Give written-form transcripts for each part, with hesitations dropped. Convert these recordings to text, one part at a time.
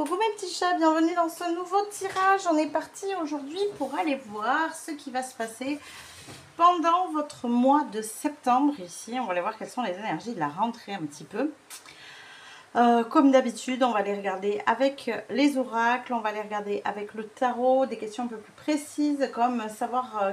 Coucou mes petits chats, bienvenue dans ce nouveau tirage. On est parti aujourd'hui pour aller voir ce qui va se passer pendant votre mois de septembre. Ici, on va aller voir quelles sont les énergies de la rentrée un petit peu. Comme d'habitude, on va les regarder avec les oracles, on va les regarder avec le tarot, des questions un peu plus précises comme savoir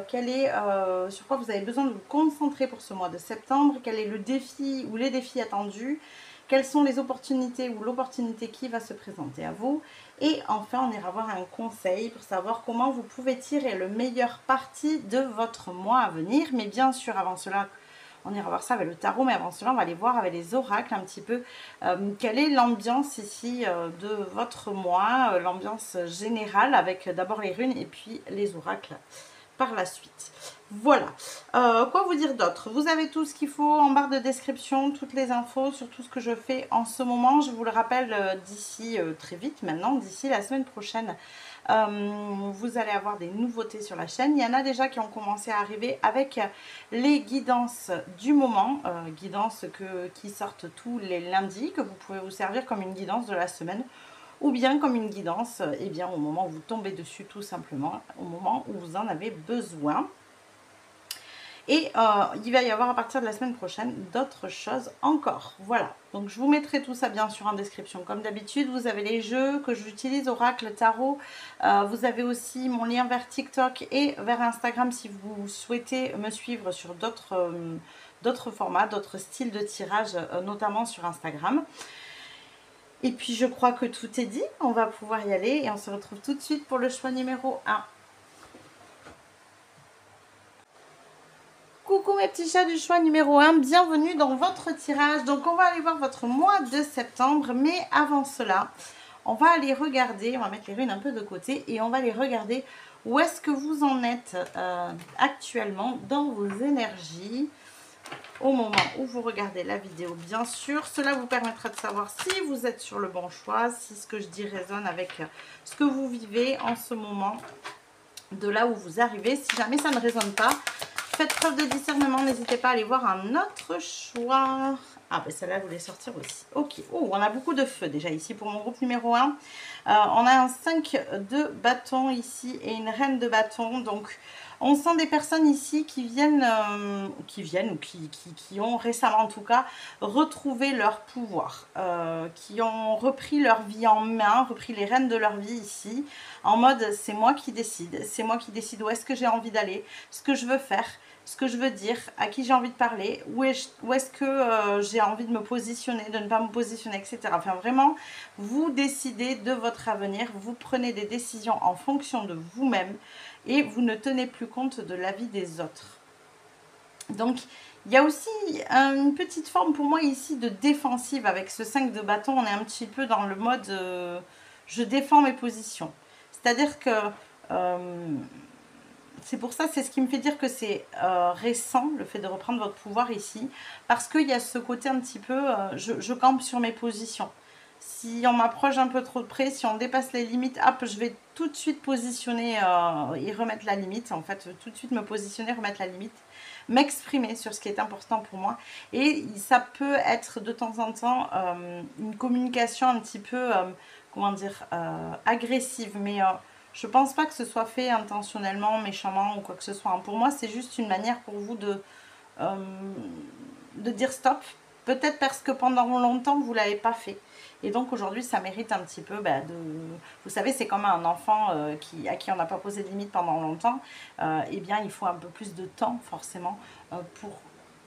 sur quoi vous avez besoin de vous concentrer pour ce mois de septembre, quel est le défi ou les défis attendus, quelles sont les opportunités ou l'opportunité qui va se présenter à vous. Et enfin, on ira voir un conseil pour savoir comment vous pouvez tirer le meilleur parti de votre mois à venir. Mais bien sûr, avant cela, on ira voir ça avec le tarot, mais avant cela, on va aller voir avec les oracles un petit peu quelle est l'ambiance ici de votre mois, l'ambiance générale avec d'abord les runes et puis les oracles par la suite. Voilà. Quoi vous dire d'autre? Vous avez tout ce qu'il faut en barre de description, toutes les infos sur tout ce que je fais en ce moment. Je vous le rappelle d'ici très vite maintenant, d'ici la semaine prochaine. Vous allez avoir des nouveautés sur la chaîne. Il y en a déjà qui ont commencé à arriver avec les guidances du moment, guidances qui sortent tous les lundis, que vous pouvez vous servir comme une guidance de la semaine ou bien comme une guidance au moment où vous tombez dessus, tout simplement, au moment où vous en avez besoin. Et il va y avoir à partir de la semaine prochaine d'autres choses encore. Voilà, donc je vous mettrai tout ça bien sûr en description. Comme d'habitude, vous avez les jeux que j'utilise, Oracle, Tarot. Vous avez aussi mon lien vers TikTok et vers Instagram si vous souhaitez me suivre sur d'autres formats, d'autres styles de tirage, notamment sur Instagram. Et puis je crois que tout est dit, on va pouvoir y aller et on se retrouve tout de suite pour le choix numéro 1. Coucou mes petits chats du choix numéro 1, bienvenue dans votre tirage. Donc on va aller voir votre mois de septembre, mais avant cela, on va aller regarder, on va mettre les runes un peu de côté et on va aller regarder où est-ce que vous en êtes actuellement dans vos énergies au moment où vous regardez la vidéo. Bien sûr, cela vous permettra de savoir si vous êtes sur le bon choix, si ce que je dis résonne avec ce que vous vivez en ce moment, de là où vous arrivez. Si jamais ça ne résonne pas, faites preuve de discernement, n'hésitez pas à aller voir un autre choix. Ah ben celle-là voulait sortir aussi. Ok, oh, on a beaucoup de feu déjà ici pour mon groupe numéro 1. On a un 5 de bâton ici et une reine de bâton. Donc on sent des personnes ici qui viennent ou qui ont récemment en tout cas retrouvé leur pouvoir, qui ont repris leur vie en main, repris les rênes de leur vie ici, en mode c'est moi qui décide où est-ce que j'ai envie d'aller, ce que je veux faire, ce que je veux dire, à qui j'ai envie de parler, où est-ce que j'ai envie de me positionner, de ne pas me positionner, etc. Enfin vraiment, vous décidez de votre avenir, vous prenez des décisions en fonction de vous-même et vous ne tenez plus compte de l'avis des autres. Donc, il y a aussi une petite forme pour moi ici de défensive avec ce 5 de bâton. On est un petit peu dans le mode je défends mes positions. C'est-à-dire que c'est pour ça, c'est ce qui me fait dire que c'est récent, le fait de reprendre votre pouvoir ici, parce qu'il y a ce côté un petit peu, je campe sur mes positions. Si on m'approche un peu trop de près, si on dépasse les limites, hop, je vais tout de suite positionner et remettre la limite. En fait, tout de suite me positionner, remettre la limite, m'exprimer sur ce qui est important pour moi. Et ça peut être de temps en temps une communication un petit peu, comment dire, agressive. Mais je ne pense pas que ce soit fait intentionnellement, méchamment ou quoi que ce soit. Pour moi, c'est juste une manière pour vous de dire stop. Peut-être parce que pendant longtemps, vous ne l'avez pas fait. Et donc aujourd'hui, ça mérite un petit peu de... Vous savez, c'est comme un enfant à qui on n'a pas posé de limite pendant longtemps. Eh bien, il faut un peu plus de temps, forcément, pour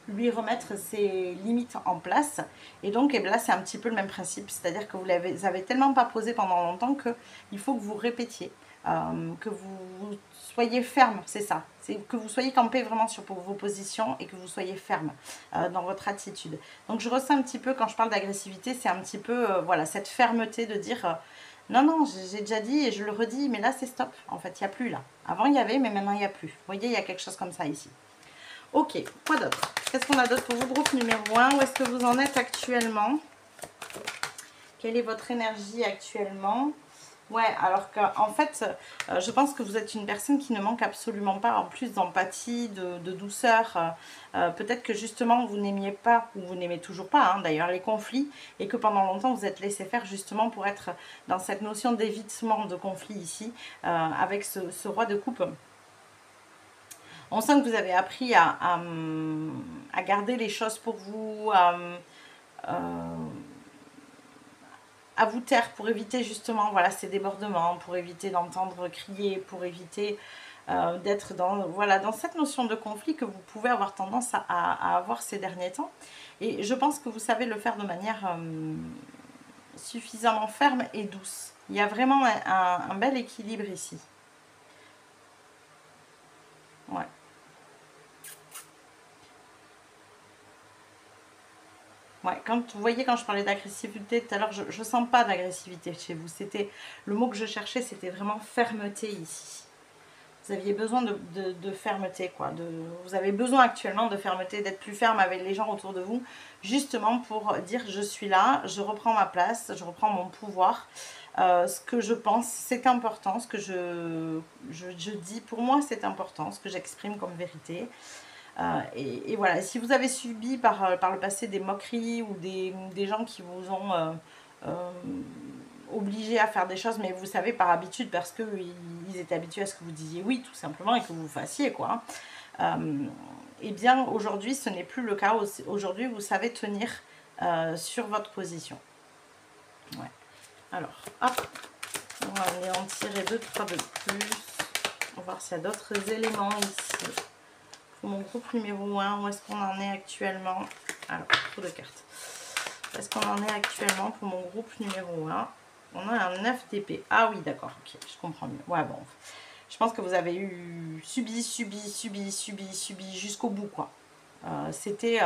lui remettre ses limites en place. Et donc, là, c'est un petit peu le même principe. C'est-à-dire que vous avez tellement pas posé pendant longtemps qu'il faut que vous répétiez. Que vous soyez ferme, c'est ça. C'est que vous soyez campé vraiment sur vos positions et que vous soyez ferme dans votre attitude. Donc je ressens un petit peu, quand je parle d'agressivité, c'est un petit peu voilà, cette fermeté de dire non, non, j'ai déjà dit et je le redis, mais là c'est stop. En fait, il n'y a plus là. Avant il y avait, mais maintenant il n'y a plus. Vous voyez, il y a quelque chose comme ça ici. Ok, quoi d'autre? Qu'est-ce qu'on a d'autre pour vous, groupe numéro 1? Où est-ce que vous en êtes actuellement? Quelle est votre énergie actuellement? Ouais, alors qu'en fait, je pense que vous êtes une personne qui ne manque absolument pas, en plus d'empathie, de douceur. Peut-être que justement, vous n'aimiez pas, ou vous n'aimez toujours pas, hein, d'ailleurs, les conflits, et que pendant longtemps, vous êtes laissé faire justement pour être dans cette notion d'évitement de conflit ici, avec ce roi de coupe. On sent que vous avez appris à garder les choses pour vous, à vous taire pour éviter justement voilà, ces débordements, pour éviter d'entendre crier, pour éviter d'être dans, voilà, dans cette notion de conflit que vous pouvez avoir tendance à avoir ces derniers temps. Et je pense que vous savez le faire de manière suffisamment ferme et douce. Il y a vraiment un bel équilibre ici. Ouais. Ouais, quand vous voyez, quand je parlais d'agressivité tout à l'heure, je ne sens pas d'agressivité chez vous. C'était le mot que je cherchais, c'était vraiment fermeté ici. Vous aviez besoin de fermeté, quoi. Vous avez besoin actuellement de fermeté, d'être plus ferme avec les gens autour de vous, justement pour dire je suis là, je reprends ma place, je reprends mon pouvoir. Ce que je pense, c'est important. Ce que je dis, pour moi, c'est important. Ce que j'exprime comme vérité. Et voilà, si vous avez subi par le passé des moqueries ou des gens qui vous ont obligé à faire des choses, mais vous savez par habitude, parce qu'ils étaient habitués à ce que vous disiez oui, tout simplement, et que vous fassiez, quoi. Eh bien, aujourd'hui, ce n'est plus le cas. Aujourd'hui, vous savez tenir sur votre position. Ouais. Alors, hop, on va aller en tirer 2-3 de plus. On va voir s'il y a d'autres éléments ici. Pour mon groupe numéro 1, où est-ce qu'on en est actuellement? Alors, trop de cartes. Où est-ce qu'on en est actuellement pour mon groupe numéro 1? On a un 9 d'épée. Ah oui, d'accord, ok, je comprends mieux. Ouais, bon, je pense que vous avez subi jusqu'au bout, quoi. C'était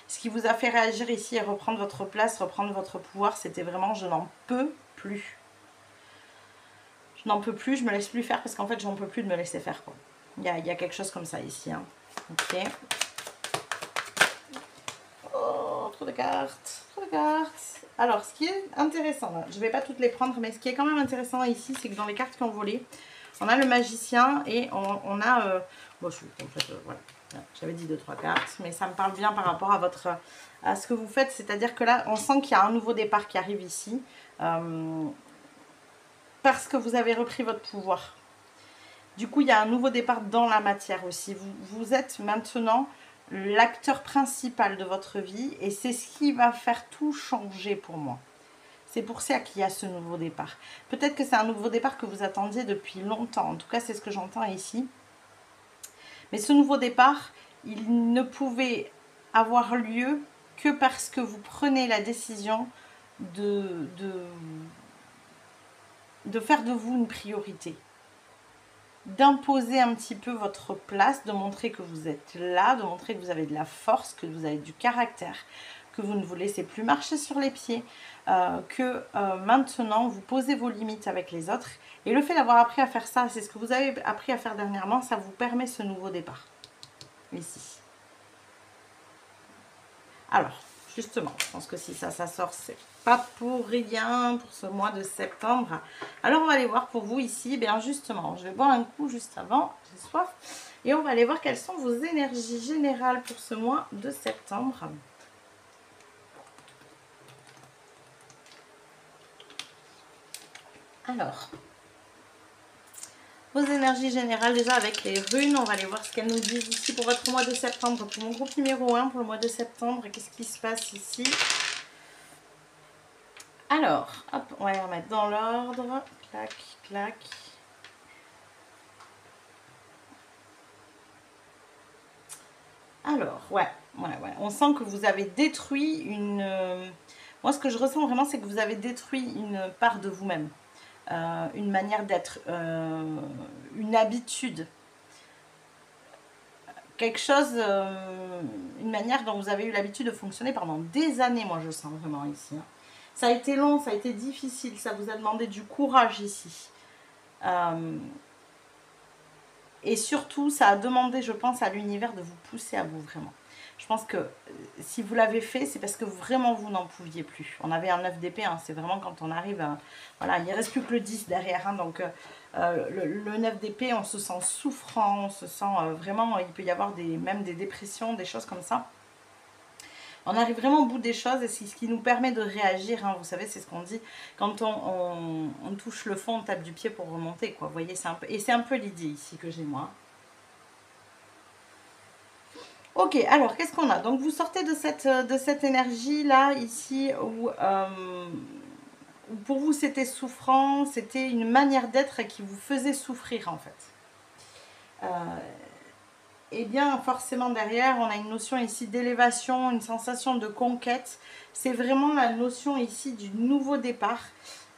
ce qui vous a fait réagir ici et reprendre votre place, reprendre votre pouvoir. C'était vraiment, je n'en peux plus. Je n'en peux plus, je me laisse plus faire parce qu'en fait, j'en peux plus de me laisser faire, quoi. Il y a quelque chose comme ça ici, hein. Ok. Oh, trop de cartes. Trop de cartes. Alors, ce qui est intéressant, là, je ne vais pas toutes les prendre, mais ce qui est quand même intéressant ici, c'est que dans les cartes qui ont volé, on a le magicien et on a... bon, en fait, voilà. J'avais dit 2-3 cartes, mais ça me parle bien par rapport à ce que vous faites. C'est-à-dire que là, on sent qu'il y a un nouveau départ qui arrive ici. Parce que vous avez repris votre pouvoir. Du coup, il y a un nouveau départ dans la matière aussi. Vous êtes maintenant l'acteur principal de votre vie et c'est ce qui va faire tout changer pour moi. C'est pour ça qu'il y a ce nouveau départ. Peut-être que c'est un nouveau départ que vous attendiez depuis longtemps. En tout cas, c'est ce que j'entends ici. Mais ce nouveau départ, il ne pouvait avoir lieu que parce que vous prenez la décision de faire de vous une priorité. D'imposer un petit peu votre place, de montrer que vous êtes là, de montrer que vous avez de la force, que vous avez du caractère, que vous ne vous laissez plus marcher sur les pieds, que maintenant vous posez vos limites avec les autres. Et le fait d'avoir appris à faire ça, c'est ce que vous avez appris à faire dernièrement, ça vous permet ce nouveau départ. Ici. Alors, justement, je pense que si ça sort, c'est pas pour rien pour ce mois de septembre. Alors, on va aller voir pour vous ici. Bien, justement, je vais boire un coup juste avant, j'ai soif. Et on va aller voir quelles sont vos énergies générales pour ce mois de septembre. Alors, vos énergies générales déjà avec les runes, on va aller voir ce qu'elles nous disent ici pour votre mois de septembre. Pour mon groupe numéro 1, pour le mois de septembre, qu'est-ce qui se passe ici? Alors, hop, on va remettre dans l'ordre. Clac, clac. Alors, ouais. On sent que vous avez détruit une... moi, ce que je ressens vraiment, c'est que vous avez détruit une part de vous-même. Une manière d'être, une habitude. Quelque chose, une manière dont vous avez eu l'habitude de fonctionner pendant des années, moi, je sens vraiment ici. Hein. Ça a été long, ça a été difficile, ça vous a demandé du courage ici. Et surtout, ça a demandé, je pense, à l'univers de vous pousser à vous, vraiment. Je pense que si vous l'avez fait, c'est parce que vraiment vous n'en pouviez plus. On avait un 9 d'épée, hein, c'est vraiment quand on arrive à... Voilà, il ne reste plus que le 10 derrière. Hein, donc le 9 d'épée, on se sent souffrant, on se sent vraiment... Il peut y avoir même des dépressions, des choses comme ça. On arrive vraiment au bout des choses et c'est ce qui nous permet de réagir. Hein, vous savez, c'est ce qu'on dit. Quand on touche le fond, on tape du pied pour remonter. Quoi. Vous voyez, et c'est un peu l'idée ici que j'ai moi. Ok, alors qu'est-ce qu'on a? Donc vous sortez de cette énergie-là, ici, où pour vous c'était souffrant, c'était une manière d'être qui vous faisait souffrir en fait. Et bien forcément derrière, on a une notion ici d'élévation, une sensation de conquête. C'est vraiment la notion ici du nouveau départ.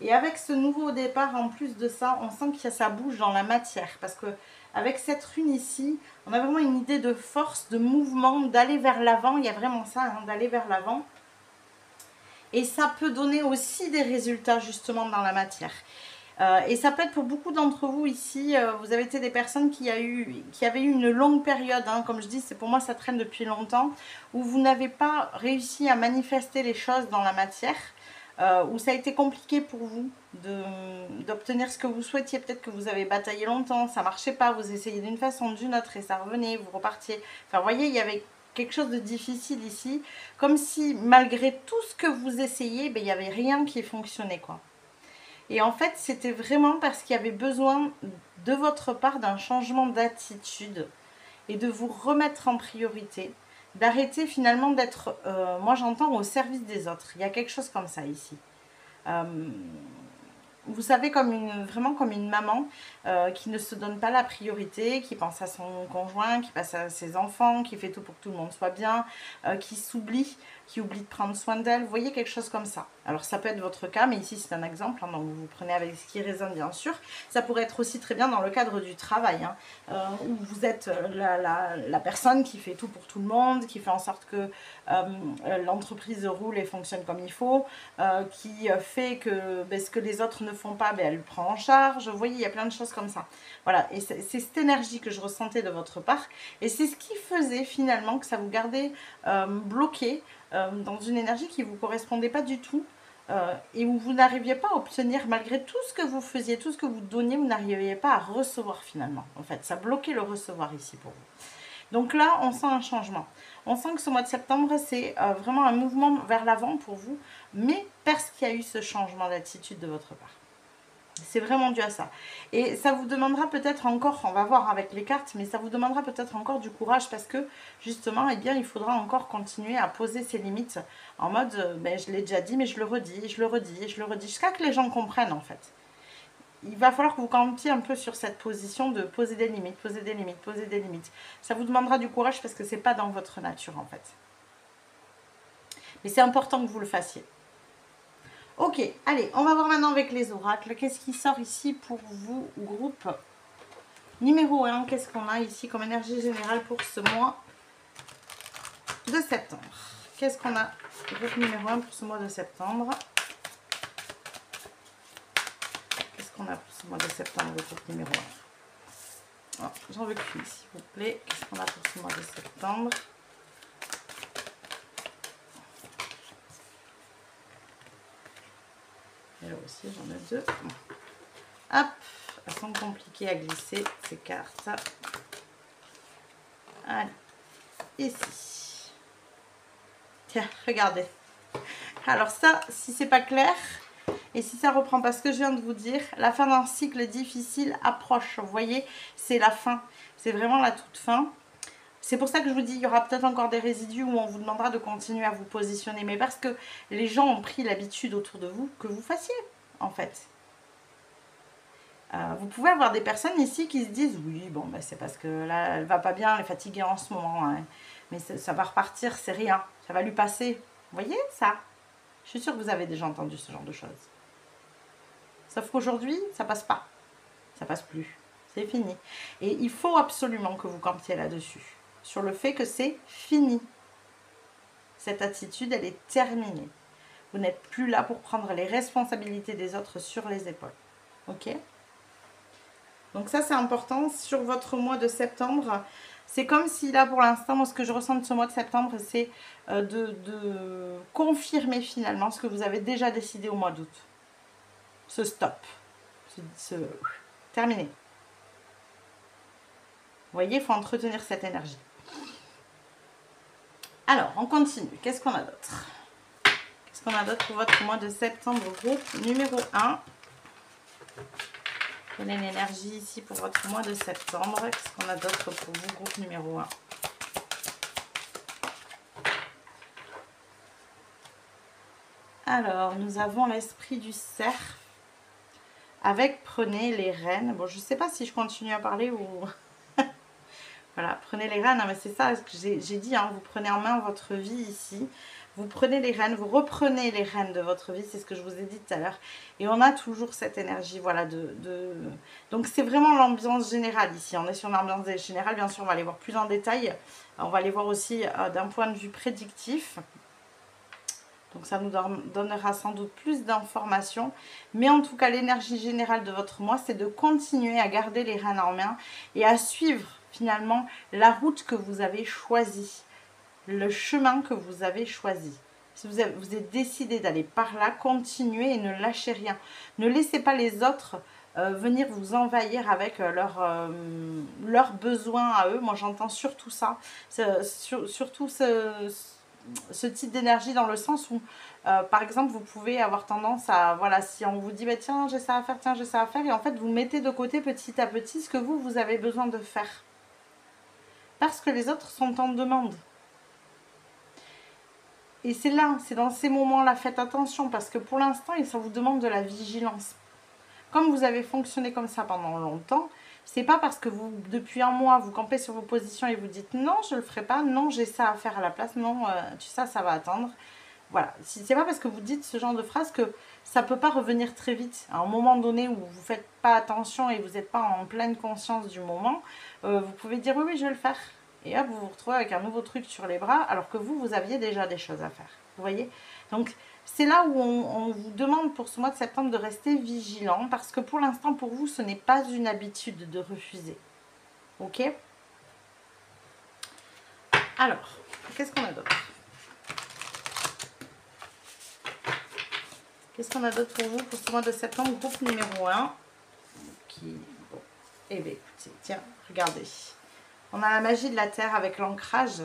Et avec ce nouveau départ, en plus de ça, on sent que ça bouge dans la matière. Parce que avec cette rune ici, on a vraiment une idée de force, de mouvement, d'aller vers l'avant. Il y a vraiment ça, hein, d'aller vers l'avant. Et ça peut donner aussi des résultats justement dans la matière. Et ça peut être pour beaucoup d'entre vous ici, vous avez été des personnes qui avaient eu une longue période, hein, comme je dis, c'est pour moi ça traîne depuis longtemps, où vous n'avez pas réussi à manifester les choses dans la matière, où ça a été compliqué pour vous d'obtenir ce que vous souhaitiez. Peut-être que vous avez bataillé longtemps, ça ne marchait pas, vous essayez d'une façon ou d'une autre et ça revenait, vous repartiez. Enfin, vous voyez, il y avait quelque chose de difficile ici, comme si malgré tout ce que vous essayez, ben, il n'y avait rien qui fonctionnait, quoi. Et en fait, c'était vraiment parce qu'il y avait besoin de votre part d'un changement d'attitude et de vous remettre en priorité, d'arrêter finalement d'être, moi j'entends, au service des autres. Il y a quelque chose comme ça ici. Vous savez, vraiment comme une maman qui ne se donne pas la priorité, qui pense à son conjoint, qui pense à ses enfants, qui fait tout pour que tout le monde soit bien, qui s'oublie, qui oublie de prendre soin d'elle. Vous voyez, quelque chose comme ça. Alors ça peut être votre cas, mais ici c'est un exemple, hein, donc vous prenez avec ce qui résonne bien sûr. Ça pourrait être aussi très bien dans le cadre du travail, hein, où vous êtes la personne qui fait tout pour tout le monde, qui fait en sorte que l'entreprise roule et fonctionne comme il faut, qui fait que ce que les autres ne font pas, elle le prend en charge. Vous voyez, il y a plein de choses comme ça. Voilà, et c'est cette énergie que je ressentais de votre part, et c'est ce qui faisait finalement que ça vous gardait bloqué dans une énergie qui ne vous correspondait pas du tout, et où vous n'arriviez pas à obtenir, malgré tout ce que vous faisiez, tout ce que vous donniez, vous n'arriviez pas à recevoir finalement. En fait, ça bloquait le recevoir ici pour vous. Donc là, on sent un changement. On sent que ce mois de septembre, c'est vraiment un mouvement vers l'avant pour vous, mais parce qu'il y a eu ce changement d'attitude de votre part. C'est vraiment dû à ça. Et ça vous demandera peut-être encore, on va voir avec les cartes, mais ça vous demandera peut-être encore du courage parce que justement, eh bien, il faudra encore continuer à poser ses limites en mode, je l'ai déjà dit, mais je le redis, je le redis, je le redis, jusqu'à que les gens comprennent en fait. Il va falloir que vous campiez un peu sur cette position de poser des limites, poser des limites, poser des limites. Ça vous demandera du courage parce que ce n'est pas dans votre nature en fait. Mais c'est important que vous le fassiez. Ok, allez, on va voir maintenant avec les oracles. Qu'est-ce qui sort ici pour vous, groupe numéro 1? Qu'est-ce qu'on a ici comme énergie générale pour ce mois de septembre? Qu'est-ce qu'on a, groupe numéro 1 pour ce mois de septembre? Qu'est-ce qu'on a pour ce mois de septembre, groupe numéro 1? Oh, j'en veux plus, s'il vous plaît. Qu'est-ce qu'on a pour ce mois de septembre? Et là aussi, j'en ai deux. Hop, elles sont compliquées à glisser, ces cartes. Allez, ici. Tiens, regardez. Alors ça, si c'est pas clair, et si ça reprend pas ce que je viens de vous dire, la fin d'un cycle difficile approche. Vous voyez, c'est la fin. C'est vraiment la toute fin. C'est pour ça que je vous dis, il y aura peut-être encore des résidus où on vous demandera de continuer à vous positionner. Mais parce que les gens ont pris l'habitude autour de vous que vous fassiez, en fait. Vous pouvez avoir des personnes ici qui se disent, oui, bon, c'est parce que là, elle va pas bien, elle est fatiguée en ce moment. Hein, mais ça va repartir, c'est rien. Ça va lui passer. Vous voyez, ça? Je suis sûre que vous avez déjà entendu ce genre de choses. Sauf qu'aujourd'hui, ça passe pas. Ça passe plus. C'est fini. Et il faut absolument que vous campiez là-dessus. Sur le fait que c'est fini. Cette attitude, elle est terminée. Vous n'êtes plus là pour prendre les responsabilités des autres sur les épaules. Ok? Donc ça, c'est important. Sur votre mois de septembre, C'est comme si là, pour l'instant, moi, ce que je ressens de ce mois de septembre, c'est de confirmer finalement ce que vous avez déjà décidé au mois d'août. Ce stop. Terminé. Vous voyez, il faut entretenir cette énergie. Alors, on continue. Qu'est-ce qu'on a d'autre? Qu'est-ce qu'on a d'autre pour votre mois de septembre, groupe numéro 1? Quelle est l'énergie ici pour votre mois de septembre? Qu'est-ce qu'on a d'autre pour vous, groupe numéro 1? Alors, nous avons l'esprit du cerf avec prenez les rênes. Bon, je ne sais pas si je continue à parler ou... Voilà, prenez les rênes, mais c'est ça ce que j'ai dit, hein, vous prenez en main votre vie ici, vous prenez les rênes, vous reprenez les rênes de votre vie, c'est ce que je vous ai dit tout à l'heure. Et on a toujours cette énergie, voilà, donc c'est vraiment l'ambiance générale ici, on est sur l'ambiance générale, bien sûr, on va aller voir plus en détail, on va aller voir aussi d'un point de vue prédictif. Donc ça nous donnera sans doute plus d'informations. Mais en tout cas, l'énergie générale de votre mois, c'est de continuer à garder les rênes en main et à suivre finalement la route que vous avez choisie, le chemin que vous avez choisi. Si vous avez décidé d'aller par là, continuez et ne lâchez rien. Ne laissez pas les autres venir vous envahir avec leurs besoins à eux. Moi, j'entends surtout ça, surtout ce type d'énergie dans le sens où, par exemple, vous pouvez avoir tendance à, voilà, si on vous dit, bah, tiens, j'ai ça à faire, tiens, j'ai ça à faire, et en fait, vous mettez de côté petit à petit ce que vous avez besoin de faire. Parce que les autres sont en demande. Et c'est là, c'est dans ces moments-là, faites attention, parce que pour l'instant, ça vous demande de la vigilance. Comme vous avez fonctionné comme ça pendant longtemps, c'est pas parce que vous, depuis un mois, vous campez sur vos positions et vous dites non, je le ferai pas, non, j'ai ça à faire à la place, non, tu sais, ça va attendre. Voilà, c'est pas parce que vous dites ce genre de phrase que ça peut pas revenir très vite. À un moment donné où vous faites pas attention et vous n'êtes pas en pleine conscience du moment, vous pouvez dire oui, oui, je vais le faire. Et hop, vous vous retrouvez avec un nouveau truc sur les bras alors que vous aviez déjà des choses à faire. Vous voyez? Donc, c'est là où on vous demande pour ce mois de septembre de rester vigilant parce que pour l'instant, pour vous, ce n'est pas une habitude de refuser. Ok? Alors, qu'est-ce qu'on a d'autre? Qu'est-ce qu'on a d'autre pour vous pour ce mois de septembre, groupe numéro 1 bon, eh bien, écoutez, tiens, regardez. On a la magie de la Terre avec l'ancrage.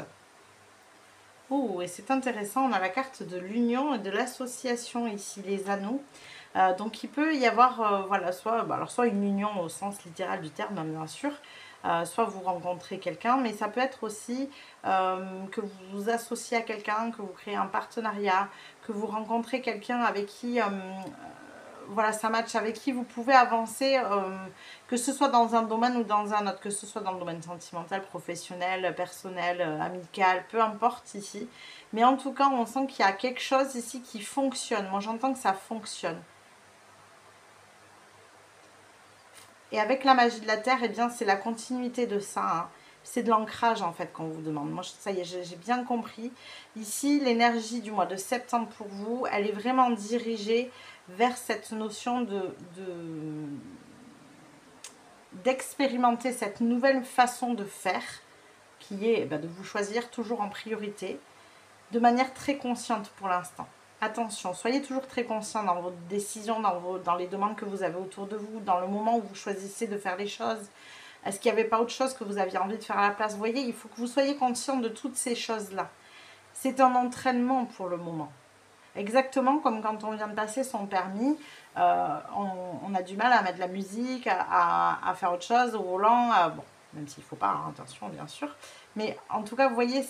Oh, et c'est intéressant, on a la carte de l'union et de l'association ici, les anneaux. Donc il peut y avoir, voilà, soit une union au sens littéral du terme, bien sûr, soit vous rencontrez quelqu'un, mais ça peut être aussi que vous vous associez à quelqu'un, que vous créez un partenariat, que vous rencontrez quelqu'un avec qui voilà, ça match, avec qui vous pouvez avancer, que ce soit dans un domaine ou dans un autre, que ce soit dans le domaine sentimental, professionnel, personnel, amical, peu importe ici. Mais en tout cas, on sent qu'il y a quelque chose ici qui fonctionne. Moi, j'entends que ça fonctionne. Et avec la magie de la Terre, eh bien, c'est la continuité de ça. Hein. C'est de l'ancrage, en fait, qu'on vous demande. Moi, ça y est, j'ai bien compris. Ici, l'énergie du mois de septembre pour vous, elle est vraiment dirigée vers cette notion d'expérimenter cette nouvelle façon de faire, qui est de vous choisir toujours en priorité, de manière très consciente pour l'instant. Attention, soyez toujours très conscient dans vos décisions, dans les demandes que vous avez autour de vous, dans le moment où vous choisissez de faire les choses. Est-ce qu'il n'y avait pas autre chose que vous aviez envie de faire à la place? Vous voyez, il faut que vous soyez conscient de toutes ces choses-là. C'est un entraînement pour le moment. Exactement comme quand on vient de passer son permis, on a du mal à mettre de la musique, à faire autre chose au volant, bon, même s'il ne faut pas, hein, attention bien sûr. Mais en tout cas, vous voyez,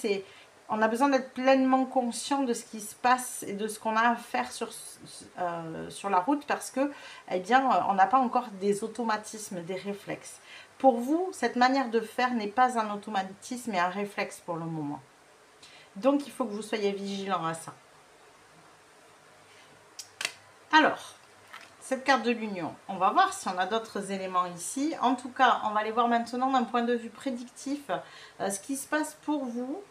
on a besoin d'être pleinement conscient de ce qui se passe et de ce qu'on a à faire sur la route parce que, eh bien, on n'a pas encore des automatismes, des réflexes. Pour vous, cette manière de faire n'est pas un automatisme et un réflexe pour le moment. Donc, il faut que vous soyez vigilant à ça. Alors, cette carte de l'union, on va voir si on a d'autres éléments ici. En tout cas, on va aller voir maintenant d'un point de vue prédictif ce qui se passe pour vous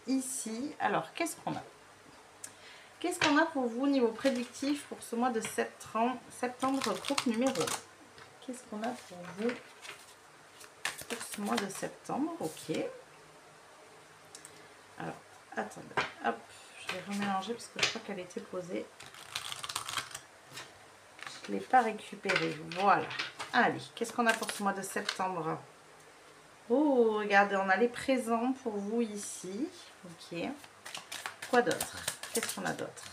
ici. Alors, qu'est-ce qu'on a? Qu'est-ce qu'on a pour vous niveau prédictif pour ce mois de septembre, groupe numéro 1? Qu'est-ce qu'on a pour vous pour ce mois de septembre? Ok. Alors, attendez, hop, je vais remélanger parce que je crois qu'elle était posée. Je ne l'ai pas récupérée, voilà. Allez, qu'est-ce qu'on a pour ce mois de septembre? Oh, regardez, on a les présents pour vous ici. Ok. Quoi d'autre? Qu'est-ce qu'on a d'autre?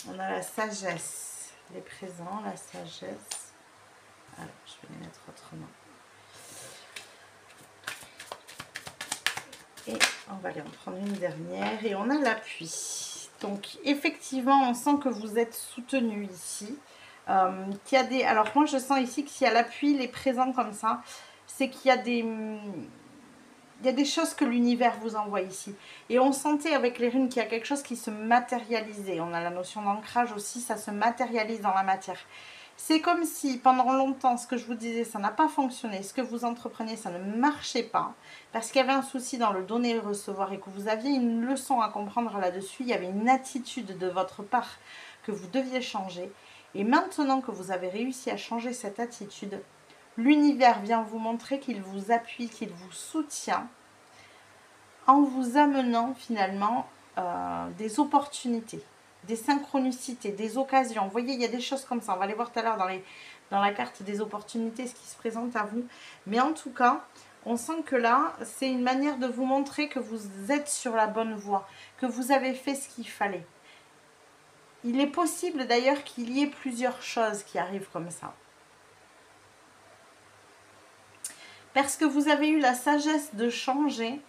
On a la sagesse. Les présents, la sagesse. Alors, je vais les mettre autrement. Et on va aller en prendre une dernière. Et on a l'appui. Donc, effectivement, on sent que vous êtes soutenu ici. Qu'il y a des... Alors, moi, je sens ici que s'il y a l'appui, les présents comme ça, c'est qu'il y a des... Il y a des choses que l'univers vous envoie ici. Et on sentait avec les runes qu'il y a quelque chose qui se matérialisait. On a la notion d'ancrage aussi, ça se matérialise dans la matière. C'est comme si pendant longtemps, ce que je vous disais, ça n'a pas fonctionné. Ce que vous entrepreniez, ça ne marchait pas. Parce qu'il y avait un souci dans le donner et le recevoir et que vous aviez une leçon à comprendre là-dessus. Il y avait une attitude de votre part que vous deviez changer. Et maintenant que vous avez réussi à changer cette attitude, l'univers vient vous montrer qu'il vous appuie, qu'il vous soutient en vous amenant finalement des opportunités, des synchronicités, des occasions. Vous voyez, il y a des choses comme ça. On va les voir tout à l'heure dans la carte des opportunités, ce qui se présente à vous. Mais en tout cas, on sent que là, c'est une manière de vous montrer que vous êtes sur la bonne voie, que vous avez fait ce qu'il fallait. Il est possible d'ailleurs qu'il y ait plusieurs choses qui arrivent comme ça. Parce que vous avez eu la sagesse de changer,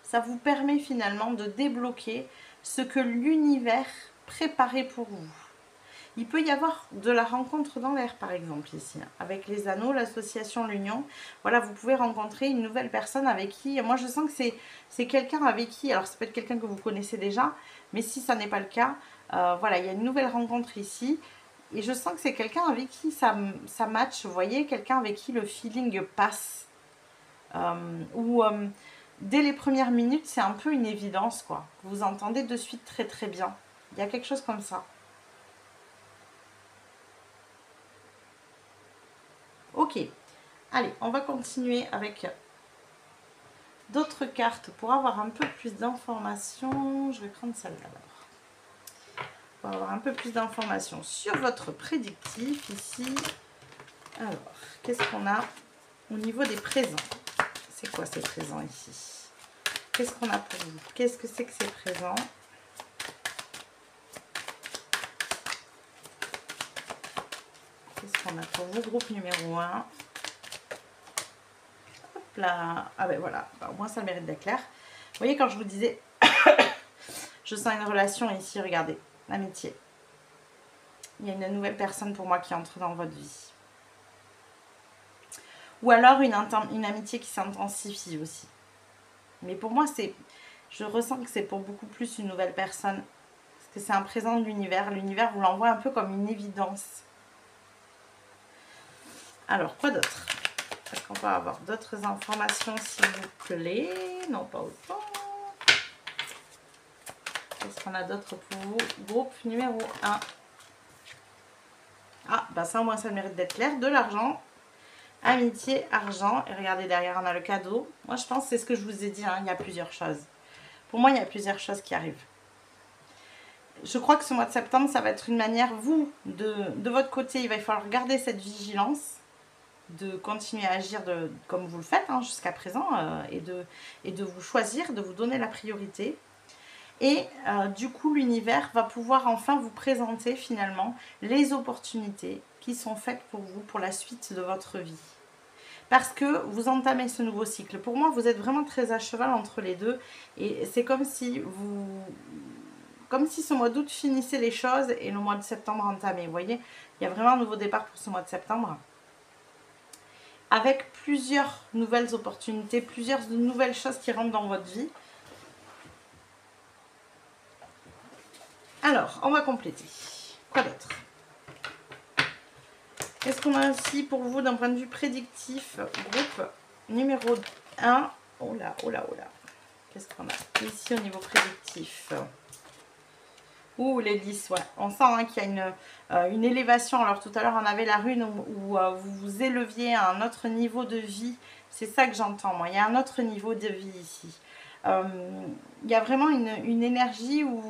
ça vous permet finalement de débloquer ce que l'univers préparait pour vous. Il peut y avoir de la rencontre dans l'air, par exemple, ici. Avec les anneaux, l'association, l'union. Voilà, vous pouvez rencontrer une nouvelle personne avec qui... Moi, je sens que c'est quelqu'un avec qui... Alors, ça peut être quelqu'un que vous connaissez déjà, mais si ça n'est pas le cas, voilà, il y a une nouvelle rencontre ici. Et je sens que c'est quelqu'un avec qui ça match, vous voyez, quelqu'un avec qui le feeling passe. Dès les premières minutes, c'est un peu une évidence, quoi. Vous entendez de suite très très bien. Il y a quelque chose comme ça. Ok. Allez, on va continuer avec d'autres cartes pour avoir un peu plus d'informations. Je vais prendre celle-là d'abord. Pour avoir un peu plus d'informations sur votre prédictif ici. Alors, qu'est-ce qu'on a au niveau des présents? C'est quoi ces présents ici? Qu'est-ce qu'on a pour vous? Qu'est-ce que c'est que ces présents? Qu'est-ce qu'on a pour vous? Groupe numéro 1. Hop là. Ah ben voilà, au moins ça mérite d'être clair. Vous voyez, quand je vous disais, je sens une relation ici, regardez, l'amitié. Il y a une nouvelle personne pour moi qui entre dans votre vie. Ou alors une amitié qui s'intensifie aussi. Mais pour moi, je ressens que c'est pour beaucoup plus une nouvelle personne. Parce que c'est un présent de l'univers. L'univers vous l'envoie un peu comme une évidence. Alors, quoi d'autre? Est-ce qu'on peut avoir d'autres informations, s'il vous plaît? Non, pas autant. Qu'est-ce qu'on a d'autre pour vous? Groupe numéro 1. Ah, bah ça au moins ça mérite d'être clair. De l'argent. Amitié, argent. Et regardez, derrière, on a le cadeau. Moi, je pense que c'est ce que je vous ai dit. Hein, il y a plusieurs choses. Pour moi, il y a plusieurs choses qui arrivent. Je crois que ce mois de septembre, ça va être une manière, vous, de votre côté, il va falloir garder cette vigilance, de continuer à agir comme vous le faites hein, jusqu'à présent, et de vous choisir, de vous donner la priorité. Et du coup, l'univers va pouvoir enfin vous présenter finalement les opportunités qui sont faites pour vous, pour la suite de votre vie. Parce que vous entamez ce nouveau cycle. Pour moi, vous êtes vraiment très à cheval entre les deux. Et c'est comme si ce mois d'août finissait les choses et le mois de septembre entamait. Vous voyez, il y a vraiment un nouveau départ pour ce mois de septembre. Avec plusieurs nouvelles opportunités, plusieurs nouvelles choses qui rentrent dans votre vie. Alors, on va compléter. Quoi d'autre? Qu'est-ce qu'on a aussi pour vous d'un point de vue prédictif? Groupe numéro 1. Oh là, oh là, oh là. Qu'est-ce qu'on a ici au niveau prédictif? Ouh, les 10, ouais. On sent hein, qu'il y a une élévation. Alors tout à l'heure, on avait la rune où vous vous éleviez à un autre niveau de vie. C'est ça que j'entends, moi. Il y a un autre niveau de vie ici. Il y a vraiment une énergie où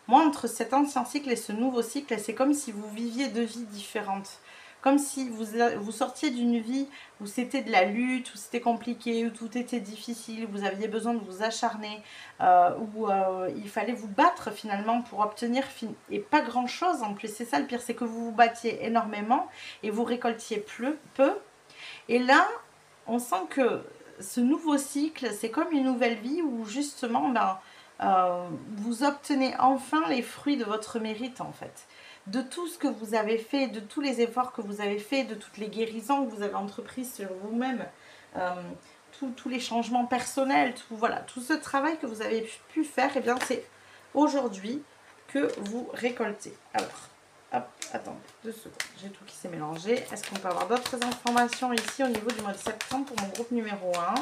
moi, entre cet ancien cycle et ce nouveau cycle, c'est comme si vous viviez deux vies différentes. Comme si vous sortiez d'une vie où c'était de la lutte, où c'était compliqué, où tout était difficile, où vous aviez besoin de vous acharner, où il fallait vous battre finalement pour obtenir, et pas grand chose en plus. C'est ça le pire, c'est que vous vous battiez énormément et vous récoltiez peu. Et là, on sent que ce nouveau cycle, c'est comme une nouvelle vie où justement, vous obtenez enfin les fruits de votre mérite en fait. De tout ce que vous avez fait, de tous les efforts que vous avez fait, de toutes les guérisons que vous avez entreprises sur vous-même, tous les changements personnels, voilà, tout ce travail que vous avez pu faire, et bien c'est aujourd'hui que vous récoltez. Alors, hop, attendez, 2 secondes, j'ai tout qui s'est mélangé. Est-ce qu'on peut avoir d'autres informations ici au niveau du mois de septembre pour mon groupe numéro 1?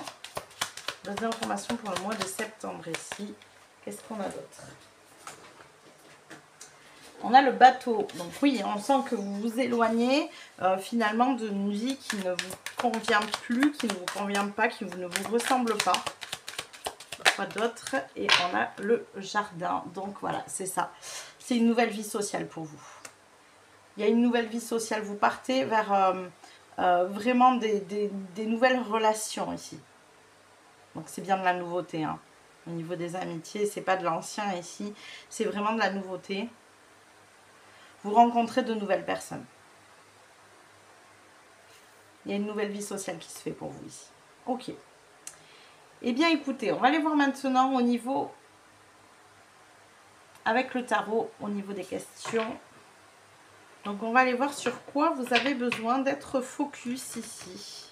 D'autres informations pour le mois de septembre ici. Qu'est-ce qu'on a d'autre? On a le bateau. Donc oui, on sent que vous vous éloignez finalement d'une vie qui ne vous convient plus, qui ne vous convient pas, qui ne vous ressemble pas. Quoi d'autre? Et on a le jardin. Donc voilà, c'est ça. C'est une nouvelle vie sociale pour vous. Il y a une nouvelle vie sociale. Vous partez vers vraiment des nouvelles relations ici. Donc c'est bien de la nouveauté. Hein. Au niveau des amitiés, c'est pas de l'ancien ici. C'est vraiment de la nouveauté. Vous rencontrez de nouvelles personnes. Il y a une nouvelle vie sociale qui se fait pour vous ici. Ok. Eh bien, écoutez, on va aller voir maintenant au niveau, avec le tarot, au niveau des questions. Donc, on va aller voir sur quoi vous avez besoin d'être focus ici.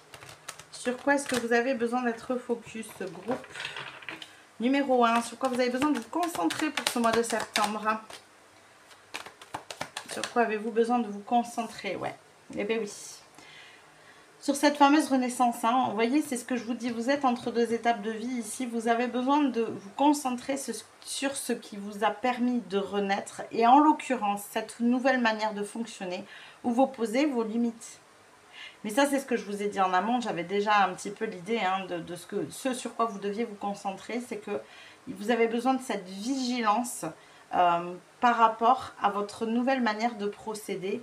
Sur quoi est-ce que vous avez besoin d'être focus, ce groupe numéro 1. Sur quoi vous avez besoin de vous concentrer pour ce mois de septembre. Sur quoi avez-vous besoin de vous concentrer? Ouais, eh bien oui. Sur cette fameuse renaissance, hein, vous voyez, c'est ce que je vous dis, vous êtes entre deux étapes de vie ici. Vous avez besoin de vous concentrer sur ce qui vous a permis de renaître. Et en l'occurrence, cette nouvelle manière de fonctionner où vous posez vos limites. Mais ça, c'est ce que je vous ai dit en amont. J'avais déjà un petit peu l'idée hein, de ce sur quoi vous deviez vous concentrer. C'est que vous avez besoin de cette vigilance par rapport à votre nouvelle manière de procéder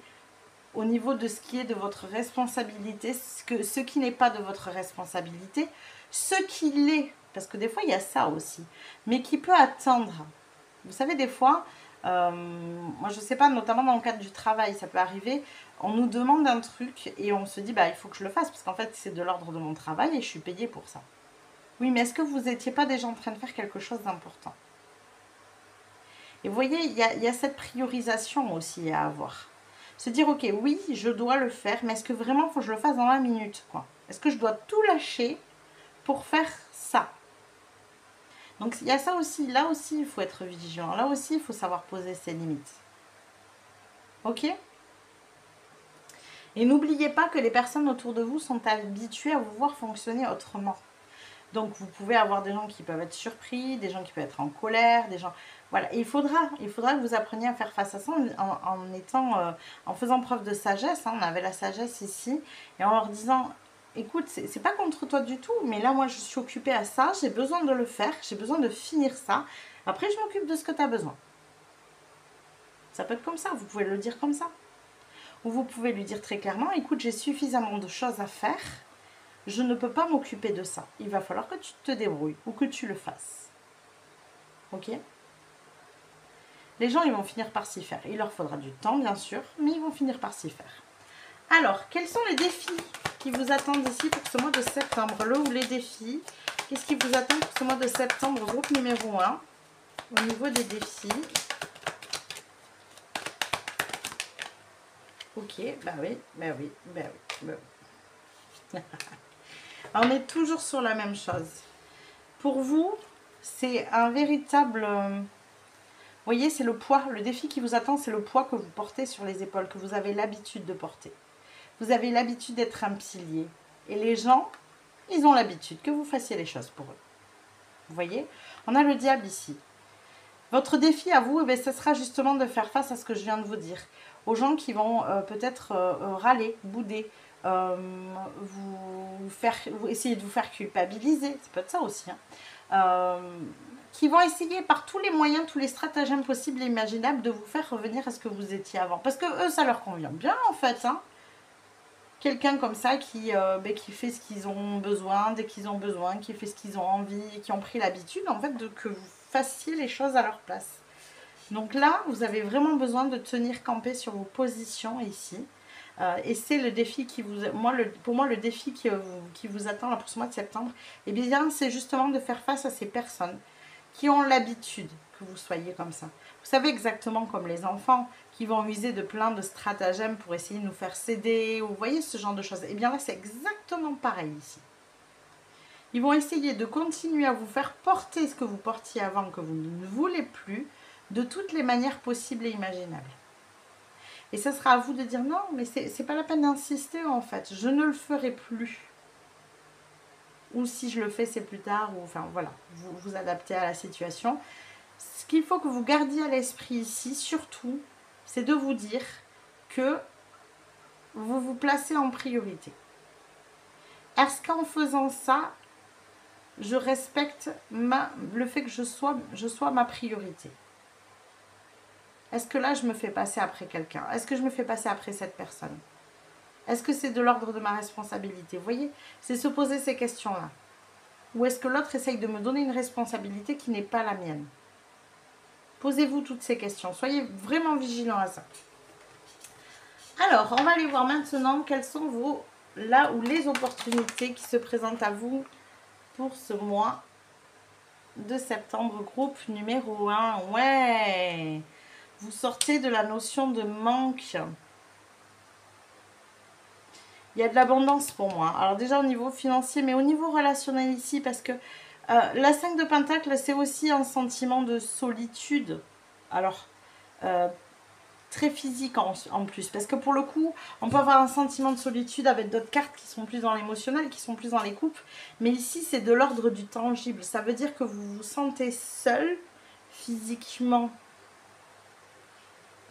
au niveau de ce qui est de votre responsabilité, ce qui n'est pas de votre responsabilité, ce qui l'est, parce que des fois il y a ça aussi, mais qui peut attendre. Vous savez, des fois, moi je ne sais pas, notamment dans le cadre du travail, ça peut arriver, on nous demande un truc et on se dit, bah il faut que je le fasse, parce qu'en fait c'est de l'ordre de mon travail et je suis payée pour ça. Oui, mais est-ce que vous n'étiez pas déjà en train de faire quelque chose d'important? Et vous voyez, il y a cette priorisation aussi à avoir. Se dire, ok, oui, je dois le faire, mais est-ce que vraiment il faut que je le fasse dans la minute, quoi? Est-ce que je dois tout lâcher pour faire ça? Donc, il y a ça aussi. Là aussi, il faut être vigilant. Là aussi, il faut savoir poser ses limites. Ok? Et n'oubliez pas que les personnes autour de vous sont habituées à vous voir fonctionner autrement. Donc, vous pouvez avoir des gens qui peuvent être surpris, des gens qui peuvent être en colère, des gens... Voilà, et il faudra que vous appreniez à faire face à ça en faisant preuve de sagesse. Hein. On avait la sagesse ici, et en leur disant, écoute, c'est pas contre toi du tout, mais là, moi, je suis occupée à ça, j'ai besoin de le faire, j'ai besoin de finir ça. Après, je m'occupe de ce que tu as besoin. Ça peut être comme ça, vous pouvez le dire comme ça. Ou vous pouvez lui dire très clairement, écoute, j'ai suffisamment de choses à faire, je ne peux pas m'occuper de ça. Il va falloir que tu te débrouilles ou que tu le fasses. Ok ? Les gens, ils vont finir par s'y faire. Il leur faudra du temps, bien sûr, mais ils vont finir par s'y faire. Alors, quels sont les défis qui vous attendent ici pour ce mois de septembre? Le ou les défis? Qu'est-ce qui vous attend pour ce mois de septembre, groupe numéro 1? Au niveau des défis. Ok, bah oui. On est toujours sur la même chose. Pour vous, c'est un véritable... Vous voyez, c'est le poids. Le défi qui vous attend, c'est le poids que vous portez sur les épaules, que vous avez l'habitude de porter. Vous avez l'habitude d'être un pilier. Et les gens, ils ont l'habitude que vous fassiez les choses pour eux. Vous voyez? On a le diable ici. Votre défi à vous, eh bien, ce sera justement de faire face à ce que je viens de vous dire. Aux gens qui vont peut-être râler, bouder, essayer de vous faire culpabiliser, ça peut être ça aussi, hein. Qui vont essayer par tous les moyens, tous les stratagèmes possibles et imaginables de vous faire revenir à ce que vous étiez avant. Parce que eux, ça leur convient bien en fait, hein. Quelqu'un comme ça qui fait ce qu'ils ont besoin, dès qu'ils ont besoin, qui fait ce qu'ils ont envie, et qui ont pris l'habitude en fait que vous fassiez les choses à leur place. Donc là, vous avez vraiment besoin de tenir campé sur vos positions ici. Et c'est le défi qui vous... pour moi, le défi qui vous attend là, pour ce mois de septembre, eh bien, c'est justement de faire face à ces personnes qui ont l'habitude que vous soyez comme ça. Vous savez, exactement comme les enfants qui vont user de plein de stratagèmes pour essayer de nous faire céder, ou vous voyez ce genre de choses. Et bien là, c'est exactement pareil ici. Ils vont essayer de continuer à vous faire porter ce que vous portiez avant, que vous ne voulez plus, de toutes les manières possibles et imaginables. Et ce sera à vous de dire non, mais c'est pas la peine d'insister en fait, je ne le ferai plus. Ou si je le fais, c'est plus tard, ou enfin voilà, vous vous adaptez à la situation. Ce qu'il faut que vous gardiez à l'esprit ici, surtout, c'est de vous dire que vous vous placez en priorité. Est-ce qu'en faisant ça, je respecte le fait que je sois ma priorité? Est-ce que là, je me fais passer après quelqu'un? Est-ce que je me fais passer après cette personne? Est-ce que c'est de l'ordre de ma responsabilité? Vous voyez, c'est se poser ces questions-là. Ou est-ce que l'autre essaye de me donner une responsabilité qui n'est pas la mienne? Posez-vous toutes ces questions. Soyez vraiment vigilants à ça. Alors, on va aller voir maintenant quelles sont là où les opportunités qui se présentent à vous pour ce mois de septembre. Groupe numéro 1. Ouais! Vous sortez de la notion de manque. Il y a de l'abondance pour moi. Alors déjà au niveau financier, mais au niveau relationnel ici, parce que la 5 de Pentacle, c'est aussi un sentiment de solitude. Alors, très physique en plus. Parce que pour le coup, on peut avoir un sentiment de solitude avec d'autres cartes qui sont plus dans l'émotionnel, qui sont plus dans les couples. Mais ici, c'est de l'ordre du tangible. Ça veut dire que vous vous sentez seul physiquement.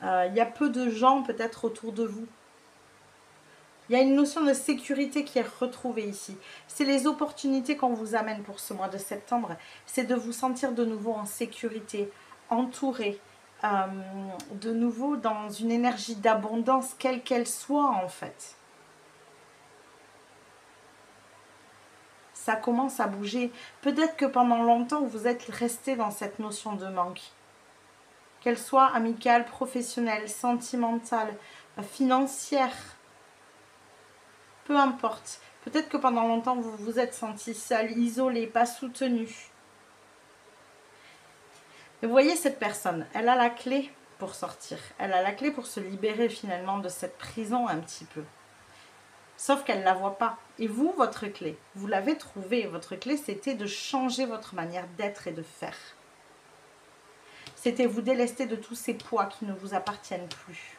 Il y a peu de gens peut-être autour de vous. Il y a une notion de sécurité qui est retrouvée ici. C'est les opportunités qu'on vous amène pour ce mois de septembre. C'est de vous sentir de nouveau en sécurité, entouré, de nouveau dans une énergie d'abondance, quelle qu'elle soit en fait. Ça commence à bouger. Peut-être que pendant longtemps, vous êtes resté dans cette notion de manque. Qu'elle soit amicale, professionnelle, sentimentale, financière. Peu importe. Peut-être que pendant longtemps, vous vous êtes senti seul, isolé, pas soutenu. Et vous voyez cette personne, elle a la clé pour sortir. Elle a la clé pour se libérer finalement de cette prison un petit peu. Sauf qu'elle ne la voit pas. Et vous, votre clé, vous l'avez trouvée. Votre clé, c'était de changer votre manière d'être et de faire. C'était vous délester de tous ces poids qui ne vous appartiennent plus.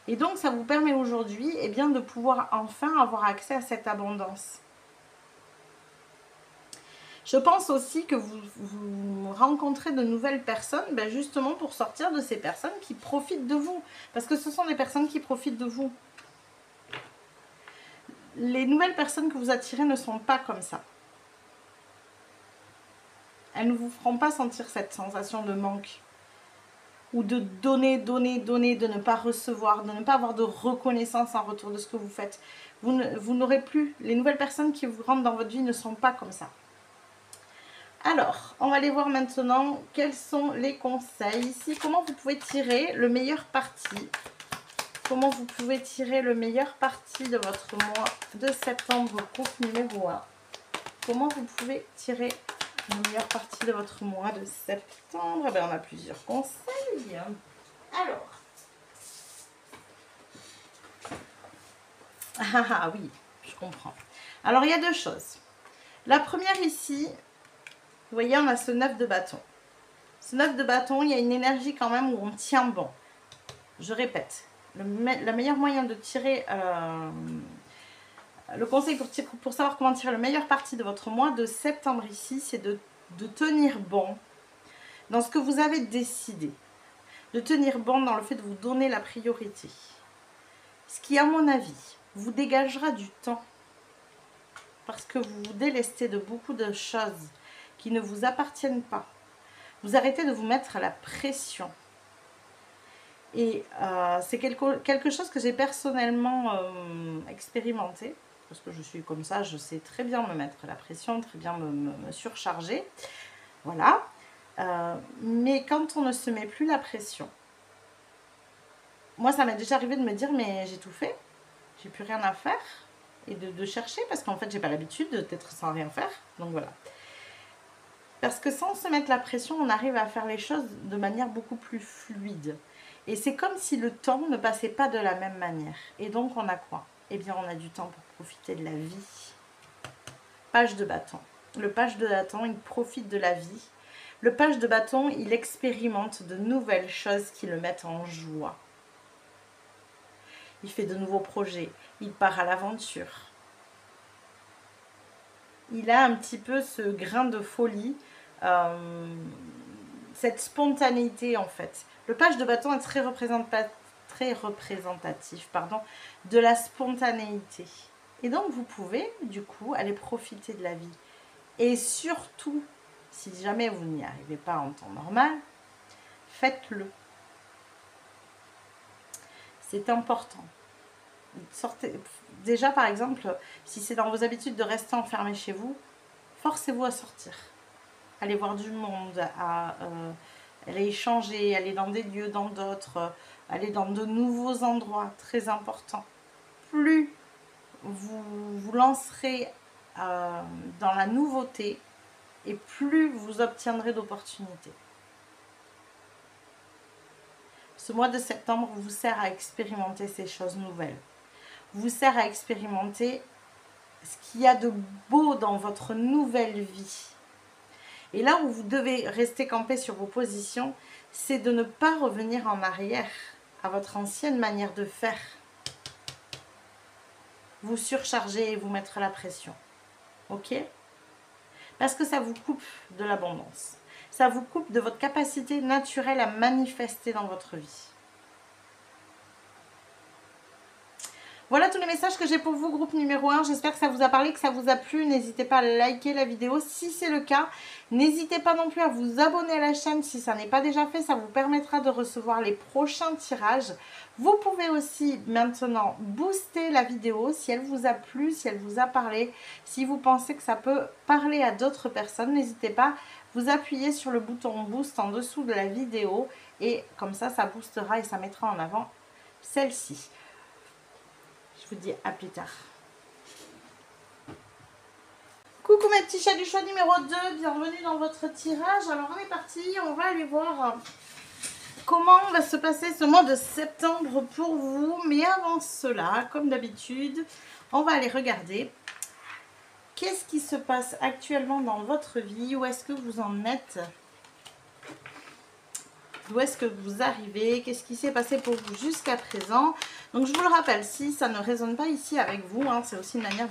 Et donc, ça vous permet aujourd'hui de pouvoir enfin avoir accès à cette abondance. Je pense aussi que vous rencontrez de nouvelles personnes, justement pour sortir de ces personnes qui profitent de vous. Parce que ce sont des personnes qui profitent de vous. Les nouvelles personnes que vous attirez ne sont pas comme ça. Elles ne vous feront pas sentir cette sensation de manque. Ou de donner, de ne pas recevoir, de ne pas avoir de reconnaissance en retour de ce que vous faites. Vous n'aurez plus, les nouvelles personnes qui vous rentrent dans votre vie ne sont pas comme ça. Alors, on va aller voir maintenant quels sont les conseils ici. Comment vous pouvez tirer le meilleur parti. Comment vous pouvez tirer le meilleur parti de votre mois de septembre, groupe numéro 1. Comment vous pouvez tirer le meilleur parti de votre mois de septembre? On a plusieurs conseils. Alors. Ah oui, je comprends. Alors, il y a deux choses. La première ici, vous voyez, on a ce 9 de bâton. Ce 9 de bâton, il y a une énergie quand même où on tient bon. Je répète, le meilleur moyen de tirer... le conseil pour savoir comment tirer le meilleur parti de votre mois de septembre ici, c'est de tenir bon. dans ce que vous avez décidé, de tenir bon dans le fait de vous donner la priorité. Ce qui, à mon avis, vous dégagera du temps parce que vous vous délestez de beaucoup de choses qui ne vous appartiennent pas. Vous arrêtez de vous mettre la pression. Et c'est quelque chose que j'ai personnellement expérimenté, parce que je suis comme ça, je sais très bien me mettre la pression, très bien me surcharger. Voilà. Mais quand on ne se met plus la pression, moi ça m'est déjà arrivé de me dire mais j'ai tout fait, j'ai plus rien à faire, et de chercher, parce qu'en fait j'ai pas l'habitude d'être sans rien faire, donc voilà. Parce que sans se mettre la pression, on arrive à faire les choses de manière beaucoup plus fluide. Et c'est comme si le temps ne passait pas de la même manière. Et donc on a quoi? Eh bien on a du temps pour profiter de la vie. Page de bâton. Le page de bâton, il profite de la vie. Le page de bâton, il expérimente de nouvelles choses qui le mettent en joie. Il fait de nouveaux projets. Il part à l'aventure. Il a un petit peu ce grain de folie, cette spontanéité en fait. Le page de bâton est très représentatif de la spontanéité. Et donc vous pouvez du coup aller profiter de la vie. Et surtout, si jamais vous n'y arrivez pas en temps normal, faites-le. C'est important. Sortez. Déjà par exemple, si c'est dans vos habitudes de rester enfermé chez vous, forcez-vous à sortir. Allez voir du monde, aller échanger, aller dans des lieux, dans d'autres, aller dans de nouveaux endroits, très important. Plus vous vous lancerez dans la nouveauté, et plus vous obtiendrez d'opportunités. Ce mois de septembre vous sert à expérimenter ces choses nouvelles. Vous sert à expérimenter ce qu'il y a de beau dans votre nouvelle vie. Et là où vous devez rester campé sur vos positions, c'est de ne pas revenir en arrière à votre ancienne manière de faire. Vous surcharger et vous mettre la pression. Ok? Parce que ça vous coupe de l'abondance. Ça vous coupe de votre capacité naturelle à manifester dans votre vie. Voilà tous les messages que j'ai pour vous, groupe numéro 1. J'espère que ça vous a parlé, que ça vous a plu. N'hésitez pas à liker la vidéo si c'est le cas. N'hésitez pas non plus à vous abonner à la chaîne si ça n'est pas déjà fait. Ça vous permettra de recevoir les prochains tirages. Vous pouvez aussi maintenant booster la vidéo si elle vous a plu, si elle vous a parlé. Si vous pensez que ça peut parler à d'autres personnes, n'hésitez pas. Vous appuyez sur le bouton boost en dessous de la vidéo. Et comme ça, ça boostera et ça mettra en avant celle-ci. Je vous dis à plus tard. Coucou mes petits chats du choix numéro 2, bienvenue dans votre tirage. Alors on est parti, on va aller voir comment va se passer ce mois de septembre pour vous. Mais avant cela, comme d'habitude, on va aller regarder qu'est-ce qui se passe actuellement dans votre vie. Où est-ce que vous en êtes? D'où est-ce que vous arrivez? Qu'est-ce qui s'est passé pour vous jusqu'à présent? Donc je vous le rappelle, si ça ne résonne pas ici avec vous, hein, c'est aussi une manière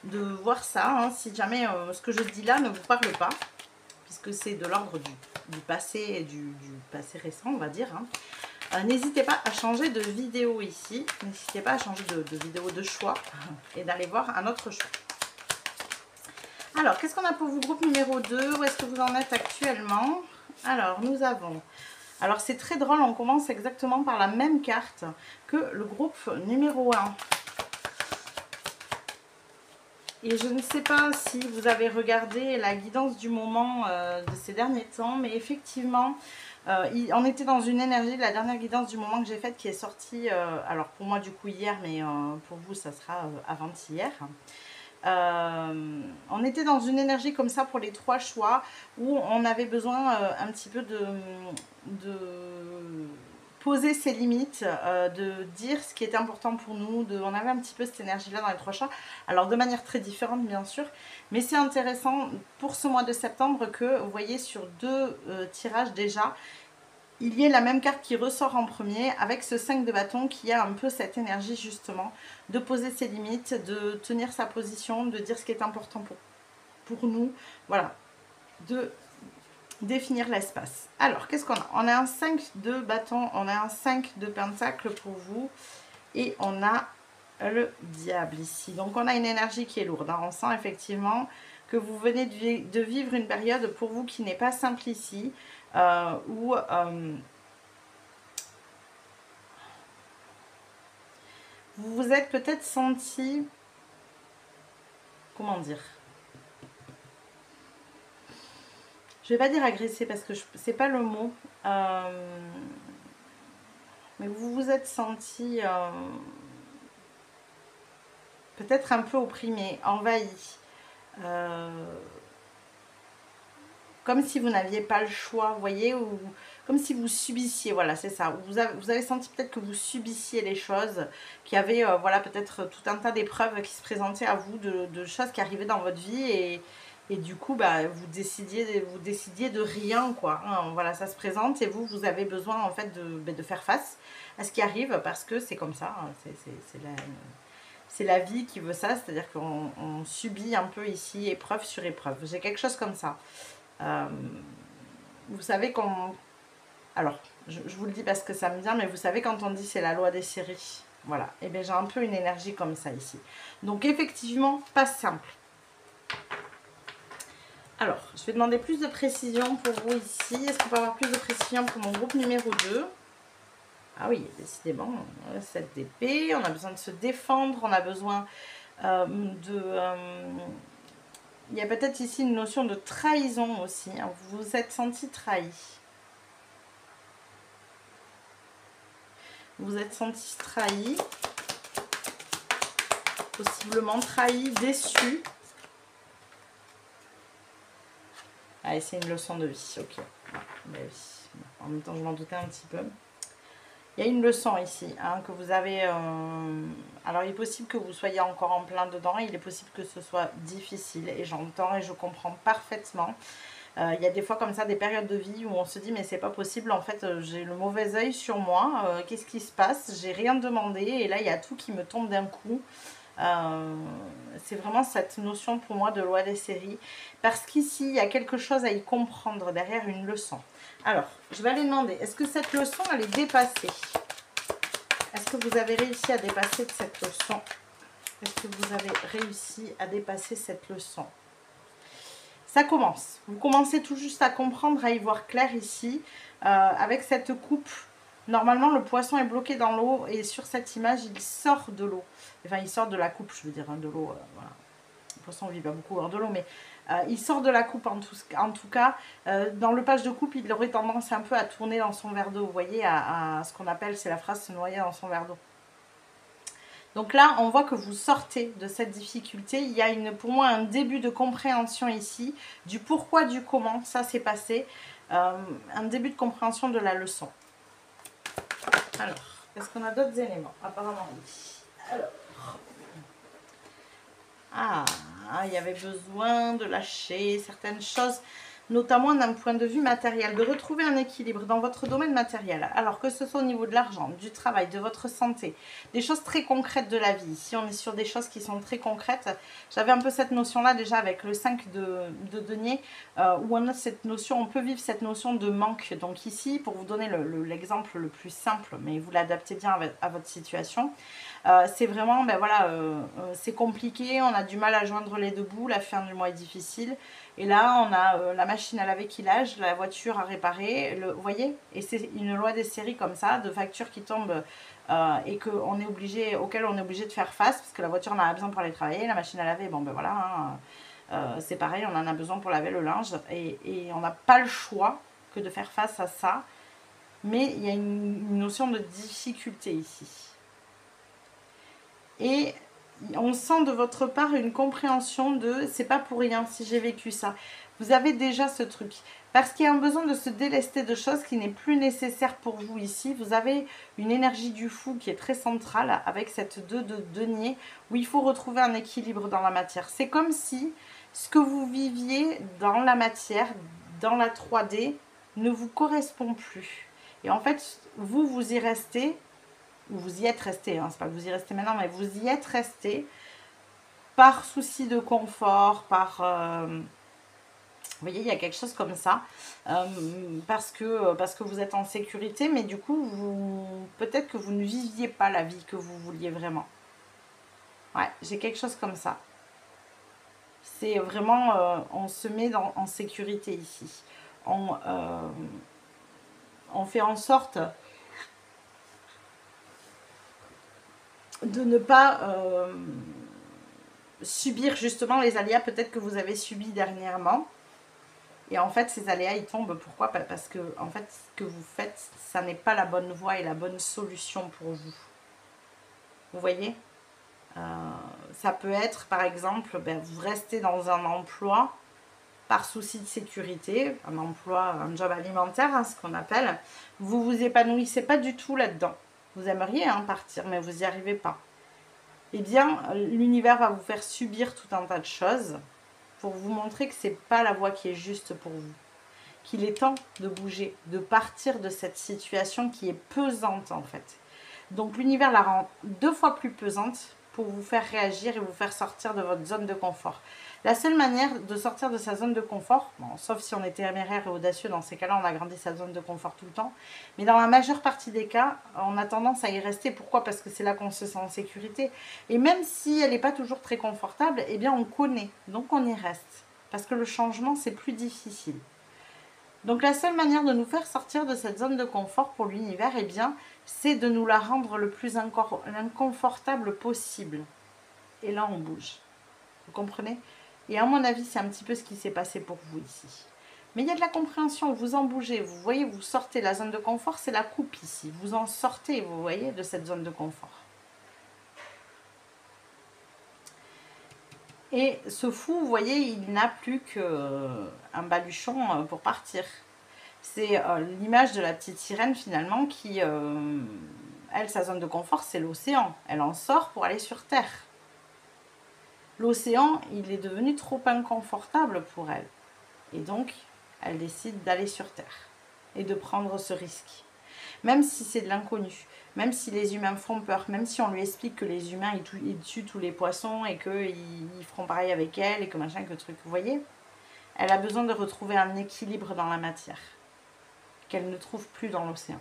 de voir ça. Hein, si jamais ce que je dis là ne vous parle pas, puisque c'est de l'ordre du passé et du passé récent, on va dire. Hein. N'hésitez pas à changer de vidéo ici. N'hésitez pas à changer de vidéo de choix et d'aller voir un autre choix. Alors, qu'est-ce qu'on a pour vous, groupe numéro 2? Où est-ce que vous en êtes actuellement? Alors, nous avons... Alors, c'est très drôle, on commence exactement par la même carte que le groupe numéro 1. Et je ne sais pas si vous avez regardé la guidance du moment de ces derniers temps, mais effectivement, on était dans une énergie, la dernière guidance du moment que j'ai faite qui est sortie, alors pour moi du coup hier, mais pour vous ça sera avant-hier. On était dans une énergie comme ça pour les 3 choix où on avait besoin un petit peu de poser ses limites, de dire ce qui était important pour nous, on avait un petit peu cette énergie là dans les 3 choix, alors de manière très différente bien sûr, mais c'est intéressant pour ce mois de septembre que vous voyez sur 2 tirages déjà il y ait la même carte qui ressort en premier avec ce 5 de bâton qui a un peu cette énergie justement de poser ses limites, de tenir sa position, de dire ce qui est important pour nous, voilà, de définir l'espace. Alors, qu'est-ce qu'on a? On a un 5 de bâton, on a un 5 de pentacle pour vous. Et on a le diable ici. Donc, on a une énergie qui est lourde. Hein. On sent effectivement que vous venez de vivre une période pour vous qui n'est pas simple ici. Où vous vous êtes peut-être senti... Comment dire? Je vais pas dire agressé parce que c'est pas le mot. Mais vous vous êtes senti peut-être un peu opprimé, envahi. Comme si vous n'aviez pas le choix, vous voyez, ou comme si vous subissiez, voilà, c'est ça. Vous avez senti peut-être que vous subissiez les choses, qu'il y avait, voilà, peut-être tout un tas d'épreuves qui se présentaient à vous, de choses qui arrivaient dans votre vie, et du coup, bah, vous décidiez de rien, quoi. Hein, voilà, ça se présente, et vous avez besoin, en fait, de faire face à ce qui arrive, parce que c'est comme ça, hein, c'est la vie qui veut ça, c'est-à-dire qu'on subit un peu ici, épreuve sur épreuve. J'ai quelque chose comme ça. Vous savez qu'on... Alors, je vous le dis parce que ça me vient, mais vous savez quand on dit c'est la loi des séries. Voilà, et bien j'ai un peu une énergie comme ça ici. Donc effectivement, pas simple. Alors, je vais demander plus de précision pour vous ici. Est-ce qu'on peut avoir plus de précision pour mon groupe numéro 2? Ah oui, décidément, cette d'épée, on a besoin de se défendre, on a besoin il y a peut-être ici une notion de trahison aussi. Hein. Vous vous êtes senti trahi. Vous êtes senti trahi. Possiblement trahi, déçu. Ah, et c'est une leçon de vie. Ok. Ben oui. En même temps, je m'en doutais un petit peu. Il y a une leçon ici, hein, que vous avez... Alors, il est possible que vous soyez encore en plein dedans. Il est possible que ce soit difficile. Et j'entends et je comprends parfaitement. Il y a des fois comme ça, des périodes de vie où on se dit mais c'est pas possible, en fait j'ai le mauvais œil sur moi, qu'est-ce qui se passe? J'ai rien demandé et là il y a tout qui me tombe d'un coup. C'est vraiment cette notion pour moi de loi des séries. Parce qu'ici il y a quelque chose à y comprendre derrière, une leçon. Alors, je vais aller demander, est-ce que cette leçon elle est dépassée? Est-ce que vous avez réussi à dépasser cette leçon? Est-ce que vous avez réussi à dépasser cette leçon? Ça commence. Vous commencez tout juste à comprendre, à y voir clair ici. Avec cette coupe, normalement le poisson est bloqué dans l'eau et sur cette image, il sort de l'eau. Enfin, il sort de la coupe, je veux dire, hein, de l'eau. Voilà. Le poisson ne vit pas beaucoup hors de l'eau, mais il sort de la coupe en tout cas. Dans le page de coupe, il aurait tendance un peu à tourner dans son verre d'eau. Vous voyez, à ce qu'on appelle, c'est la phrase, se noyer dans son verre d'eau. Donc là, on voit que vous sortez de cette difficulté. Il y a pour moi un début de compréhension ici, du pourquoi, du comment ça s'est passé. Un début de compréhension de la leçon. Alors, est-ce qu'on a d'autres éléments? Apparemment, oui. Alors, il y avait besoin de lâcher certaines choses, notamment d'un point de vue matériel, de retrouver un équilibre dans votre domaine matériel. Alors que ce soit au niveau de l'argent, du travail, de votre santé, des choses très concrètes de la vie. Ici, on est sur des choses qui sont très concrètes. J'avais un peu cette notion-là déjà avec le 5 de denier, où on a cette notion, on peut vivre cette notion de manque. Donc ici, pour vous donner l'exemple le plus simple, mais vous l'adaptez bien à votre situation, c'est vraiment, ben voilà, c'est compliqué, on a du mal à joindre les deux bouts, la fin du mois est difficile. Et là, on a la machine à laver qui lâche, la voiture à réparer, vous voyez? Et c'est une loi des séries comme ça, de factures qui tombent et auxquelles on est obligé de faire face, parce que la voiture en a besoin pour aller travailler, la machine à laver, bon ben voilà, hein, c'est pareil, on en a besoin pour laver le linge, et on n'a pas le choix que de faire face à ça. Mais il y a une notion de difficulté ici. Et on sent de votre part une compréhension de c'est pas pour rien si j'ai vécu ça. Vous avez déjà ce truc. Parce qu'il y a un besoin de se délester de choses qui n'est plus nécessaire pour vous ici. Vous avez une énergie du fou qui est très centrale avec cette 2 de denier où il faut retrouver un équilibre dans la matière. C'est comme si ce que vous viviez dans la matière, dans la 3D, ne vous correspond plus. Et en fait, vous y restez. Vous y êtes resté, hein, c'est pas que vous y restez maintenant, mais vous y êtes resté par souci de confort, par Vous voyez, il y a quelque chose comme ça, parce que vous êtes en sécurité, mais du coup, peut-être que vous ne viviez pas la vie que vous vouliez vraiment. Ouais, j'ai quelque chose comme ça. C'est vraiment, on se met en sécurité ici. On fait en sorte de ne pas subir justement les aléas peut-être que vous avez subis dernièrement. Et en fait, ces aléas, ils tombent. Pourquoi? Parce que, en fait, ce que vous faites, ça n'est pas la bonne voie et la bonne solution pour vous. Vous voyez? Ça peut être, par exemple, vous restez dans un emploi par souci de sécurité, un emploi, un job alimentaire, hein, ce qu'on appelle. Vous vous épanouissez pas du tout là-dedans. Vous aimeriez partir, mais vous n'y arrivez pas. Eh bien, l'univers va vous faire subir tout un tas de choses pour vous montrer que ce n'est pas la voie qui est juste pour vous. Qu'il est temps de bouger, de partir de cette situation qui est pesante en fait. Donc l'univers la rend 2 fois plus pesante pour vous faire réagir et vous faire sortir de votre zone de confort. La seule manière de sortir de sa zone de confort, bon, sauf si on est téméraire et audacieux, dans ces cas-là on agrandit sa zone de confort tout le temps, mais dans la majeure partie des cas, on a tendance à y rester. Pourquoi? Parce que c'est là qu'on se sent en sécurité. Et même si elle n'est pas toujours très confortable, eh bien on connaît, donc on y reste. Parce que le changement c'est plus difficile. Donc la seule manière de nous faire sortir de cette zone de confort pour l'univers, eh bien, c'est de nous la rendre le plus inconfortable possible. Et là, on bouge. Vous comprenez? Et à mon avis, c'est un petit peu ce qui s'est passé pour vous ici. Mais il y a de la compréhension, vous en bougez. Vous voyez, vous sortez. La zone de confort, c'est la coupe ici. Vous en sortez, vous voyez, de cette zone de confort. Et ce fou, vous voyez, il n'a plus qu'un baluchon pour partir. C'est l'image de la petite sirène finalement qui, elle, sa zone de confort, c'est l'océan. Elle en sort pour aller sur Terre. L'océan, il est devenu trop inconfortable pour elle. Et donc, elle décide d'aller sur Terre et de prendre ce risque. Même si c'est de l'inconnu, même si les humains font peur, même si on lui explique que les humains, ils tuent tous les poissons et qu'ils feront pareil avec elle et que machin, que truc, vous voyez, elle a besoin de retrouver un équilibre dans la matière qu'elle ne trouve plus dans l'océan.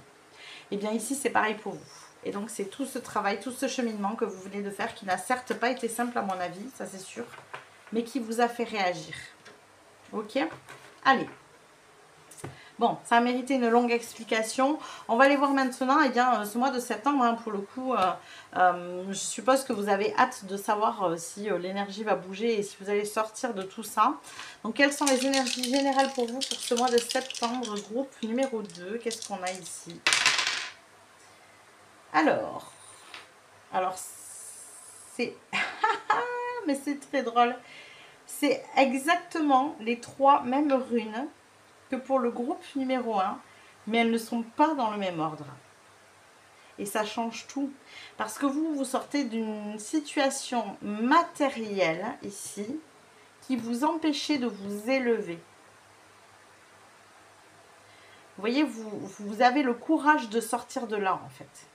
Et bien ici, c'est pareil pour vous. Et donc, c'est tout ce travail, tout ce cheminement que vous venez de faire, qui n'a certes pas été simple à mon avis, ça c'est sûr, mais qui vous a fait réagir. Ok? Allez. Bon, ça a mérité une longue explication. On va aller voir maintenant, eh bien, ce mois de septembre, hein, pour le coup, je suppose que vous avez hâte de savoir si l'énergie va bouger et si vous allez sortir de tout ça. Donc, quelles sont les énergies générales pour vous pour ce mois de septembre, groupe numéro 2? Qu'est-ce qu'on a ici? Alors, c'est... mais c'est très drôle. C'est exactement les 3 mêmes runes que pour le groupe numéro 1, mais elles ne sont pas dans le même ordre. Et ça change tout. Parce que vous sortez d'une situation matérielle, ici, qui vous empêchait de vous élever. Vous voyez, vous avez le courage de sortir de là, en fait.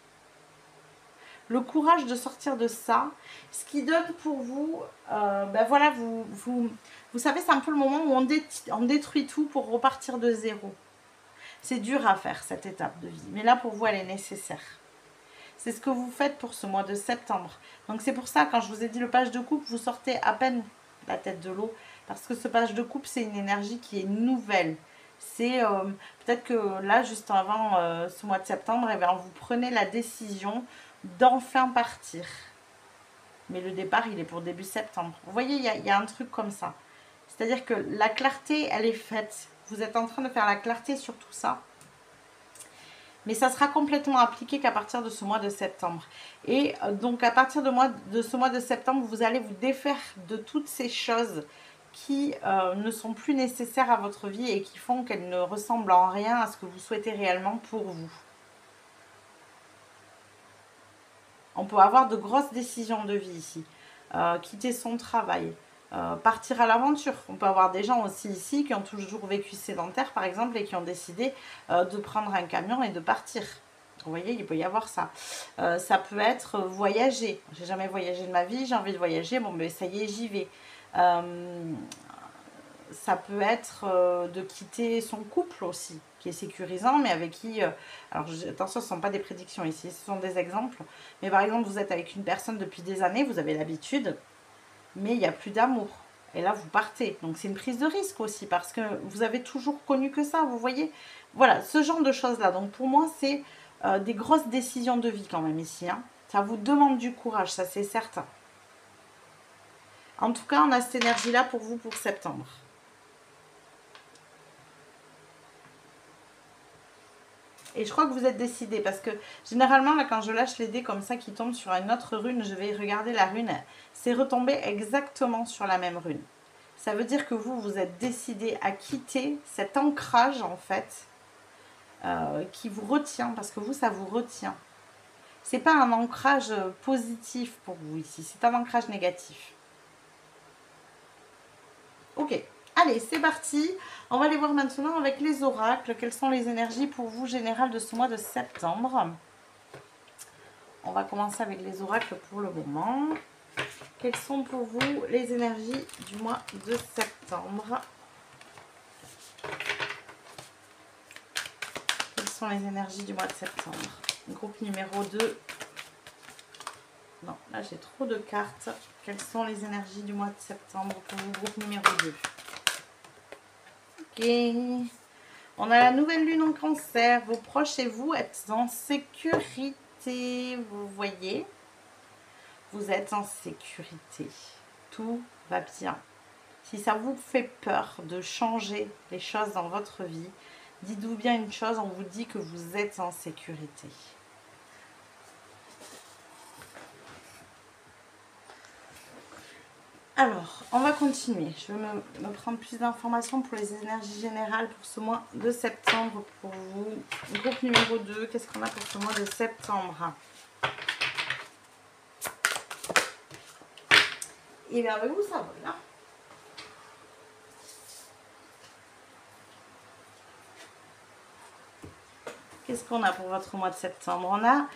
Le courage de sortir de ça, ce qui donne pour vous, voilà, vous savez, c'est un peu le moment où on détruit tout pour repartir de zéro. C'est dur à faire, cette étape de vie, mais là, pour vous, elle est nécessaire. C'est ce que vous faites pour ce mois de septembre. Donc, c'est pour ça, quand je vous ai dit le page de coupe, vous sortez à peine la tête de l'eau, parce que ce page de coupe, c'est une énergie qui est nouvelle. C'est peut-être que là, juste avant ce mois de septembre, eh bien, vous prenez la décision d'enfin partir. Mais le départ, il est pour début septembre. Vous voyez, il y a un truc comme ça. C'est-à-dire que la clarté, elle est faite. Vous êtes en train de faire la clarté sur tout ça. Mais ça sera complètement appliqué qu'à partir de ce mois de septembre. Et donc, à partir de ce mois de septembre, vous allez vous défaire de toutes ces choses qui ne sont plus nécessaires à votre vie et qui font qu'elles ne ressemblent en rien à ce que vous souhaitez réellement pour vous. On peut avoir de grosses décisions de vie ici. Quitter son travail, partir à l'aventure. On peut avoir des gens aussi ici qui ont toujours vécu sédentaire, par exemple, et qui ont décidé de prendre un camion et de partir. Vous voyez, il peut y avoir ça. Ça peut être voyager. J'ai jamais voyagé de ma vie, j'ai envie de voyager. Bon, mais ça y est, j'y vais. ça peut être de quitter son couple aussi, qui est sécurisant, mais avec qui... alors, attention, ce ne sont pas des prédictions ici, ce sont des exemples. Mais par exemple, vous êtes avec une personne depuis des années, vous avez l'habitude, mais il n'y a plus d'amour. Et là, vous partez. Donc, c'est une prise de risque aussi, parce que vous avez toujours connu que ça, vous voyez. Voilà, ce genre de choses-là. Donc, pour moi, c'est des grosses décisions de vie quand même ici. Hein. Ça vous demande du courage, ça c'est certain. En tout cas, on a cette énergie-là pour vous pour septembre. Et je crois que vous êtes décidé parce que généralement, là, quand je lâche les dés comme ça qui tombent sur une autre rune, je vais regarder la rune. C'est retombé exactement sur la même rune. Ça veut dire que vous, vous êtes décidé à quitter cet ancrage, en fait, qui vous retient, parce que vous, ça vous retient. C'est pas un ancrage positif pour vous ici, c'est un ancrage négatif. Ok, allez, c'est parti. On va aller voir maintenant avec les oracles. Quelles sont les énergies pour vous générales de ce mois de septembre? On va commencer avec les oracles pour le moment. Quelles sont pour vous les énergies du mois de septembre? Quelles sont les énergies du mois de septembre? Groupe numéro 2. Non, là j'ai trop de cartes. Quelles sont les énergies du mois de septembre pour vous, groupe numéro 2? Ok. On a la nouvelle lune en cancer. Vos proches et vous êtes en sécurité. Vous voyez? Vous êtes en sécurité. Tout va bien. Si ça vous fait peur de changer les choses dans votre vie, dites-vous bien une chose, on vous dit que vous êtes en sécurité. Alors, on va continuer. Je vais me prendre plus d'informations pour les énergies générales pour ce mois de septembre pour vous. Groupe numéro 2, qu'est-ce qu'on a pour ce mois de septembre? Et bien avec vous, ça va là. Qu'est-ce qu'on a pour votre mois de septembre? On a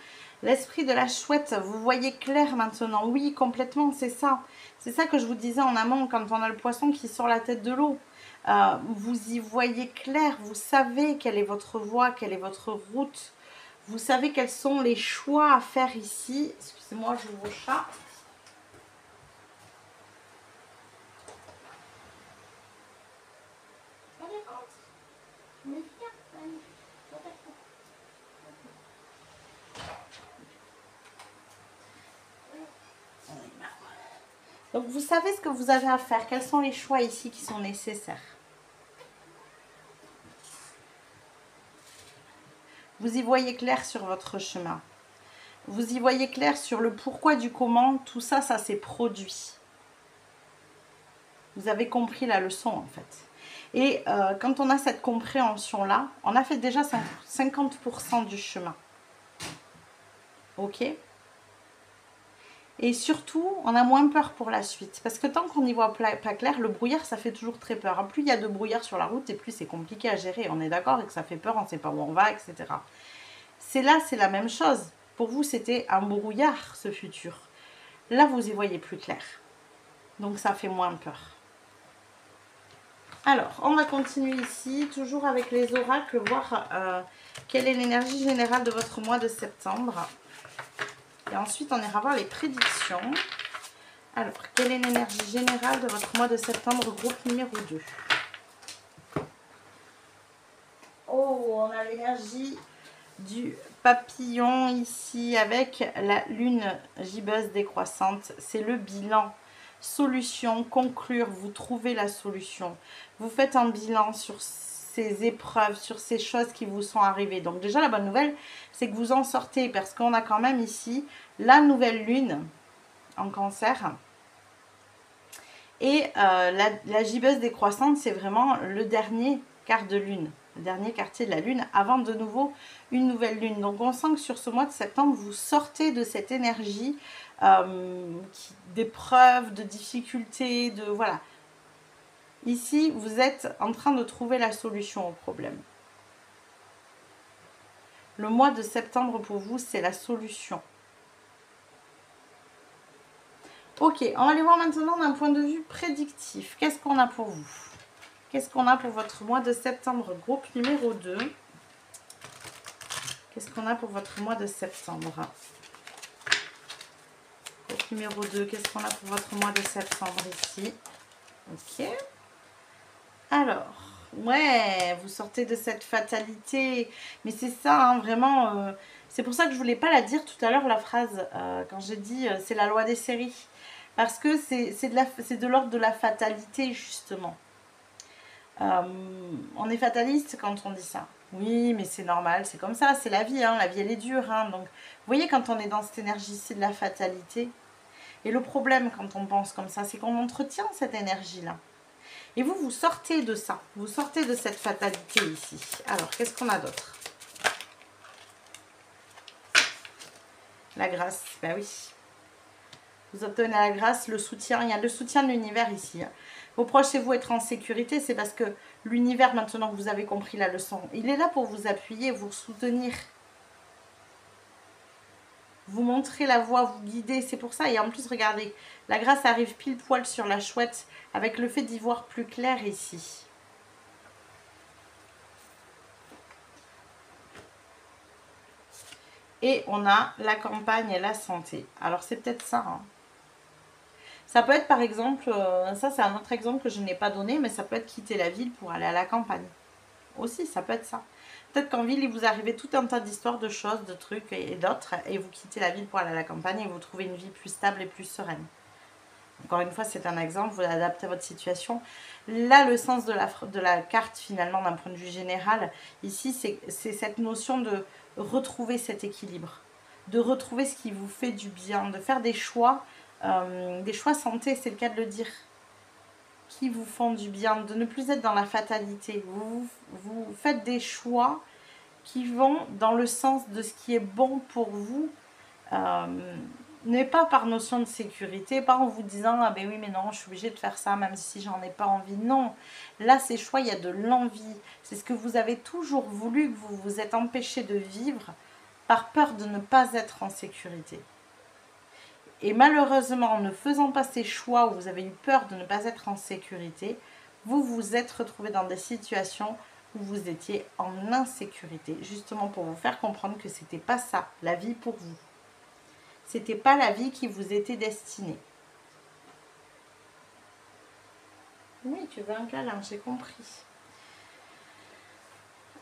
l'esprit de la chouette. Vous voyez clair maintenant. Oui, complètement, c'est ça. C'est ça que je vous disais en amont quand on a le poisson qui sort la tête de l'eau. Vous y voyez clair. Vous savez quelle est votre voie, quelle est votre route. Vous savez quels sont les choix à faire ici. Excusez-moi, j'ouvre le chat. Donc, vous savez ce que vous avez à faire. Quels sont les choix ici qui sont nécessaires? Vous y voyez clair sur votre chemin. Vous y voyez clair sur le pourquoi du comment. Tout ça, ça s'est produit. Vous avez compris la leçon, en fait. Et quand on a cette compréhension-là, on a fait déjà 50% du chemin. Ok? Et surtout, on a moins peur pour la suite. Parce que tant qu'on n'y voit pas clair, le brouillard, ça fait toujours très peur. Plus il y a de brouillard sur la route, et plus c'est compliqué à gérer. On est d'accord et que ça fait peur, on ne sait pas où on va, etc. C'est la même chose. Pour vous, c'était un brouillard, ce futur. Là, vous y voyez plus clair. Donc, ça fait moins peur. Alors, on va continuer ici, toujours avec les oracles, voir quelle est l'énergie générale de votre mois de septembre. Et ensuite, on ira voir les prédictions. Alors, quelle est l'énergie générale de votre mois de septembre, groupe numéro 2? Oh, on a l'énergie du papillon ici avec la lune gibbeuse décroissante. C'est le bilan. Solution, conclure, vous trouvez la solution. Vous faites un bilan sur ces épreuves, sur ces choses qui vous sont arrivées. Donc déjà, la bonne nouvelle, c'est que vous en sortez parce qu'on a quand même ici la nouvelle lune en cancer. Et la gibbeuse décroissante, c'est vraiment le dernier quart de lune, le dernier quartier de la lune, avant de nouveau une nouvelle lune. Donc on sent que sur ce mois de septembre, vous sortez de cette énergie d'épreuves, de difficultés, de voilà. Ici, vous êtes en train de trouver la solution au problème. Le mois de septembre pour vous, c'est la solution. Ok, on va aller voir maintenant d'un point de vue prédictif. Qu'est-ce qu'on a pour vous? Qu'est-ce qu'on a pour votre mois de septembre? Groupe numéro 2. Qu'est-ce qu'on a pour votre mois de septembre? Groupe numéro 2. Qu'est-ce qu'on a pour votre mois de septembre ici? Ok. Alors, ouais, vous sortez de cette fatalité. Mais c'est ça, hein, vraiment. C'est pour ça que je ne voulais pas la dire tout à l'heure, la phrase, quand j'ai dit c'est la loi des séries. Parce que c'est de l'ordre de la fatalité, justement. On est fataliste quand on dit ça. Oui, mais c'est normal, c'est comme ça, c'est la vie, hein, la vie elle est dure. Hein, donc, vous voyez, quand on est dans cette énergie, c'est de la fatalité. Et le problème quand on pense comme ça, c'est qu'on entretient cette énergie-là. Et vous, vous sortez de ça, vous sortez de cette fatalité ici. Alors, qu'est-ce qu'on a d'autre? La grâce, ben oui. Vous obtenez la grâce, le soutien, il y a le soutien de l'univers ici. Vos proches et vous être en sécurité, c'est parce que l'univers, maintenant que vous avez compris la leçon, il est là pour vous appuyer, vous soutenir. Vous montrer la voie, vous guider, c'est pour ça. Et en plus, regardez, la grâce arrive pile poil sur la chouette avec le fait d'y voir plus clair ici. Et on a la campagne et la santé. Alors, c'est peut-être ça. Hein. Ça peut être, par exemple, ça c'est un autre exemple que je n'ai pas donné, mais ça peut être quitter la ville pour aller à la campagne. Aussi, ça peut être ça. Peut-être qu'en ville, il vous arrivait tout un tas d'histoires, de choses, de trucs et d'autres, et vous quittez la ville pour aller à la campagne et vous trouvez une vie plus stable et plus sereine. Encore une fois, c'est un exemple, vous l'adaptez à votre situation. Là, le sens de la carte, finalement, d'un point de vue général, ici, c'est cette notion de retrouver cet équilibre, de retrouver ce qui vous fait du bien, de faire des choix santé, c'est le cas de le dire, qui vous font du bien, de ne plus être dans la fatalité. Vous faites des choix qui vont dans le sens de ce qui est bon pour vous, mais pas par notion de sécurité, pas en vous disant ah ben oui mais non je suis obligée de faire ça même si j'en ai pas envie. Non, là ces choix, il y a de l'envie, c'est ce que vous avez toujours voulu, que vous vous êtes empêché de vivre par peur de ne pas être en sécurité. Et malheureusement, en ne faisant pas ces choix où vous avez eu peur de ne pas être en sécurité, vous vous êtes retrouvé dans des situations où vous étiez en insécurité, justement pour vous faire comprendre que c'était pas ça, la vie pour vous. C'était pas la vie qui vous était destinée. Oui, tu veux un câlin, j'ai compris.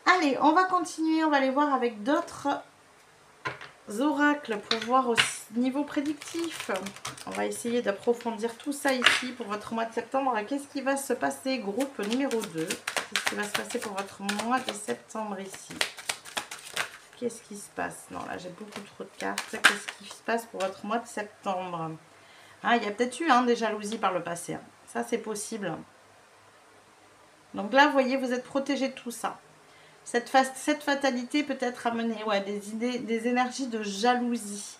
Allez, on va continuer, on va aller voir avec d'autres oracles pour voir au niveau prédictif. On va essayer d'approfondir tout ça ici pour votre mois de septembre. Qu'est-ce qui va se passer? Groupe numéro 2. Qu'est-ce qui va se passer pour votre mois de septembre ici? Qu'est-ce qui se passe? Non, là j'ai beaucoup trop de cartes. Qu'est-ce qui se passe pour votre mois de septembre? Ah, il y a peut-être eu des jalousies par le passé. Ça, c'est possible. Donc là, vous voyez, vous êtes protégé de tout ça. Cette fatalité peut être amenée, ouais, des énergies de jalousie,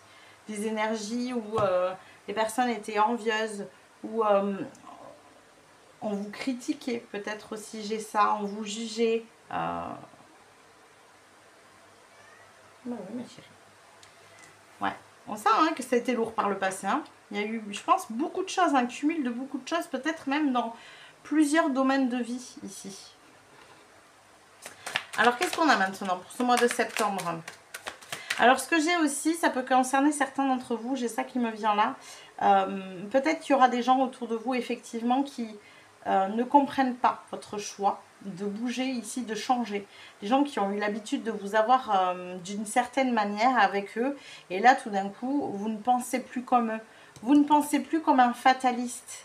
des énergies où les personnes étaient envieuses, où on vous critiquait, peut-être aussi j'ai ça, on vous jugeait. Bah oui, ma chérie. Ouais, on sent que ça a été lourd par le passé. Hein. Il y a eu, je pense, beaucoup de choses, un cumul de beaucoup de choses, peut-être même dans plusieurs domaines de vie ici. Alors, qu'est-ce qu'on a maintenant pour ce mois de septembre? Alors, ce que j'ai aussi, ça peut concerner certains d'entre vous. J'ai ça qui me vient là. Peut-être qu'il y aura des gens autour de vous, effectivement, qui ne comprennent pas votre choix de bouger ici, de changer. Des gens qui ont eu l'habitude de vous avoir d'une certaine manière avec eux. Et là, tout d'un coup, vous ne pensez plus comme eux. Vous ne pensez plus comme un fataliste.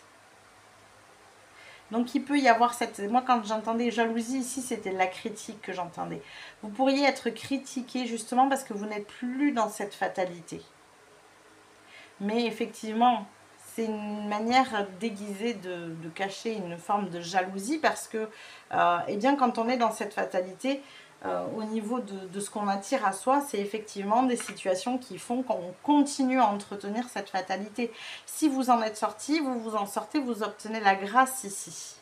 Donc, il peut y avoir cette... Moi, quand j'entendais jalousie ici, c'était de la critique que j'entendais. Vous pourriez être critiqué justement parce que vous n'êtes plus dans cette fatalité. Mais effectivement, c'est une manière déguisée de cacher une forme de jalousie parce que, eh bien, quand on est dans cette fatalité, au niveau de ce qu'on attire à soi, c'est effectivement des situations qui font qu'on continue à entretenir cette fatalité. Si vous en êtes sorti, vous vous en sortez, vous obtenez la grâce ici.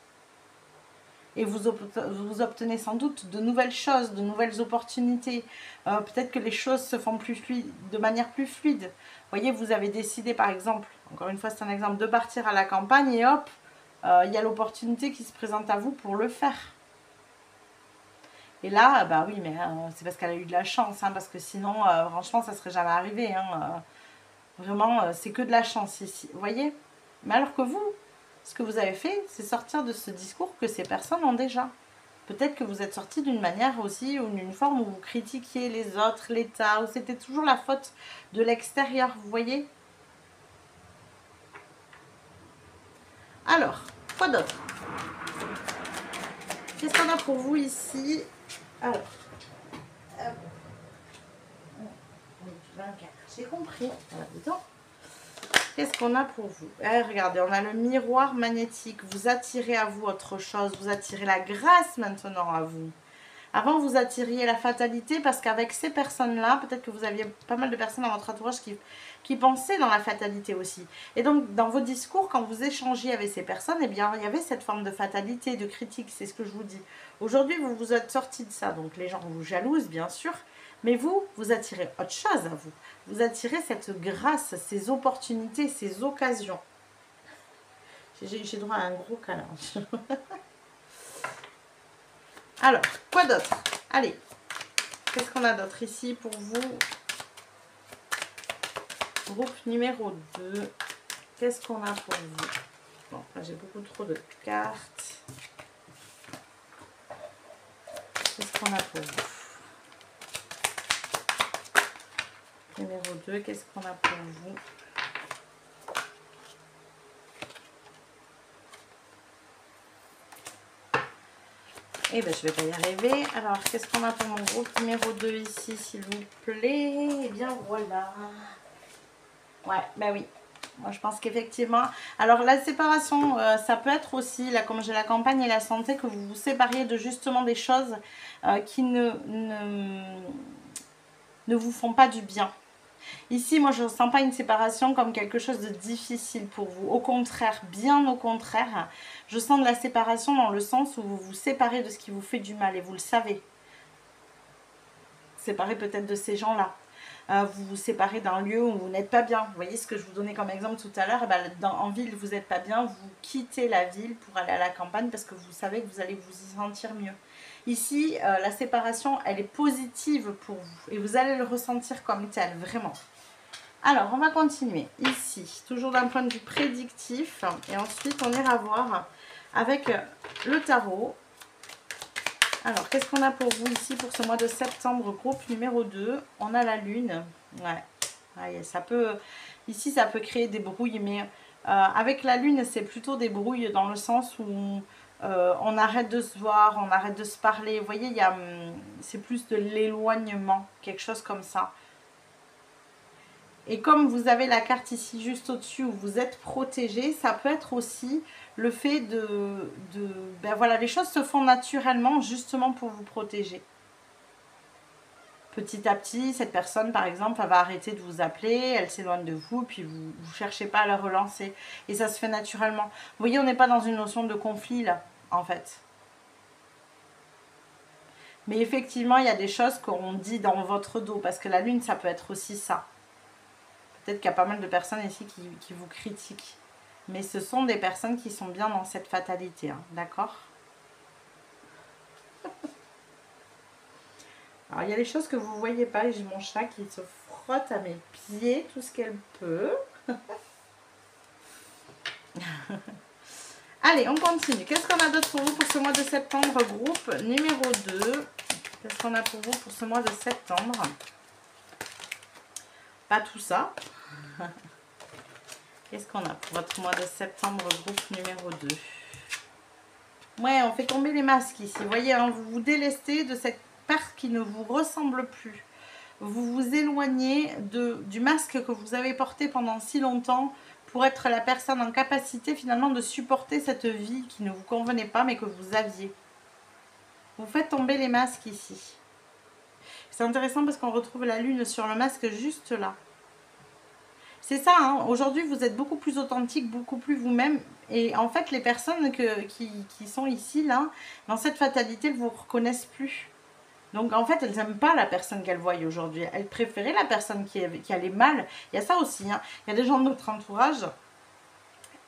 Et vous obtenez sans doute de nouvelles choses, de nouvelles opportunités. Peut-être que les choses se font de manière plus fluide. Vous voyez, vous avez décidé par exemple, encore une fois c'est un exemple, de partir à la campagne et hop, il y a l'opportunité qui se présente à vous pour le faire. Et là, bah oui, mais c'est parce qu'elle a eu de la chance, hein, parce que sinon, franchement, ça serait jamais arrivé. Hein, vraiment, c'est que de la chance ici, vous voyez. Mais alors que vous, ce que vous avez fait, c'est sortir de ce discours que ces personnes ont déjà. Peut-être que vous êtes sorti d'une manière aussi, ou d'une forme où vous critiquiez les autres, l'État, où c'était toujours la faute de l'extérieur, vous voyez. Alors, quoi d'autre? Qu'est-ce qu'on a pour vous ici? Alors, 24, j'ai compris. Voilà, dedans. Qu'est-ce qu'on a pour vous? Regardez, on a le miroir magnétique. Vous attirez à vous autre chose. Vous attirez la grâce maintenant à vous. Avant, vous attiriez la fatalité parce qu'avec ces personnes-là, peut-être que vous aviez pas mal de personnes dans votre entourage qui pensaient dans la fatalité aussi. Et donc, dans vos discours, quand vous échangez avec ces personnes, eh bien, il y avait cette forme de fatalité, de critique, c'est ce que je vous dis. Aujourd'hui, vous vous êtes sortis de ça. Donc, les gens vous jalousent, bien sûr. Mais vous, vous attirez autre chose à vous. Vous attirez cette grâce, ces opportunités, ces occasions. J'ai droit à un gros câlin. Alors, quoi d'autre? Allez, qu'est-ce qu'on a d'autre ici pour vous? Groupe numéro 2. Qu'est-ce qu'on a pour vous? Bon, là j'ai beaucoup trop de cartes. Qu'est-ce qu'on a pour vous? Numéro 2, qu'est-ce qu'on a pour vous? Eh bien, je ne vais pas y arriver. Alors, qu'est-ce qu'on a pour mon groupe numéro 2 ici, s'il vous plaît? Eh bien, voilà. Ouais, ben oui. Moi, je pense qu'effectivement... Alors, la séparation, ça peut être aussi, là, comme j'ai la campagne et la santé, que vous vous sépariez de justement des choses qui ne vous font pas du bien. Ici, moi, je ne sens pas une séparation comme quelque chose de difficile pour vous. Au contraire, bien au contraire, je sens de la séparation dans le sens où vous vous séparez de ce qui vous fait du mal et vous le savez. Séparez peut-être de ces gens-là. Vous vous séparez d'un lieu où vous n'êtes pas bien. Vous voyez ce que je vous donnais comme exemple tout à l'heure. En ville, vous n'êtes pas bien. Vous quittez la ville pour aller à la campagne parce que vous savez que vous allez vous y sentir mieux. Ici, la séparation, elle est positive pour vous. Et vous allez le ressentir comme tel, vraiment. Alors, on va continuer. Ici, toujours d'un point de vue prédictif. Et ensuite, on ira voir avec le tarot. Alors, qu'est-ce qu'on a pour vous ici pour ce mois de septembre, groupe numéro 2? On a la lune. Ouais, ça peut, ici, ça peut créer des brouilles, mais avec la lune, c'est plutôt des brouilles dans le sens où on arrête de se voir, on arrête de se parler. Vous voyez, c'est plus de l'éloignement, quelque chose comme ça. Et comme vous avez la carte ici juste au-dessus où vous êtes protégé, ça peut être aussi le fait ben voilà, les choses se font naturellement justement pour vous protéger. Petit à petit, cette personne, par exemple, elle va arrêter de vous appeler, elle s'éloigne de vous, puis vous ne cherchez pas à la relancer. Et ça se fait naturellement. Vous voyez, on n'est pas dans une notion de conflit, là, en fait. Mais effectivement, il y a des choses qu'on dit dans votre dos, parce que la lune, ça peut être aussi ça. Peut-être qu'il y a pas mal de personnes ici qui vous critiquent. Mais ce sont des personnes qui sont bien dans cette fatalité, hein, d'accord? Alors, il y a des choses que vous ne voyez pas. J'ai mon chat qui se frotte à mes pieds tout ce qu'elle peut. Allez, on continue. Qu'est-ce qu'on a d'autre pour vous pour ce mois de septembre, groupe numéro 2? Qu'est-ce qu'on a pour vous pour ce mois de septembre? Pas tout ça. Qu'est-ce qu'on a pour votre mois de septembre, groupe numéro 2? Ouais, on fait tomber les masques ici. Vous voyez, hein, vous vous délestez de cette part qui ne vous ressemble plus. Vous vous éloignez du masque que vous avez porté pendant si longtemps pour être la personne en capacité finalement de supporter cette vie qui ne vous convenait pas mais que vous aviez. Vous faites tomber les masques ici. C'est intéressant parce qu'on retrouve la lune sur le masque juste là. C'est ça, hein. Aujourd'hui vous êtes beaucoup plus authentique, beaucoup plus vous-même. Et en fait les personnes qui sont ici, là, dans cette fatalité, elles ne vous reconnaissent plus. Donc en fait elles n'aiment pas la personne qu'elles voient aujourd'hui. Elles préféraient la personne qui allait mal. Il y a ça aussi, hein. Il y a des gens de notre entourage,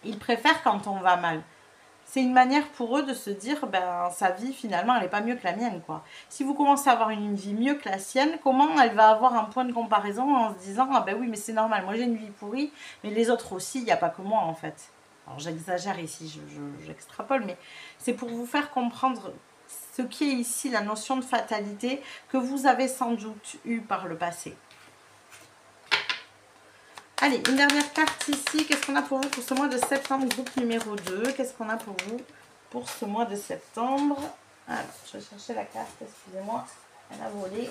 ils préfèrent quand on va mal. c'est une manière pour eux de se dire, ben, sa vie, finalement, elle n'est pas mieux que la mienne, quoi. Si vous commencez à avoir une vie mieux que la sienne, comment elle va avoir un point de comparaison en se disant, ah ben oui, mais c'est normal, moi j'ai une vie pourrie, mais les autres aussi, il n'y a pas que moi, en fait. Alors j'exagère ici, j'extrapole, mais c'est pour vous faire comprendre ce qui est ici la notion de fatalité que vous avez sans doute eu par le passé. Allez, une dernière carte ici. Qu'est-ce qu'on a pour vous pour ce mois de septembre, groupe numéro 2? Qu'est-ce qu'on a pour vous pour ce mois de septembre? Alors, je vais chercher la carte, excusez-moi, elle a volé.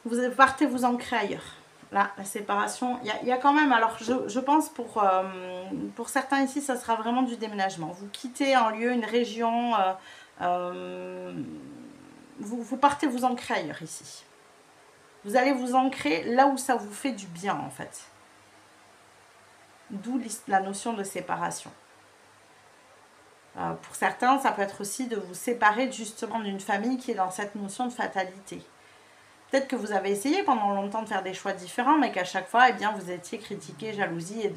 Vous partez vous ancrer ailleurs. Là, la séparation, il y a quand même, alors je pense pour certains ici, ça sera vraiment du déménagement. Vous quittez un lieu, une région, vous partez vous ancrer ailleurs ici. Vous allez vous ancrer là où ça vous fait du bien, en fait. D'où la notion de séparation. Pour certains, ça peut être aussi de vous séparer justement d'une famille qui est dans cette notion de fatalité. Peut-être que vous avez essayé pendant longtemps de faire des choix différents, mais qu'à chaque fois, eh bien, vous étiez critiqué, jalousé,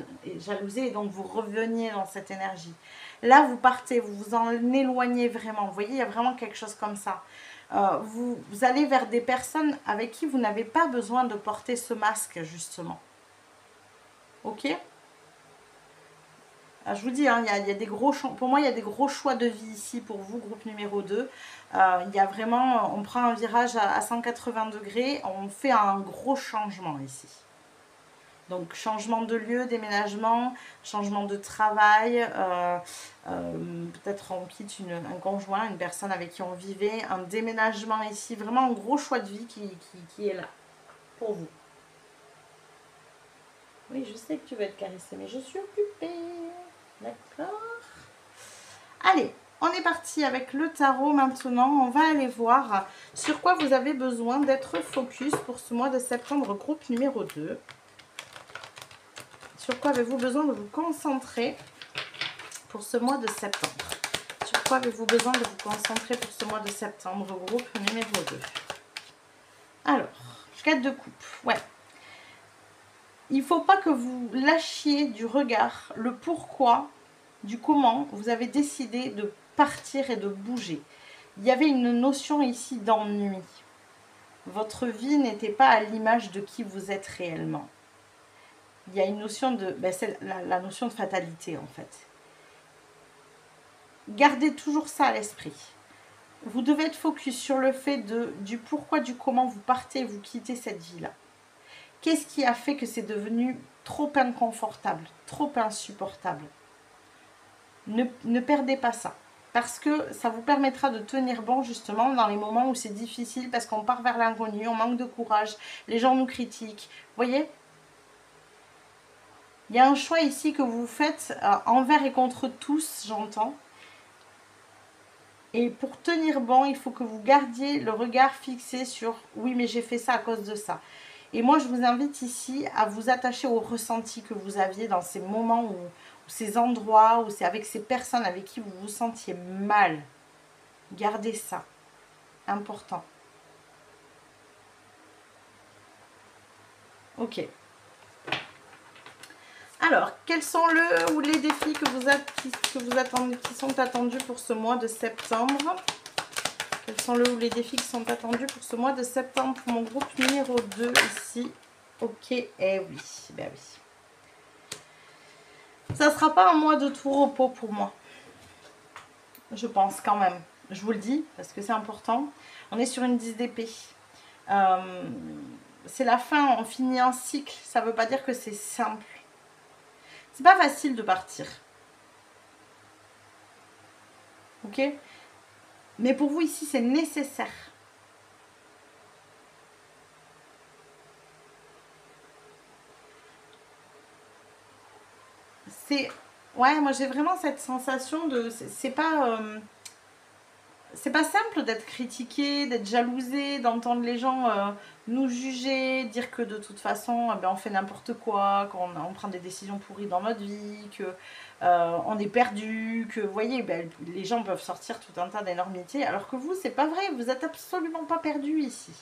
et donc vous reveniez dans cette énergie. Là, vous partez, vous vous en éloignez vraiment. Vous voyez, il y a vraiment quelque chose comme ça. Vous allez vers des personnes avec qui vous n'avez pas besoin de porter ce masque, justement. Ok ? Alors, je vous dis, hein, il y a des gros pour moi, il y a des gros choix de vie ici pour vous, groupe numéro 2. Il y a vraiment, on prend un virage à 180 degrés, on fait un gros changement ici. Donc, changement de lieu, déménagement, changement de travail, peut-être on quitte un conjoint, une personne avec qui on vivait, un déménagement ici, vraiment un gros choix de vie qui est là pour vous. Oui, je sais que tu veux être caressée, mais je suis occupée. D'accord. Allez, on est parti avec le tarot maintenant. On va aller voir sur quoi vous avez besoin d'être focus pour ce mois de septembre, groupe numéro 2. Sur quoi avez-vous besoin de vous concentrer pour ce mois de septembre? Sur quoi avez-vous besoin de vous concentrer pour ce mois de septembre, groupe numéro 2? Alors, 4 de coupe. Ouais. Il ne faut pas que vous lâchiez du regard le pourquoi, du comment vous avez décidé de partir et de bouger. Il y avait une notion ici d'ennui. Votre vie n'était pas à l'image de qui vous êtes réellement. Il y a une notion de... Ben c'est la notion de fatalité, en fait. Gardez toujours ça à l'esprit. Vous devez être focus sur le fait du pourquoi, du comment vous partez et vous quittez cette vie-là. Qu'est-ce qui a fait que c'est devenu trop inconfortable, trop insupportable? Ne perdez pas ça. Parce que ça vous permettra de tenir bon justement dans les moments où c'est difficile, parce qu'on part vers l'inconnu, on manque de courage, les gens nous critiquent. Vous voyez ? Il y a un choix ici que vous faites envers et contre tous, j'entends. Et pour tenir bon, il faut que vous gardiez le regard fixé sur « oui, mais j'ai fait ça à cause de ça ». Et moi, je vous invite ici à vous attacher au ressenti que vous aviez dans ces moments où ces endroits, où c'est avec ces personnes avec qui vous vous sentiez mal. Gardez ça. Important. Ok. Alors, quels sont les défis que vous attendez, qui sont attendus pour ce mois de septembre? Quels sont les défis qui sont attendus pour ce mois de septembre pour mon groupe numéro 2 ici? Ok, eh oui, ben oui. Ça ne sera pas un mois de tout repos pour moi. Je pense quand même. Je vous le dis, parce que c'est important. On est sur une 10 d'épée. C'est la fin, on finit un cycle. Ça ne veut pas dire que c'est simple. C'est pas facile de partir. Ok? Mais pour vous ici, c'est nécessaire. Ouais, moi j'ai vraiment cette sensation de... C'est pas simple d'être critiqué, d'être jalousé, d'entendre les gens nous juger, dire que de toute façon, on fait n'importe quoi, qu'on prend des décisions pourries dans notre vie, qu'on est perdu, que, vous voyez, les gens peuvent sortir tout un tas d'énormités, alors que vous, c'est pas vrai, vous n'êtes absolument pas perdu ici.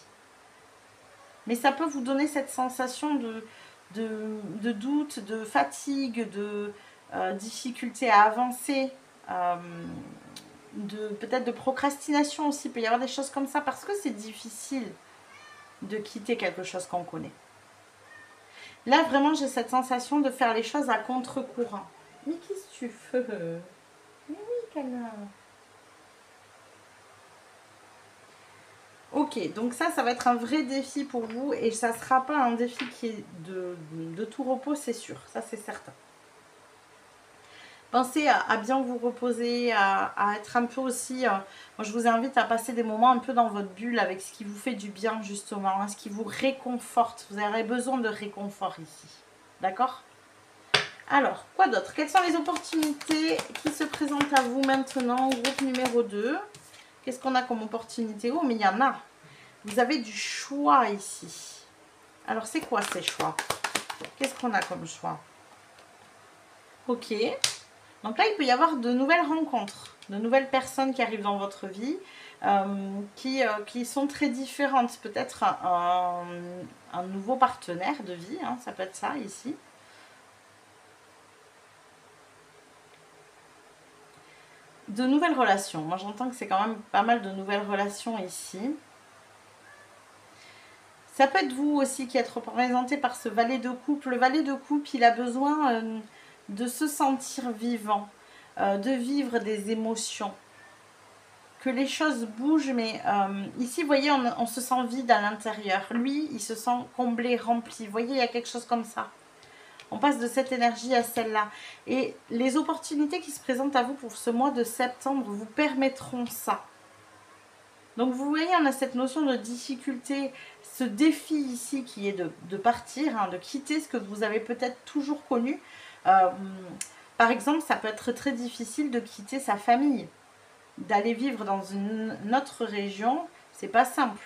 Mais ça peut vous donner cette sensation de doute, de fatigue, de difficulté à avancer, peut-être de procrastination aussi. Il peut y avoir des choses comme ça parce que c'est difficile de quitter quelque chose qu'on connaît. Là, vraiment, j'ai cette sensation de faire les choses à contre-courant. Mais qu'est-ce que tu fais? Mais oui, câlin. Ok, donc ça va être un vrai défi pour vous et ça ne sera pas un défi qui est de tout repos, c'est sûr, ça c'est certain. Pensez à bien vous reposer, à être un peu aussi... moi, je vous invite à passer des moments un peu dans votre bulle avec ce qui vous fait du bien, justement, hein, ce qui vous réconforte. Vous aurez besoin de réconfort ici. D'accord? Alors, quoi d'autre? Quelles sont les opportunités qui se présentent à vous maintenant, groupe numéro 2? Qu'est-ce qu'on a comme opportunité? Oh, mais il y en a. Vous avez du choix ici. Alors, c'est quoi ces choix? Qu'est-ce qu'on a comme choix? Ok. Donc là, il peut y avoir de nouvelles rencontres, de nouvelles personnes qui arrivent dans votre vie, qui sont très différentes. Peut-être un nouveau partenaire de vie, hein, ça peut être ça ici. De nouvelles relations. Moi, j'entends que c'est quand même pas mal de nouvelles relations ici. Ça peut être vous aussi qui êtes représenté par ce valet de coupe. Le valet de coupe, il a besoin de se sentir vivant, de vivre des émotions, que les choses bougent, mais ici, vous voyez, on se sent vide à l'intérieur. Lui, il se sent comblé, rempli. Vous voyez, il y a quelque chose comme ça. On passe de cette énergie à celle-là. Et les opportunités qui se présentent à vous pour ce mois de septembre vous permettront ça. Donc, vous voyez, on a cette notion de difficulté, ce défi ici qui est de partir, hein, de quitter ce que vous avez peut-être toujours connu. Par exemple, ça peut être très difficile de quitter sa famille. D'aller vivre dans une autre région, c'est pas simple.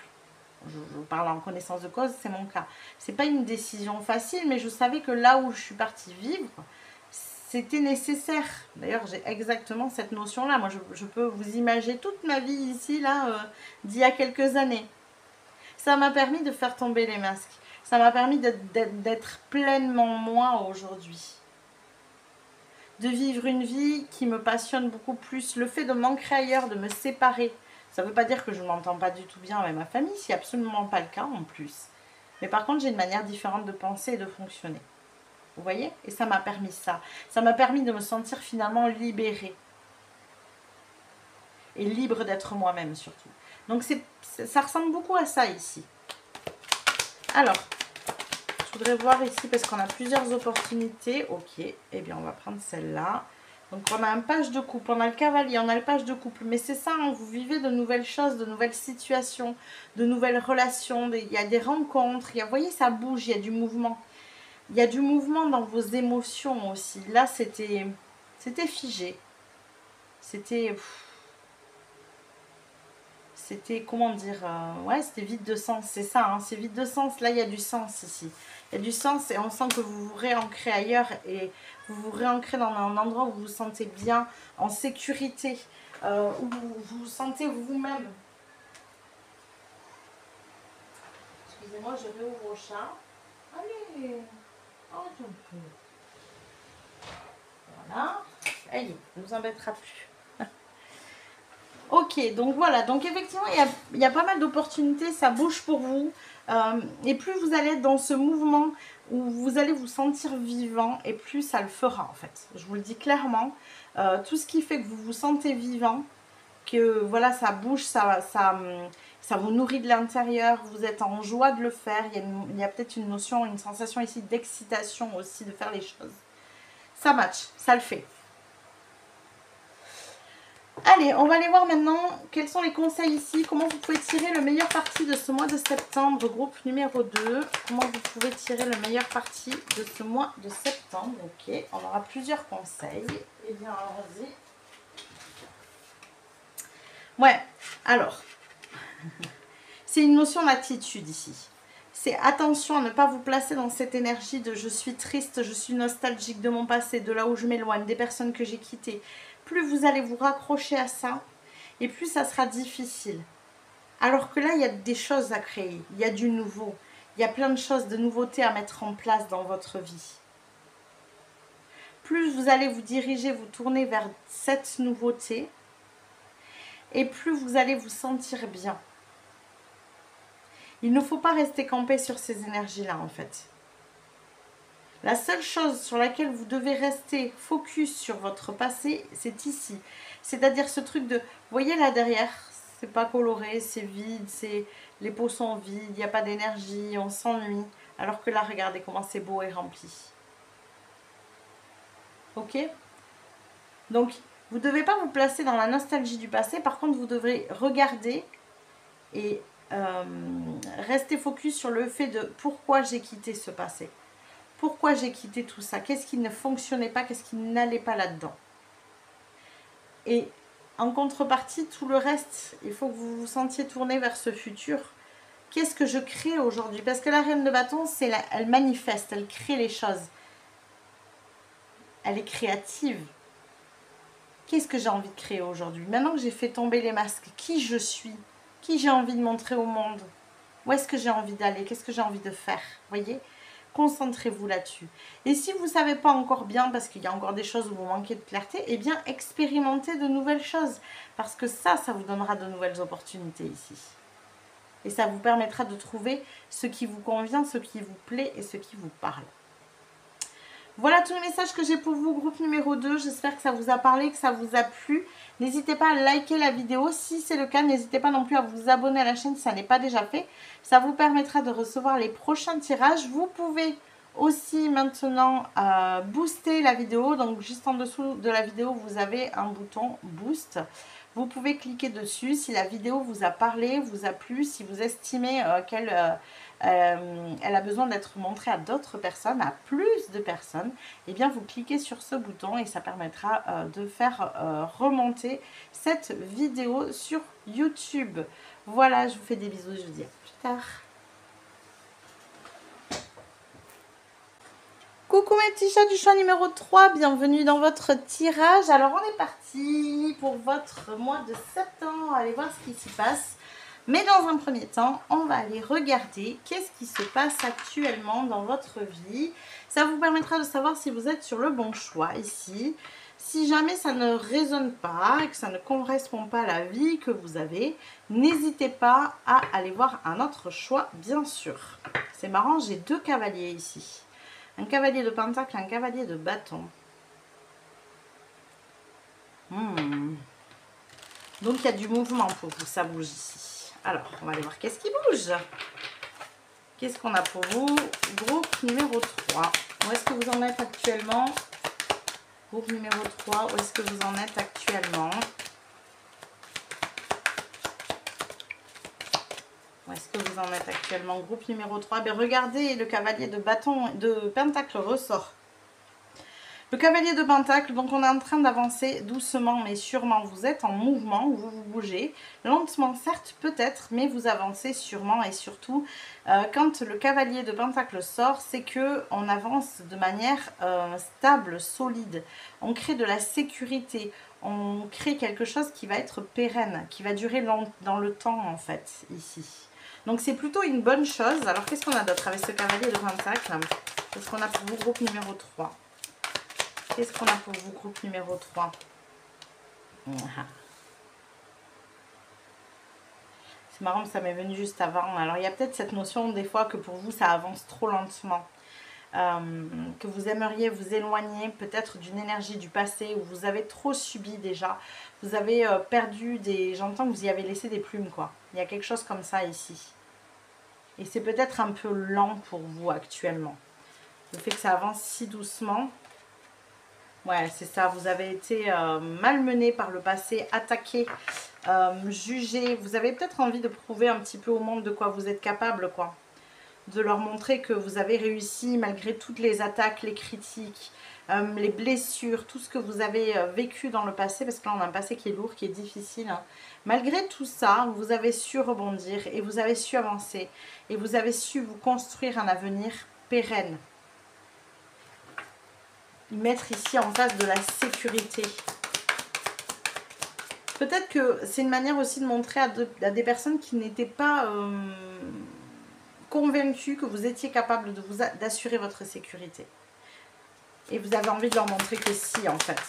Je parle en connaissance de cause, c'est mon cas. C'est pas une décision facile, mais je savais que là où je suis partie vivre, c'était nécessaire. D'ailleurs, j'ai exactement cette notion-là. Moi, je peux vous imaginer toute ma vie ici, là, d'il y a quelques années. Ça m'a permis de faire tomber les masques. Ça m'a permis d'être pleinement moi aujourd'hui. De vivre une vie qui me passionne beaucoup plus. Le fait de m'ancrer ailleurs, de me séparer, ça ne veut pas dire que je ne m'entends pas du tout bien avec ma famille, c'est absolument pas le cas en plus. Mais par contre, j'ai une manière différente de penser et de fonctionner. Vous voyez? Et ça m'a permis ça. Ça m'a permis de me sentir finalement libérée. Et libre d'être moi-même surtout. Donc ça ressemble beaucoup à ça ici. Alors, je voudrais voir ici parce qu'on a plusieurs opportunités. Ok, eh bien on va prendre celle-là. Donc on a un page de coupe, on a le cavalier, on a le page de couple. Mais c'est ça, hein, vous vivez de nouvelles choses, de nouvelles situations, de nouvelles relations. Il y a des rencontres, vous voyez, ça bouge, il y a du mouvement. Il y a du mouvement dans vos émotions aussi. Là, c'était figé. C'était, comment dire, ouais, c'était vide de sens, c'est ça, hein, c'est vide de sens. Là, il y a du sens ici. Il y a du sens et on sent que vous vous réancrez ailleurs et vous vous réancrez dans un endroit où vous vous sentez bien, en sécurité, où vous vous sentez vous-même. Excusez-moi, je réouvre au chat. Allez, oh, un peu. Voilà, allez, ne vous embêtera plus. Ok, donc voilà, donc effectivement, il y a pas mal d'opportunités, ça bouge pour vous. Et plus vous allez être dans ce mouvement où vous allez vous sentir vivant, et plus ça le fera en fait. Je vous le dis clairement, tout ce qui fait que vous vous sentez vivant, que voilà, ça bouge, ça vous nourrit de l'intérieur, vous êtes en joie de le faire. Il y a peut-être une notion, une sensation ici d'excitation aussi de faire les choses. Ça match, ça le fait. Allez, on va aller voir maintenant quels sont les conseils ici. Comment vous pouvez tirer le meilleur parti de ce mois de septembre, groupe numéro 2. Comment vous pouvez tirer le meilleur parti de ce mois de septembre. Ok, on aura plusieurs conseils. Eh bien, allons-y. Ouais, alors, c'est une notion d'attitude ici. C'est attention à ne pas vous placer dans cette énergie de je suis triste, je suis nostalgique de mon passé, de là où je m'éloigne, des personnes que j'ai quittées. Plus vous allez vous raccrocher à ça, et plus ça sera difficile. Alors que là, il y a des choses à créer, il y a du nouveau, Il y a plein de choses, de nouveautés à mettre en place dans votre vie. Plus vous allez vous diriger, vous tourner vers cette nouveauté, et plus vous allez vous sentir bien. Il ne faut pas rester campé sur ces énergies-là, en fait. La seule chose sur laquelle vous devez rester focus sur votre passé, c'est ici. C'est-à-dire ce truc de, vous voyez là derrière, c'est pas coloré, c'est vide, les pots sont vides, il n'y a pas d'énergie, on s'ennuie. Alors que là, regardez comment c'est beau et rempli. Ok? Donc, vous ne devez pas vous placer dans la nostalgie du passé. Par contre, vous devrez regarder et rester focus sur le fait de pourquoi j'ai quitté ce passé. Pourquoi j'ai quitté tout ça? Qu'est-ce qui ne fonctionnait pas? Qu'est-ce qui n'allait pas là-dedans? Et en contrepartie, tout le reste, il faut que vous vous sentiez tourné vers ce futur. Qu'est-ce que je crée aujourd'hui? Parce que la reine de bâton, elle manifeste, elle crée les choses. Elle est créative. Qu'est-ce que j'ai envie de créer aujourd'hui? Maintenant que j'ai fait tomber les masques, qui je suis? Qui j'ai envie de montrer au monde? Où est-ce que j'ai envie d'aller? Qu'est-ce que j'ai envie de faire? Voyez? Concentrez-vous là-dessus. Et si vous ne savez pas encore bien, parce qu'il y a encore des choses où vous manquez de clarté, eh bien, expérimentez de nouvelles choses. Parce que ça vous donnera de nouvelles opportunités ici. Et ça vous permettra de trouver ce qui vous convient, ce qui vous plaît et ce qui vous parle. Voilà tous les messages que j'ai pour vous, groupe numéro 2. J'espère que ça vous a parlé, que ça vous a plu. N'hésitez pas à liker la vidéo. Si c'est le cas, n'hésitez pas non plus à vous abonner à la chaîne si ça n'est pas déjà fait. Ça vous permettra de recevoir les prochains tirages. Vous pouvez aussi maintenant booster la vidéo. Donc juste en dessous de la vidéo, vous avez un bouton boost. Vous pouvez cliquer dessus si la vidéo vous a parlé, vous a plu, si vous estimez qu'elle elle a besoin d'être montrée à d'autres personnes, à plus de personnes, et bien vous cliquez sur ce bouton et ça permettra de faire remonter cette vidéo sur YouTube. Voilà, je vous fais des bisous, je vous dis à plus tard. Coucou mes petits chats du choix numéro 3, bienvenue dans votre tirage. Alors on est parti pour votre mois de septembre, allez voir ce qui s'y passe. Mais dans un premier temps, on va aller regarder qu'est-ce qui se passe actuellement dans votre vie. Ça vous permettra de savoir si vous êtes sur le bon choix ici. Si jamais ça ne résonne pas, que ça ne correspond pas à la vie que vous avez, n'hésitez pas à aller voir un autre choix, bien sûr. C'est marrant, j'ai deux cavaliers ici. Un cavalier de pentacle, un cavalier de bâton. Donc il y a du mouvement pour vous, ça bouge ici. Alors, on va aller voir qu'est-ce qui bouge. Qu'est-ce qu'on a pour vous? Groupe numéro 3. Où est-ce que vous en êtes actuellement? Groupe numéro 3, où est-ce que vous en êtes actuellement? Où est-ce que vous en êtes actuellement? Groupe numéro 3. Ben, regardez, le cavalier de bâton, de pentacle ressort. Le cavalier de pentacle, donc on est en train d'avancer doucement mais sûrement. Vous êtes en mouvement, vous vous bougez. Lentement certes peut-être, mais vous avancez sûrement. Et surtout, quand le cavalier de pentacle sort, c'est que on avance de manière stable, solide. On crée de la sécurité. On crée quelque chose qui va être pérenne, qui va durer dans le temps en fait, ici. Donc c'est plutôt une bonne chose. Alors qu'est-ce qu'on a d'autre avec ce cavalier de pentacle? Qu'est-ce qu'on a pour vous, groupe numéro 3? Qu'est-ce qu'on a pour vous, groupe numéro 3? C'est marrant, ça m'est venu juste avant. Alors, il y a peut-être cette notion, des fois, que pour vous, ça avance trop lentement. Que vous aimeriez vous éloigner peut-être d'une énergie du passé où vous avez trop subi déjà. Vous avez perdu des... J'entends que vous y avez laissé des plumes, quoi. Il y a quelque chose comme ça ici. Et c'est peut-être un peu lent pour vous actuellement. Le fait que ça avance si doucement... Ouais, c'est ça, vous avez été malmené par le passé, attaqué, jugé. Vous avez peut-être envie de prouver un petit peu au monde de quoi vous êtes capable, quoi. De leur montrer que vous avez réussi malgré toutes les attaques, les critiques, les blessures, tout ce que vous avez vécu dans le passé. Parce que là, on a un passé qui est lourd, qui est difficile. Hein. Malgré tout ça, vous avez su rebondir et vous avez su avancer. Et vous avez su vous construire un avenir pérenne. Mettre ici en face de la sécurité. Peut-être que c'est une manière aussi de montrer à des personnes qui n'étaient pas convaincu que vous étiez capable d'assurer votre sécurité. Et vous avez envie de leur montrer que si, en fait.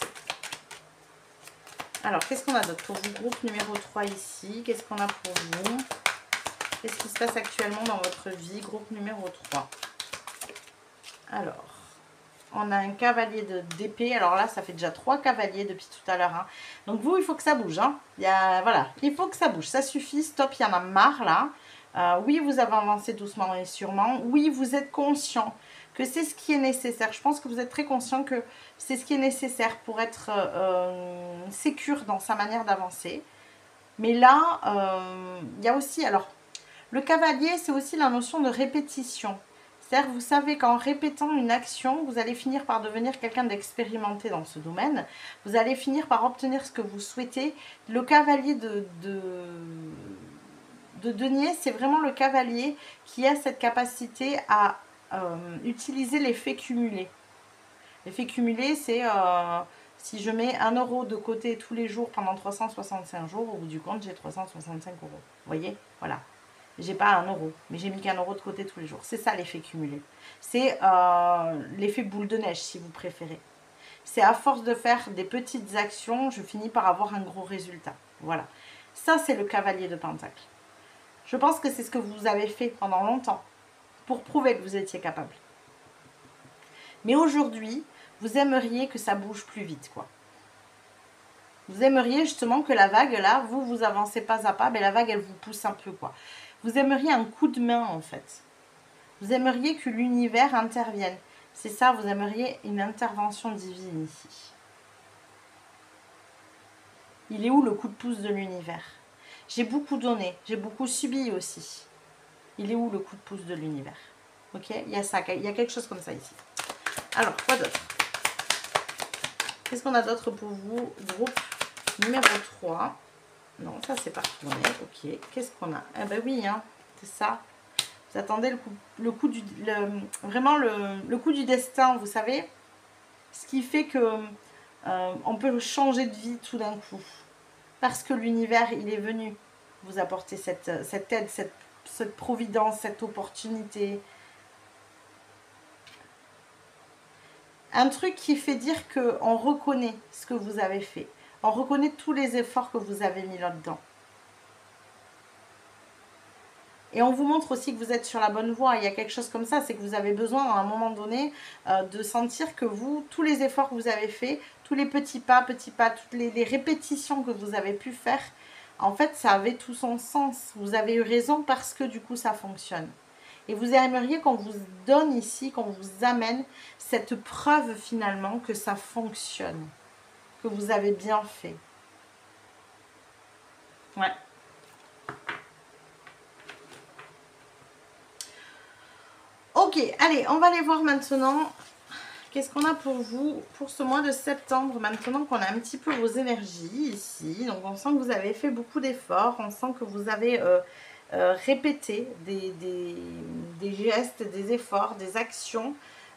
Alors, qu'est-ce qu'on a d'autre pour vous? Groupe numéro 3 ici. Qu'est-ce qu'on a pour vous? Qu'est-ce qui se passe actuellement dans votre vie? Groupe numéro 3. Alors, on a un cavalier d'épée. Alors là, ça fait déjà 3 cavaliers depuis tout à l'heure. Hein. Donc vous, il faut que ça bouge. Hein. Voilà, il faut que ça bouge. Ça suffit, stop, il y en a marre là. Oui, vous avez avancé doucement et sûrement. Oui, vous êtes conscient que c'est ce qui est nécessaire. Je pense que vous êtes très conscient que c'est ce qui est nécessaire pour être sécure dans sa manière d'avancer. Mais là, il y a aussi... Alors, le cavalier, c'est aussi la notion de répétition. C'est-à-dire, vous savez qu'en répétant une action, vous allez finir par devenir quelqu'un d'expérimenté dans ce domaine. Vous allez finir par obtenir ce que vous souhaitez. Le cavalier de denier, c'est vraiment le cavalier qui a cette capacité à utiliser l'effet cumulé. L'effet cumulé, c'est si je mets 1 euro de côté tous les jours pendant 365 jours, au bout du compte, j'ai 365 euros. Vous voyez? Voilà. J'ai pas 1 euro, mais j'ai mis qu'1 euro de côté tous les jours. C'est ça l'effet cumulé. C'est l'effet boule de neige, si vous préférez. C'est à force de faire des petites actions, je finis par avoir un gros résultat. Voilà. Ça, c'est le cavalier de Pentacle. Je pense que c'est ce que vous avez fait pendant longtemps pour prouver que vous étiez capable. Mais aujourd'hui, vous aimeriez que ça bouge plus vite, quoi. Vous aimeriez justement que la vague, là, vous avancez pas à pas, mais la vague, elle vous pousse un peu, quoi. Vous aimeriez un coup de main, en fait. Vous aimeriez que l'univers intervienne. C'est ça, vous aimeriez une intervention divine ici. Il est où le coup de pouce de l'univers? J'ai beaucoup donné, j'ai beaucoup subi aussi. Il est où le coup de pouce de l'univers? Ok, il y a ça, il y a quelque chose comme ça ici. Alors, quoi d'autre? Qu'est-ce qu'on a d'autre pour vous? Groupe numéro 3. Non, ça c'est pas retourné. Ok, qu'est-ce qu'on a? Eh ben oui, hein, c'est ça. Vous attendez vraiment le coup du destin, vous savez? Ce qui fait que on peut changer de vie tout d'un coup. Parce que l'univers, il est venu vous apporter cette aide, cette providence, cette opportunité. Un truc qui fait dire qu'on reconnaît ce que vous avez fait. On reconnaît tous les efforts que vous avez mis là-dedans. Et on vous montre aussi que vous êtes sur la bonne voie. Il y a quelque chose comme ça, c'est que vous avez besoin à un moment donné de sentir que vous, tous les efforts que vous avez faits, tous les petits pas, toutes les répétitions que vous avez pu faire, en fait, ça avait tout son sens. Vous avez eu raison parce que du coup, ça fonctionne. Et vous aimeriez qu'on vous donne ici, qu'on vous amène cette preuve finalement que ça fonctionne, que vous avez bien fait. Ouais. Ok, allez, on va aller voir maintenant qu'est-ce qu'on a pour vous pour ce mois de septembre. Maintenant qu'on a un petit peu vos énergies ici, donc on sent que vous avez fait beaucoup d'efforts, on sent que vous avez répété des gestes, des efforts, des actions.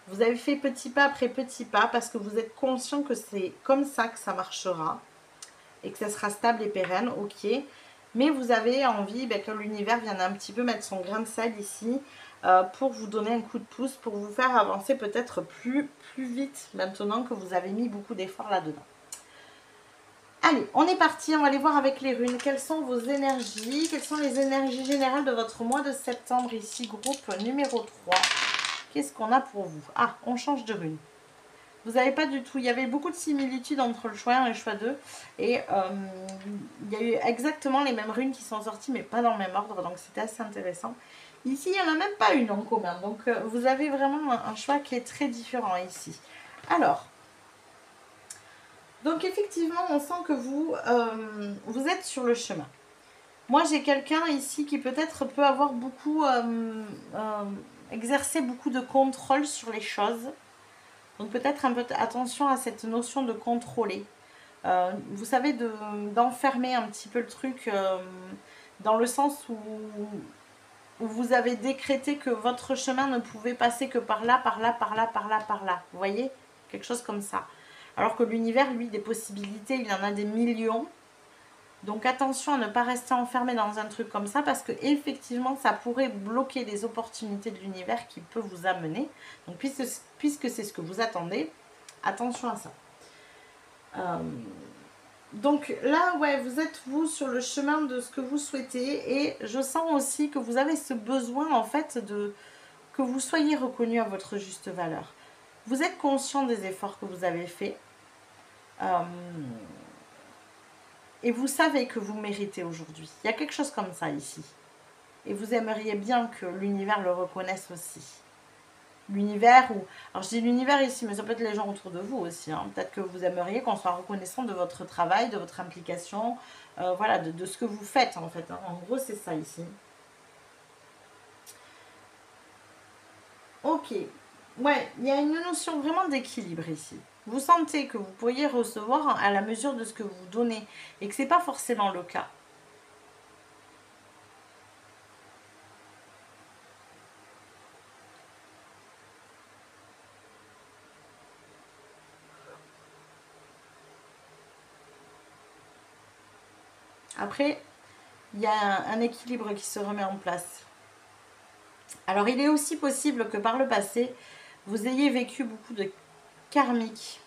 Vous avez fait petit pas après petit pas parce que vous êtes conscient que c'est comme ça que ça marchera et que ça sera stable et pérenne, ok. Mais vous avez envie que l'univers vienne un petit peu mettre son grain de sel ici pour vous donner un coup de pouce, pour vous faire avancer peut-être plus vite maintenant que vous avez mis beaucoup d'efforts là-dedans. Allez, on est parti, on va aller voir avec les runes. Quelles sont vos énergies? Quelles sont les énergies générales de votre mois de septembre ici, groupe numéro 3? Qu'est-ce qu'on a pour vous? Ah, on change de rune. Vous n'avez pas du tout, il y avait beaucoup de similitudes entre le choix 1 et le choix 2. Et il y a eu exactement les mêmes runes qui sont sorties, mais pas dans le même ordre. Donc c'était assez intéressant. Ici, il n'y en a même pas une en commun. Donc vous avez vraiment un choix qui est très différent ici. Alors, donc effectivement, on sent que vous êtes sur le chemin. Moi, j'ai quelqu'un ici qui peut-être peut avoir beaucoup, exercé beaucoup de contrôle sur les choses. Donc peut-être un peu attention à cette notion de contrôler. Vous savez, d'enfermer un petit peu le truc dans le sens où vous avez décrété que votre chemin ne pouvait passer que par là, par là, par là, par là, par là. Vous voyez? Quelque chose comme ça. Alors que l'univers, lui, des possibilités, il en a des millions. Donc attention à ne pas rester enfermé dans un truc comme ça parce que effectivement ça pourrait bloquer les opportunités de l'univers qui peut vous amener. Donc puisque c'est ce que vous attendez, attention à ça. Donc là, ouais, vous êtes vous sur le chemin de ce que vous souhaitez et je sens aussi que vous avez ce besoin en fait de que vous soyez reconnu à votre juste valeur. Vous êtes conscient des efforts que vous avez faits. Et vous savez que vous méritez aujourd'hui. Il y a quelque chose comme ça ici. Et vous aimeriez bien que l'univers le reconnaisse aussi. L'univers ou... Alors je dis l'univers ici, mais ça peut être les gens autour de vous aussi. Hein. Peut-être que vous aimeriez qu'on soit reconnaissant de votre travail, de votre implication, voilà, de ce que vous faites en fait. Hein. En gros, c'est ça ici. Ok. Ouais, il y a une notion vraiment d'équilibre ici. Vous sentez que vous pourriez recevoir à la mesure de ce que vous donnez et que ce n'est pas forcément le cas. Après, il y a un équilibre qui se remet en place. Alors, il est aussi possible que par le passé, vous ayez vécu beaucoup de karmique.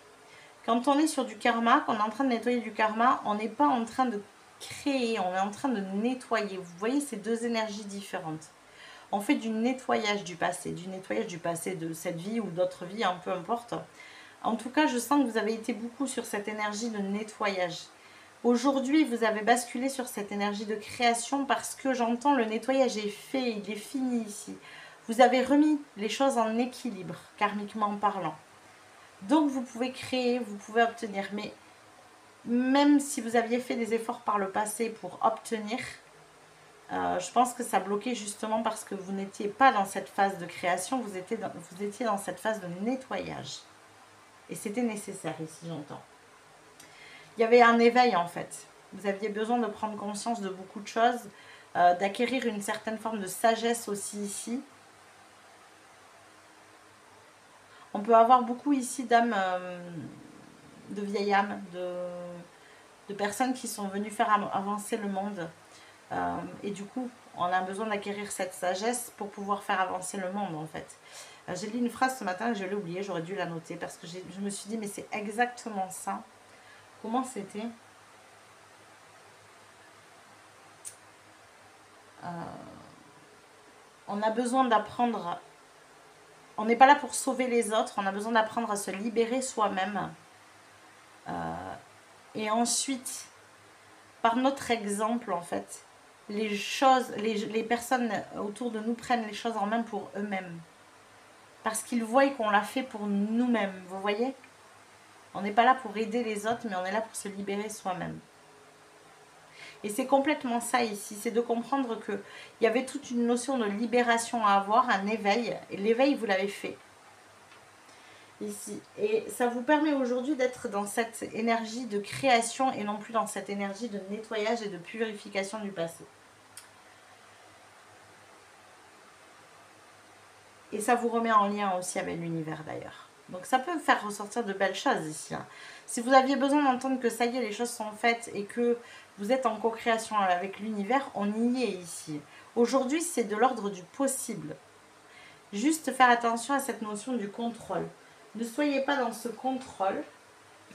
Quand on est sur du karma, qu'on est en train de nettoyer du karma, on n'est pas en train de créer, on est en train de nettoyer. Vous voyez ces deux énergies différentes. On fait du nettoyage du passé de cette vie ou d'autres vies, hein, peu importe. En tout cas, je sens que vous avez été beaucoup sur cette énergie de nettoyage. Aujourd'hui, vous avez basculé sur cette énergie de création parce que j'entends le nettoyage est fait, il est fini ici. Vous avez remis les choses en équilibre, karmiquement parlant. Donc vous pouvez créer, vous pouvez obtenir. Mais même si vous aviez fait des efforts par le passé pour obtenir, je pense que ça bloquait justement parce que vous n'étiez pas dans cette phase de création, vous étiez dans cette phase de nettoyage. Et c'était nécessaire ici, j'entends. Il y avait un éveil en fait. Vous aviez besoin de prendre conscience de beaucoup de choses, d'acquérir une certaine forme de sagesse aussi ici. On peut avoir beaucoup ici d'âmes, de vieilles âmes, de personnes qui sont venues faire avancer le monde. Et du coup, on a besoin d'acquérir cette sagesse pour pouvoir faire avancer le monde en fait. J'ai lu une phrase ce matin, je l'ai oubliée, j'aurais dû la noter parce que je me suis dit mais c'est exactement ça. Comment c'était ? On a besoin d'apprendre, on n'est pas là pour sauver les autres, on a besoin d'apprendre à se libérer soi-même. Et ensuite, par notre exemple en fait, les choses, les personnes autour de nous prennent les choses en main pour eux-mêmes. Parce qu'ils voient qu'on l'a fait pour nous-mêmes, vous voyez ? On n'est pas là pour aider les autres, mais on est là pour se libérer soi-même. Et c'est complètement ça ici, c'est de comprendre qu'il y avait toute une notion de libération à avoir, un éveil, et l'éveil vous l'avez fait. Ici. Et ça vous permet aujourd'hui d'être dans cette énergie de création et non plus dans cette énergie de nettoyage et de purification du passé. Et ça vous remet en lien aussi avec l'univers d'ailleurs. Donc ça peut faire ressortir de belles choses ici. Hein. Si vous aviez besoin d'entendre que ça y est, les choses sont faites et que vous êtes en co-création avec l'univers, on y est ici. Aujourd'hui, c'est de l'ordre du possible. Juste faire attention à cette notion du contrôle. Ne soyez pas dans ce contrôle.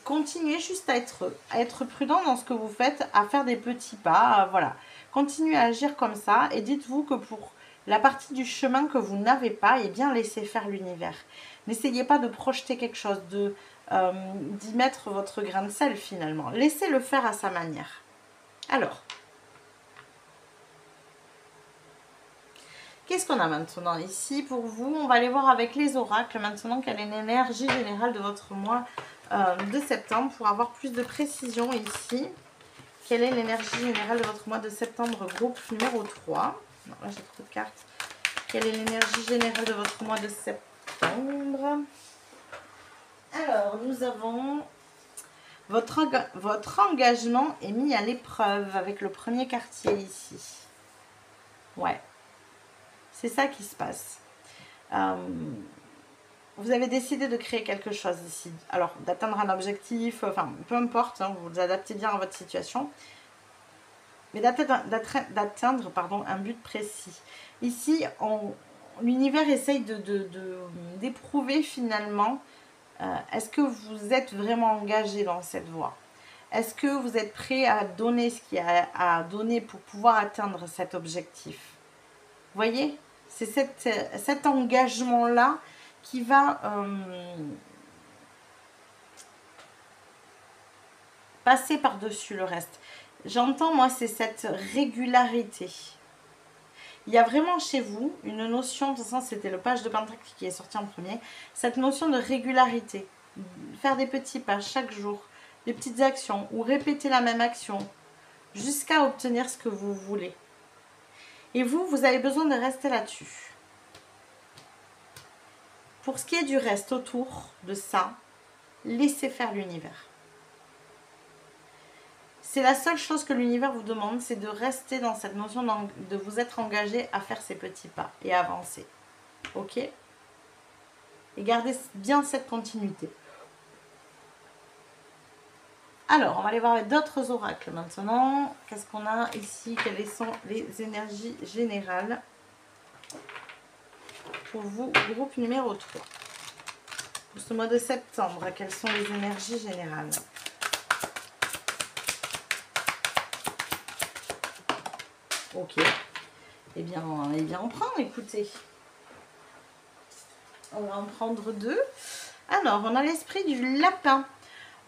Continuez juste à être prudent dans ce que vous faites, à faire des petits pas. Voilà. Continuez à agir comme ça et dites-vous que pour la partie du chemin que vous n'avez pas, eh bien laissez faire l'univers. N'essayez pas de projeter quelque chose, d'y mettre votre grain de sel finalement. Laissez-le faire à sa manière. Alors, qu'est-ce qu'on a maintenant ici pour vous? On va aller voir avec les oracles maintenant quelle est l'énergie générale de votre mois de septembre pour avoir plus de précision ici. Quelle est l'énergie générale de votre mois de septembre, groupe numéro 3? Non, là j'ai trop de cartes. Quelle est l'énergie générale de votre mois de septembre? Alors, nous avons votre engagement est mis à l'épreuve avec le premier quartier ici. Ouais, c'est ça qui se passe. Vous avez décidé de créer quelque chose ici. Alors, d'atteindre un objectif, enfin, peu importe, hein, vous vous adaptez bien à votre situation. mais d'atteindre un but précis. Ici, l'univers essaye d'éprouver finalement, est-ce que vous êtes vraiment engagé dans cette voie? Est-ce que vous êtes prêt à donner ce qu'il y a à donner pour pouvoir atteindre cet objectif? Vous voyez? C'est cet engagement-là qui va passer par-dessus le reste. J'entends, moi, c'est cette régularité. Il y a vraiment chez vous une notion, de toute façon, c'était le page de Pentacle qui est sorti en premier, cette notion de régularité. Faire des petits pas chaque jour, des petites actions, ou répéter la même action, jusqu'à obtenir ce que vous voulez. Et vous avez besoin de rester là-dessus. Pour ce qui est du reste autour de ça, laissez faire l'univers. C'est la seule chose que l'univers vous demande, c'est de rester dans cette notion de vous être engagé à faire ces petits pas et avancer. Ok? Et gardez bien cette continuité. Alors, on va aller voir avec d'autres oracles maintenant. Qu'est-ce qu'on a ici? Quelles sont les énergies générales pour vous, groupe numéro 3? Pour ce mois de septembre, quelles sont les énergies générales? Ok. Eh bien, on prend, écoutez. On va en prendre 2. Alors, on a l'esprit du lapin.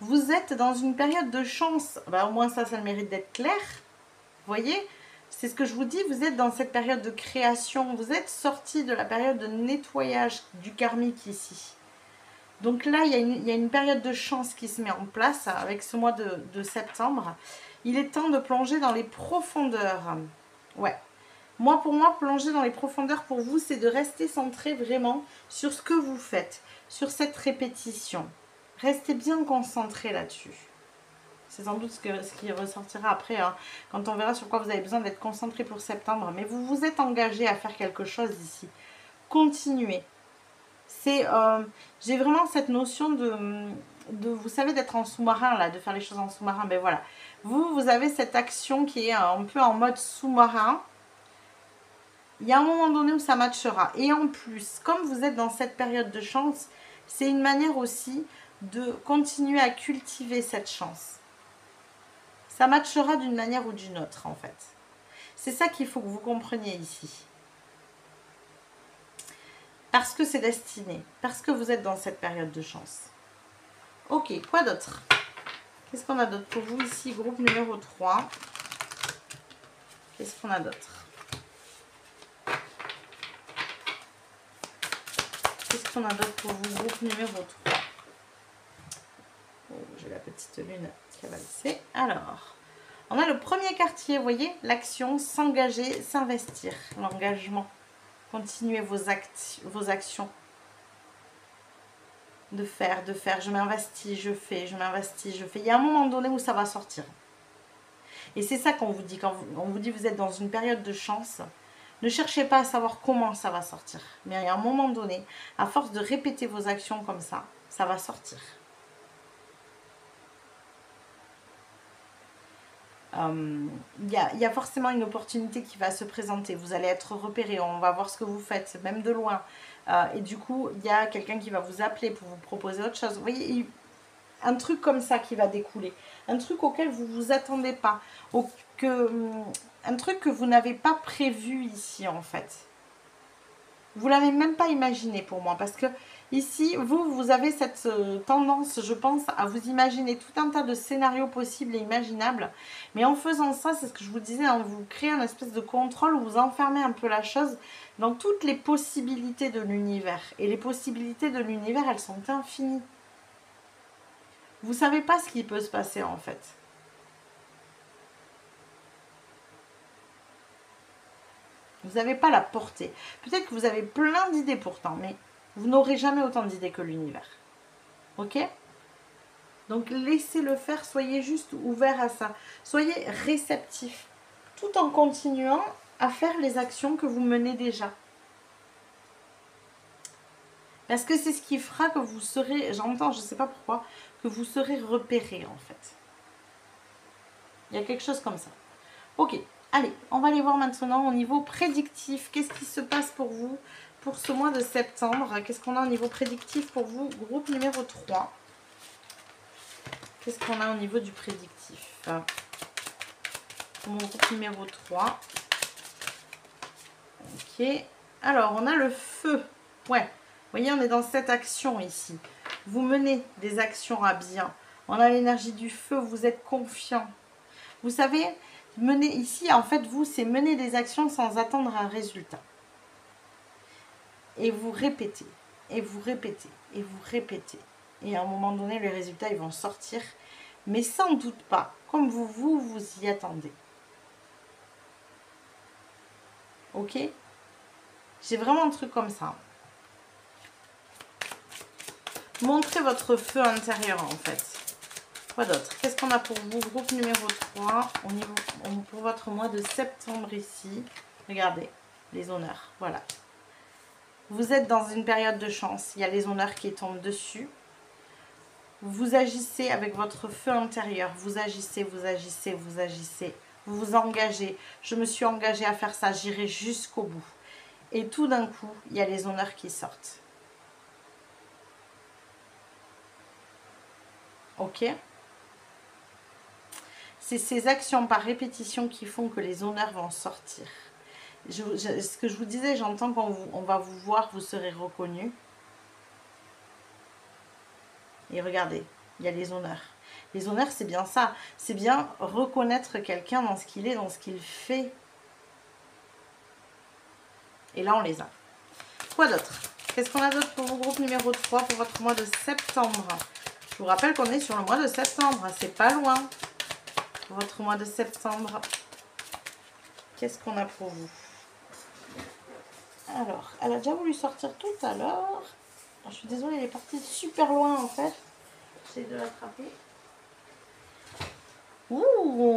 Vous êtes dans une période de chance. Au moins, ça le mérite d'être clair. Vous voyez? C'est ce que je vous dis. Vous êtes dans cette période de création. Vous êtes sorti de la période de nettoyage du karmique ici. Donc là, il y a une période de chance qui se met en place avec ce mois de septembre. Il est temps de plonger dans les profondeurs. Ouais. Pour moi, plonger dans les profondeurs pour vous, c'est de rester centré vraiment sur ce que vous faites, sur cette répétition. Restez bien concentré là-dessus. C'est sans doute ce qui ressortira après, hein, quand on verra sur quoi vous avez besoin d'être concentré pour septembre. Mais vous vous êtes engagé à faire quelque chose ici. Continuez. J'ai vraiment cette notion de vous savez, d'être en sous-marin, là, de faire les choses en sous-marin. Ben voilà. Vous avez cette action qui est un peu en mode sous-marin. Il y a un moment donné où ça matchera. Et en plus, comme vous êtes dans cette période de chance, c'est une manière aussi de continuer à cultiver cette chance. Ça matchera d'une manière ou d'une autre, en fait. C'est ça qu'il faut que vous compreniez ici. Parce que c'est destiné. Parce que vous êtes dans cette période de chance. Ok, quoi d'autre? Qu'est-ce qu'on a d'autre pour vous ici, groupe numéro 3? Qu'est-ce qu'on a d'autre? Qu'est-ce qu'on a d'autre pour vous, groupe numéro 3? Oh, j'ai la petite lune qui va laisser. Alors, on a le premier quartier, vous voyez, l'action, s'engager, s'investir, l'engagement. Continuez vos actions. De faire, je m'investis, je fais, je m'investis, je fais. Il y a un moment donné où ça va sortir. Et c'est ça qu'on vous dit, quand on vous dit vous êtes dans une période de chance. Ne cherchez pas à savoir comment ça va sortir. Mais il y a un moment donné, à force de répéter vos actions comme ça va sortir. Il y a forcément une opportunité qui va se présenter. Vous allez être repéré, on va voir ce que vous faites, même de loin. Et du coup, il y a quelqu'un qui va vous appeler pour vous proposer autre chose. Vous voyez, un truc comme ça qui va découler. Un truc auquel vous ne vous attendez pas. Un truc que vous n'avez pas prévu ici, en fait. Vous ne l'avez même pas imaginé pour moi. Parce que ici, vous avez cette tendance, je pense, à vous imaginer tout un tas de scénarios possibles et imaginables. Mais en faisant ça, c'est ce que je vous disais, hein, vous créez un espèce de contrôle où vous enfermez un peu la chose dans toutes les possibilités de l'univers. Et les possibilités de l'univers, elles sont infinies. Vous ne savez pas ce qui peut se passer, en fait. Vous n'avez pas la portée. Peut-être que vous avez plein d'idées pourtant, mais vous n'aurez jamais autant d'idées que l'univers. Ok? Donc laissez-le faire, soyez juste ouvert à ça. Soyez réceptif, tout en continuant à faire les actions que vous menez déjà. Parce que c'est ce qui fera que vous serez, j'entends, je ne sais pas pourquoi, que vous serez repéré en fait. Il y a quelque chose comme ça. Ok, allez, on va aller voir maintenant au niveau prédictif. Qu'est-ce qui se passe pour vous pour ce mois de septembre? Qu'est-ce qu'on a au niveau prédictif pour vous? Groupe numéro 3. Qu'est-ce qu'on a au niveau du prédictif? Mon groupe numéro 3. Ok. Alors, on a le feu. Ouais. Vous voyez, on est dans cette action ici. Vous menez des actions à bien. On a l'énergie du feu, vous êtes confiant. Vous savez, mener ici, en fait, vous, c'est mener des actions sans attendre un résultat. Et vous répétez, et vous répétez, et vous répétez. Et à un moment donné, les résultats, ils vont sortir. Mais sans doute pas, comme vous y attendez. Ok? J'ai vraiment un truc comme ça. Montrez votre feu intérieur, en fait. Quoi d'autre? Qu'est-ce qu'on a pour vous? Groupe numéro 3, pour votre mois de septembre ici. Regardez, les honneurs, voilà. Vous êtes dans une période de chance. Il y a les honneurs qui tombent dessus. Vous agissez avec votre feu intérieur. Vous agissez, vous agissez, vous agissez. Vous vous engagez. Je me suis engagée à faire ça. J'irai jusqu'au bout. Et tout d'un coup, il y a les honneurs qui sortent. Ok? C'est ces actions par répétition qui font que les honneurs vont sortir. Ce que je vous disais, j'entends qu'on va vous voir, vous serez reconnu. Et regardez, il y a les honneurs. Les honneurs, c'est bien ça. C'est bien reconnaître quelqu'un dans ce qu'il est, dans ce qu'il fait. Et là, on les a. Quoi d'autre? Qu'est-ce qu'on a d'autre pour vos groupes numéro 3 pour votre mois de septembre? Je vous rappelle qu'on est sur le mois de septembre. C'est pas loin. Pour votre mois de septembre. Qu'est-ce qu'on a pour vous? Alors, elle a déjà voulu sortir tout à l'heure. Je suis désolée, elle est partie super loin en fait. J'essaie de l'attraper. Ouh,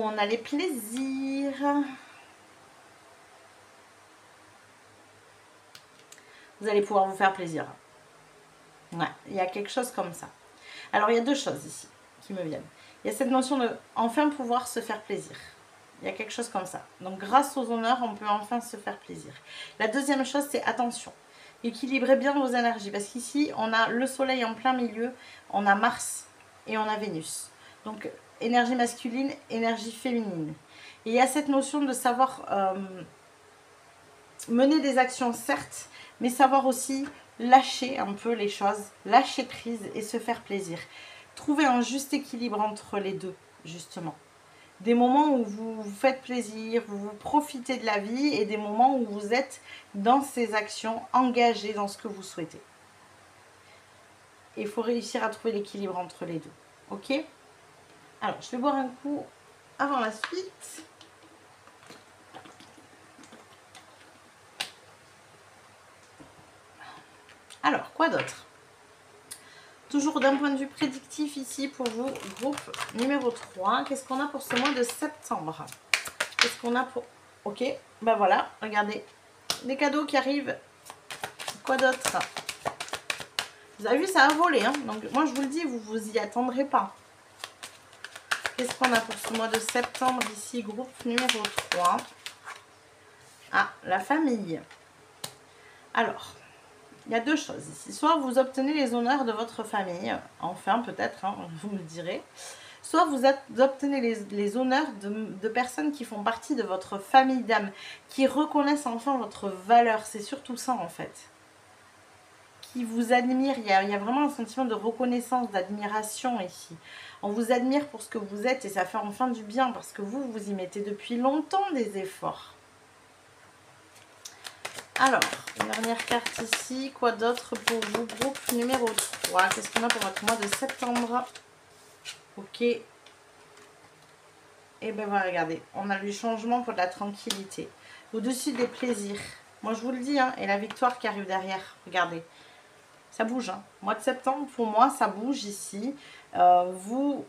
on a les plaisirs. Vous allez pouvoir vous faire plaisir. Ouais, il y a quelque chose comme ça. Alors, il y a deux choses ici qui me viennent. Il y a cette notion de enfin pouvoir se faire plaisir. Il y a quelque chose comme ça. Donc, grâce aux honneurs, on peut enfin se faire plaisir. La deuxième chose, c'est attention. Équilibrez bien vos énergies. Parce qu'ici, on a le soleil en plein milieu, on a Mars et on a Vénus. Donc, énergie masculine, énergie féminine. Et il y a cette notion de savoir mener des actions, certes, mais savoir aussi lâcher un peu les choses, lâcher prise et se faire plaisir. Trouver un juste équilibre entre les deux, justement. Des moments où vous vous faites plaisir, vous profitez de la vie et des moments où vous êtes dans ces actions, engagés dans ce que vous souhaitez. Et il faut réussir à trouver l'équilibre entre les deux. Ok? Alors, je vais boire un coup avant la suite. Alors, quoi d'autre? Toujours d'un point de vue prédictif ici pour vous, groupe numéro 3. Qu'est-ce qu'on a pour ce mois de septembre? Qu'est-ce qu'on a pour... Ok, ben voilà, regardez. Des cadeaux qui arrivent. Quoi d'autre? Vous avez vu, ça a volé. Hein, donc, moi, je vous le dis, vous vous y attendrez pas. Qu'est-ce qu'on a pour ce mois de septembre ici, groupe numéro 3? Ah, la famille. Alors... il y a deux choses ici. Soit vous obtenez les honneurs de votre famille, enfin peut-être, hein, vous me direz. Soit vous obtenez les honneurs de personnes qui font partie de votre famille d'âme, qui reconnaissent enfin votre valeur. C'est surtout ça en fait. Qui vous admirent. Il y a vraiment un sentiment de reconnaissance, d'admiration ici. On vous admire pour ce que vous êtes et ça fait enfin du bien parce que vous y mettez depuis longtemps des efforts. Alors, dernière carte ici. Quoi d'autre pour vous? Groupe numéro 3. Qu'est-ce qu'on a pour votre mois de septembre? Ok. Et bien voilà, regardez. On a du changement pour de la tranquillité. Au-dessus des plaisirs. Moi, je vous le dis, hein, et la victoire qui arrive derrière. Regardez. Ça bouge. Hein. Mois de septembre, pour moi, ça bouge ici. Vous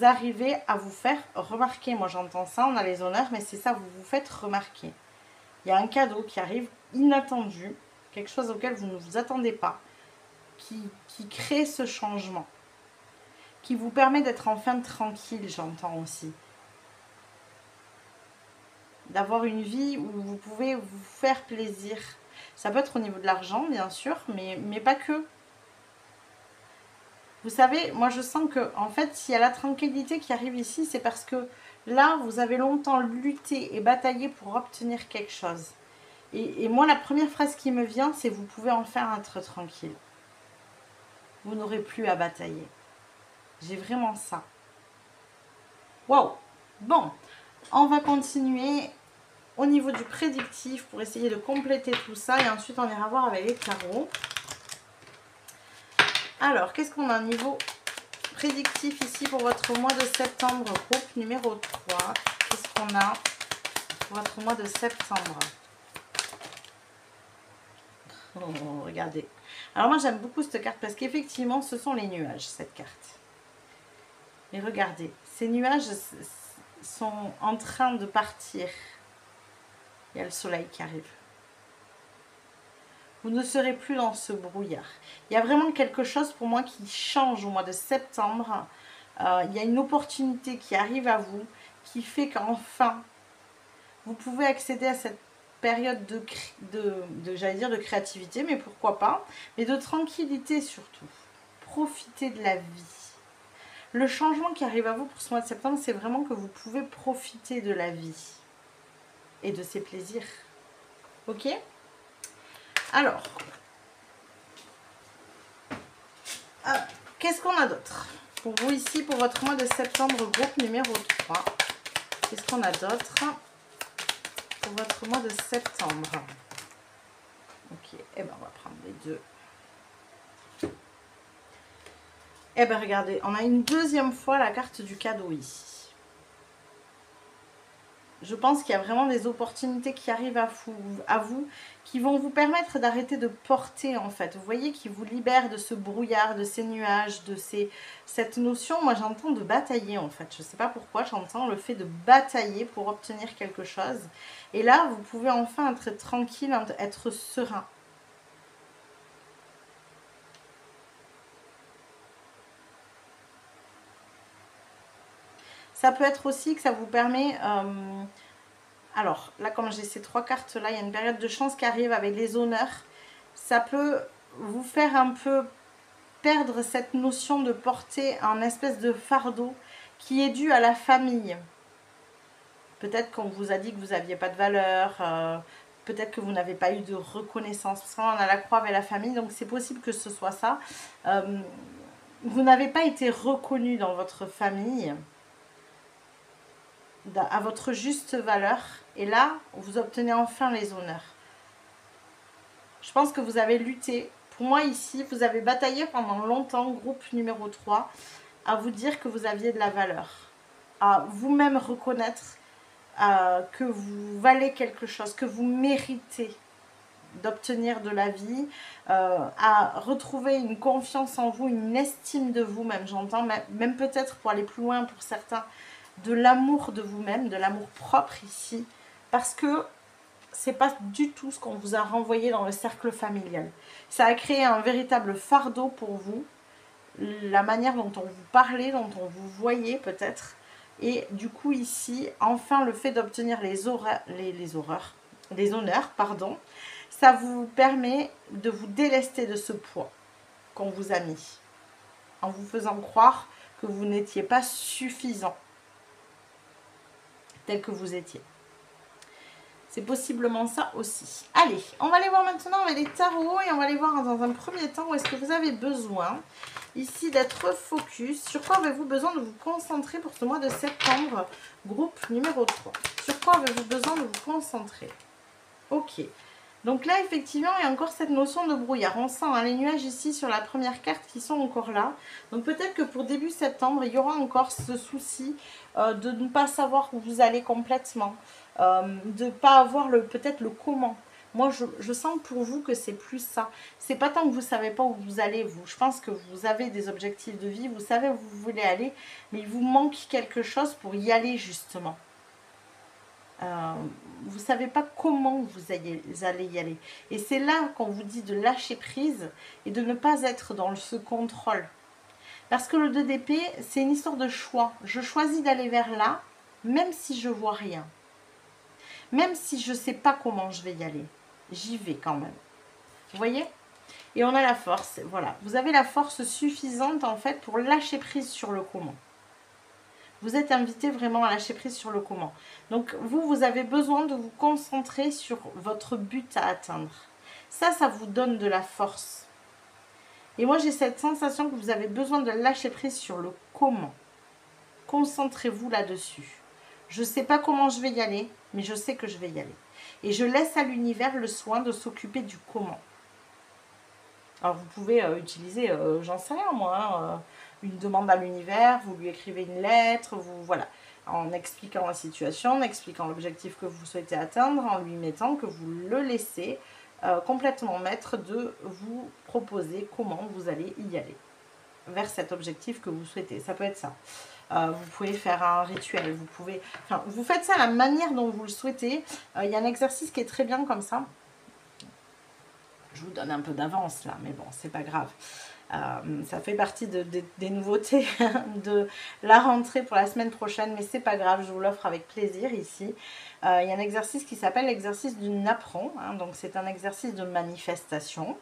arrivez à vous faire remarquer. Moi, j'entends ça. On a les honneurs, mais c'est ça. Vous vous faites remarquer. Il y a un cadeau qui arrive inattendu, quelque chose auquel vous ne vous attendez pas, qui crée ce changement, qui vous permet d'être enfin tranquille, j'entends aussi. d'avoir une vie où vous pouvez vous faire plaisir. Ça peut être au niveau de l'argent, bien sûr, mais pas que. Vous savez, moi je sens que, en fait, s'il y a la tranquillité qui arrive ici, c'est parce que là, vous avez longtemps lutté et bataillé pour obtenir quelque chose. Et moi, la première phrase qui me vient, c'est vous pouvez enfin être tranquille. Vous n'aurez plus à batailler. J'ai vraiment ça. Waouh! Bon, on va continuer au niveau du prédictif pour essayer de compléter tout ça. Et ensuite, on ira voir avec les tarots. Alors, qu'est-ce qu'on a au niveau prédictif ici pour votre mois de septembre, groupe numéro 3. Qu'est-ce qu'on a pour votre mois de septembre? Oh, regardez. Alors moi j'aime beaucoup cette carte parce qu'effectivement ce sont les nuages, cette carte. Et regardez, ces nuages sont en train de partir. Il y a le soleil qui arrive. Vous ne serez plus dans ce brouillard. Il y a vraiment quelque chose pour moi qui change au mois de septembre. Il y a une opportunité qui arrive à vous, qui fait qu'enfin, vous pouvez accéder à cette période j'allais dire de créativité, mais pourquoi pas, mais de tranquillité surtout. Profitez de la vie. Le changement qui arrive à vous pour ce mois de septembre, c'est vraiment que vous pouvez profiter de la vie et de ses plaisirs. Ok ? Alors, qu'est-ce qu'on a d'autre pour vous ici, pour votre mois de septembre, groupe numéro 3? Qu'est-ce qu'on a d'autre pour votre mois de septembre? Ok, et ben on va prendre les deux. Et ben regardez, on a une deuxième fois la carte du cadeau ici. Je pense qu'il y a vraiment des opportunités qui arrivent à vous, qui vont vous permettre d'arrêter de porter en fait. Vous voyez, qui vous libèrent de ce brouillard, de ces nuages, de cette notion. Moi j'entends de batailler en fait. Je ne sais pas pourquoi, j'entends le fait de batailler pour obtenir quelque chose. Et là, vous pouvez enfin être tranquille, être serein. Ça peut être aussi que ça vous permet... alors, là, comme j'ai ces trois cartes-là, il y a une période de chance qui arrive avec les honneurs. Ça peut vous faire un peu perdre cette notion de porter un espèce de fardeau qui est dû à la famille. Peut-être qu'on vous a dit que vous n'aviez pas de valeur, peut-être que vous n'avez pas eu de reconnaissance. Parce qu'on a la croix avec la famille, donc c'est possible que ce soit ça. Vous n'avez pas été reconnu dans votre famille à votre juste valeur, et là vous obtenez enfin les honneurs. Je pense que vous avez lutté. Pour moi ici, vous avez bataillé pendant longtemps, groupe numéro 3, à vous dire que vous aviez de la valeur, à vous-même reconnaître que vous valez quelque chose, que vous méritez d'obtenir de la vie, à retrouver une confiance en vous, une estime de vous-même, j'entends, même peut-être pour aller plus loin pour certains, de l'amour de vous-même, de l'amour propre ici, parce que c'est pas du tout ce qu'on vous a renvoyé dans le cercle familial. Ça a créé un véritable fardeau pour vous, la manière dont on vous parlait, dont on vous voyait peut-être, et du coup ici, enfin le fait d'obtenir les honneurs, ça vous permet de vous délester de ce poids qu'on vous a mis, en vous faisant croire que vous n'étiez pas suffisant tel que vous étiez. C'est possiblement ça aussi. Allez, on va aller voir maintenant avec les tarots et on va aller voir dans un premier temps où est-ce que vous avez besoin ici d'être focus. Sur quoi avez-vous besoin de vous concentrer pour ce mois de septembre, groupe numéro 3? Sur quoi avez-vous besoin de vous concentrer? Ok. Donc là, effectivement, il y a encore cette notion de brouillard. On sent les nuages ici sur la première carte qui sont encore là. Donc peut-être que pour début septembre, il y aura encore ce souci de ne pas savoir où vous allez complètement. De ne pas avoir peut-être le comment. Moi, je sens pour vous que c'est plus ça. C'est pas tant que vous ne savez pas où vous allez, vous. Je pense que vous avez des objectifs de vie, vous savez où vous voulez aller, mais il vous manque quelque chose pour y aller justement. Vous ne savez pas comment vous allez y aller. Et c'est là qu'on vous dit de lâcher prise et de ne pas être dans ce contrôle. Parce que le 2 d'épée, c'est une histoire de choix. Je choisis d'aller vers là, même si je ne vois rien. Même si je ne sais pas comment je vais y aller, j'y vais quand même. Vous voyez? Et on a la force, voilà. Vous avez la force suffisante en fait pour lâcher prise sur le comment. Vous êtes invité vraiment à lâcher prise sur le comment. Donc vous avez besoin de vous concentrer sur votre but à atteindre. Ça vous donne de la force. Et moi j'ai cette sensation que vous avez besoin de lâcher prise sur le comment. Concentrez-vous là-dessus. Je ne sais pas comment je vais y aller, mais je sais que je vais y aller. Et je laisse à l'univers le soin de s'occuper du comment. Alors vous pouvez utiliser, j'en sais rien moi, une demande à l'univers, vous lui écrivez une lettre, voilà, en expliquant la situation, en expliquant l'objectif que vous souhaitez atteindre, en lui mettant que vous le laissez complètement maître de vous proposer comment vous allez y aller vers cet objectif que vous souhaitez. Ça peut être ça. Vous pouvez faire un rituel, vous faites ça à la manière dont vous le souhaitez. Il y a un exercice qui est très bien comme ça. Je vous donne un peu d'avance là, mais bon, c'est pas grave. Ça fait partie des nouveautés de la rentrée pour la semaine prochaine, mais c'est pas grave, je vous l'offre avec plaisir ici. Il y a un exercice qui s'appelle l'exercice du napperon, hein, donc c'est un exercice de manifestation.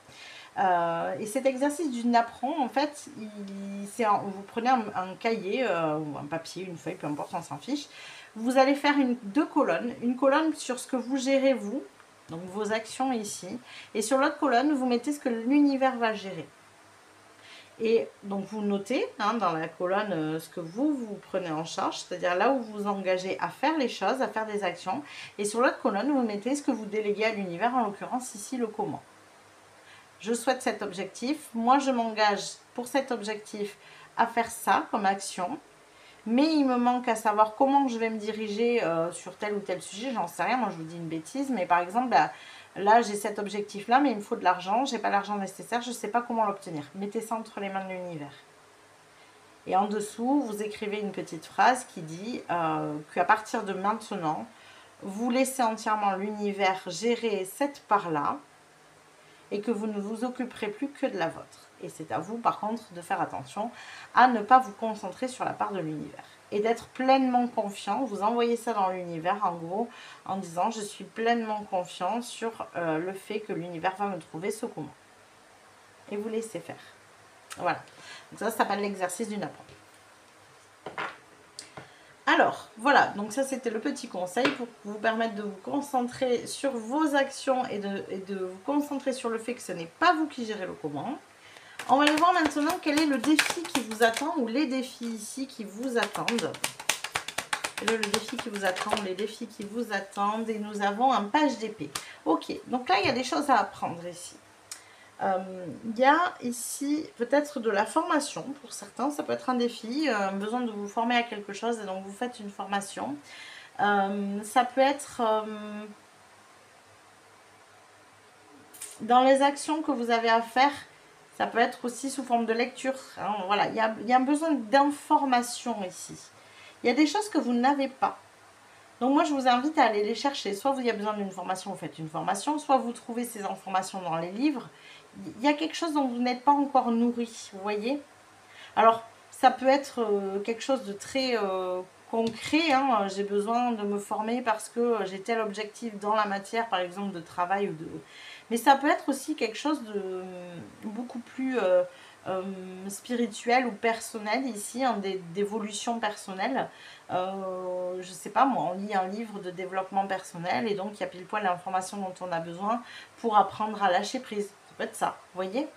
Et cet exercice du napperon, en fait, vous prenez un cahier, ou un papier, une feuille, peu importe, on s'en fiche. Vous allez faire deux colonnes. Une colonne sur ce que vous gérez vous, donc vos actions ici. Et sur l'autre colonne, vous mettez ce que l'univers va gérer. Et donc vous notez hein, dans la colonne ce que vous prenez en charge, c'est-à-dire là où vous vous engagez à faire les choses, à faire des actions. Et sur l'autre colonne, vous mettez ce que vous déléguez à l'univers, en l'occurrence ici le comment. Je souhaite cet objectif, moi je m'engage pour cet objectif à faire ça comme action, mais il me manque à savoir comment je vais me diriger sur tel ou tel sujet, j'en sais rien, moi je vous dis une bêtise, mais par exemple, là j'ai cet objectif là, mais il me faut de l'argent, j'ai pas l'argent nécessaire, je ne sais pas comment l'obtenir. Mettez ça entre les mains de l'univers. Et en dessous, vous écrivez une petite phrase qui dit qu'à partir de maintenant, vous laissez entièrement l'univers gérer cette part-là, et que vous ne vous occuperez plus que de la vôtre. Et c'est à vous, par contre, de faire attention à ne pas vous concentrer sur la part de l'univers. Et d'être pleinement confiant, vous envoyez ça dans l'univers, en gros, en disant « Je suis pleinement confiant sur le fait que l'univers va me trouver ce comment. » Et vous laissez faire. Voilà. Donc ça s'appelle l'exercice du napperon. Alors, voilà, donc ça c'était le petit conseil pour vous permettre de vous concentrer sur vos actions et de vous concentrer sur le fait que ce n'est pas vous qui gérez le comment. On va aller voir maintenant quel est le défi qui vous attend ou les défis ici qui vous attendent. Le défi qui vous attend, les défis qui vous attendent et nous avons un page d'épée. Ok, donc là il y a des choses à apprendre ici. Il y a ici peut-être de la formation pour certains, ça peut être un défi, besoin de vous former à quelque chose et donc vous faites une formation. Ça peut être dans les actions que vous avez à faire, ça peut être aussi sous forme de lecture. Hein, voilà, il y a un besoin d'information ici. Il y a des choses que vous n'avez pas. Donc moi je vous invite à aller les chercher. Soit vous avez besoin d'une formation, vous faites une formation, soit vous trouvez ces informations dans les livres. Il y a quelque chose dont vous n'êtes pas encore nourri, vous voyez. Alors ça peut être quelque chose de très concret, hein. J'ai besoin de me former parce que j'ai tel objectif dans la matière, par exemple de travail. Mais ça peut être aussi quelque chose de beaucoup plus spirituel ou personnel ici, hein, d'évolution personnelle. Je sais pas moi, on lit un livre de développement personnel et donc il y a pile poil l'information dont on a besoin pour apprendre à lâcher prise. Ça peut être ça, vous voyez.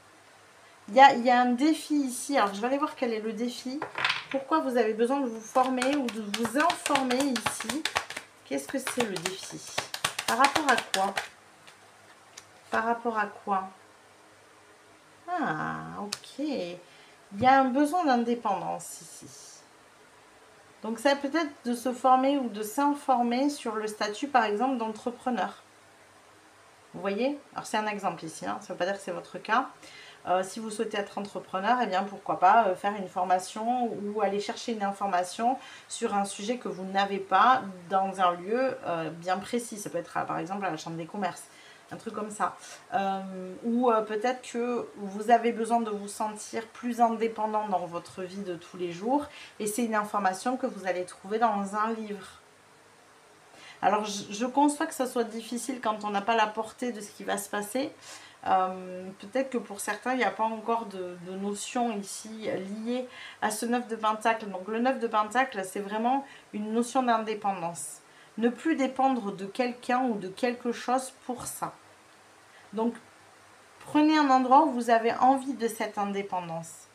Il y a un défi ici, alors je vais aller voir quel est le défi. Pourquoi vous avez besoin de vous former ou de vous informer ici? Qu'est-ce que c'est le défi? Par rapport à quoi? Par rapport à quoi? Ah, ok. Il y a un besoin d'indépendance ici. Donc ça peut être de se former ou de s'informer sur le statut, par exemple, d'entrepreneur. Vous voyez? Alors c'est un exemple ici, hein. Ça ne veut pas dire que c'est votre cas. Si vous souhaitez être entrepreneur, eh bien pourquoi pas faire une formation ou aller chercher une information sur un sujet que vous n'avez pas dans un lieu bien précis. Ça peut être par exemple à la chambre des commerces, un truc comme ça. Ou peut-être que vous avez besoin de vous sentir plus indépendant dans votre vie de tous les jours et c'est une information que vous allez trouver dans un livre. Alors, je conçois que ça soit difficile quand on n'a pas la portée de ce qui va se passer. Peut-être que pour certains, il n'y a pas encore de notion ici liée à ce 9 de Pentacle. Donc, le 9 de Pentacle, c'est vraiment une notion d'indépendance. Ne plus dépendre de quelqu'un ou de quelque chose pour ça. Donc, prenez un endroit où vous avez envie de cette indépendance.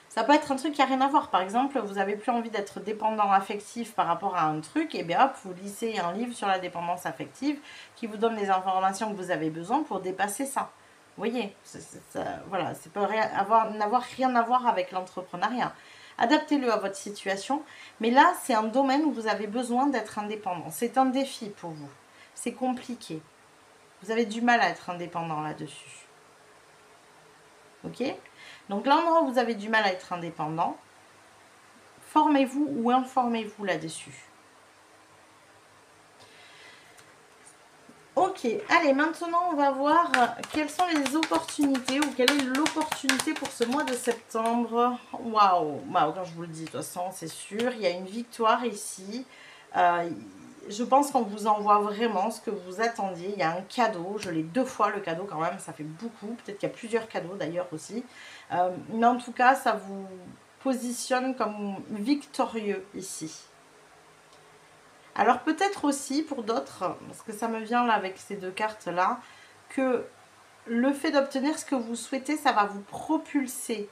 Ça peut être un truc qui n'a rien à voir. Par exemple, vous n'avez plus envie d'être dépendant affectif par rapport à un truc, et bien hop, vous lisez un livre sur la dépendance affective qui vous donne les informations que vous avez besoin pour dépasser ça. Vous voyez, voilà, ça peut n'avoir rien à voir avec l'entrepreneuriat. Adaptez-le à votre situation, mais là, c'est un domaine où vous avez besoin d'être indépendant. C'est un défi pour vous. C'est compliqué. Vous avez du mal à être indépendant là-dessus. Ok ? Donc l'endroit où vous avez du mal à être indépendant, formez-vous ou informez-vous là-dessus. Ok, allez, maintenant on va voir quelles sont les opportunités ou quelle est l'opportunité pour ce mois de septembre. Waouh, quand je vous le dis, de toute façon, c'est sûr, il y a une victoire ici. Je pense qu'on vous envoie vraiment ce que vous attendiez. Il y a un cadeau, je l'ai 2 fois le cadeau quand même, ça fait beaucoup. Peut-être qu'il y a plusieurs cadeaux d'ailleurs aussi. Mais en tout cas, ça vous positionne comme victorieux ici. Alors peut-être aussi pour d'autres, parce que ça me vient là avec ces 2 cartes-là, que le fait d'obtenir ce que vous souhaitez, ça va vous propulser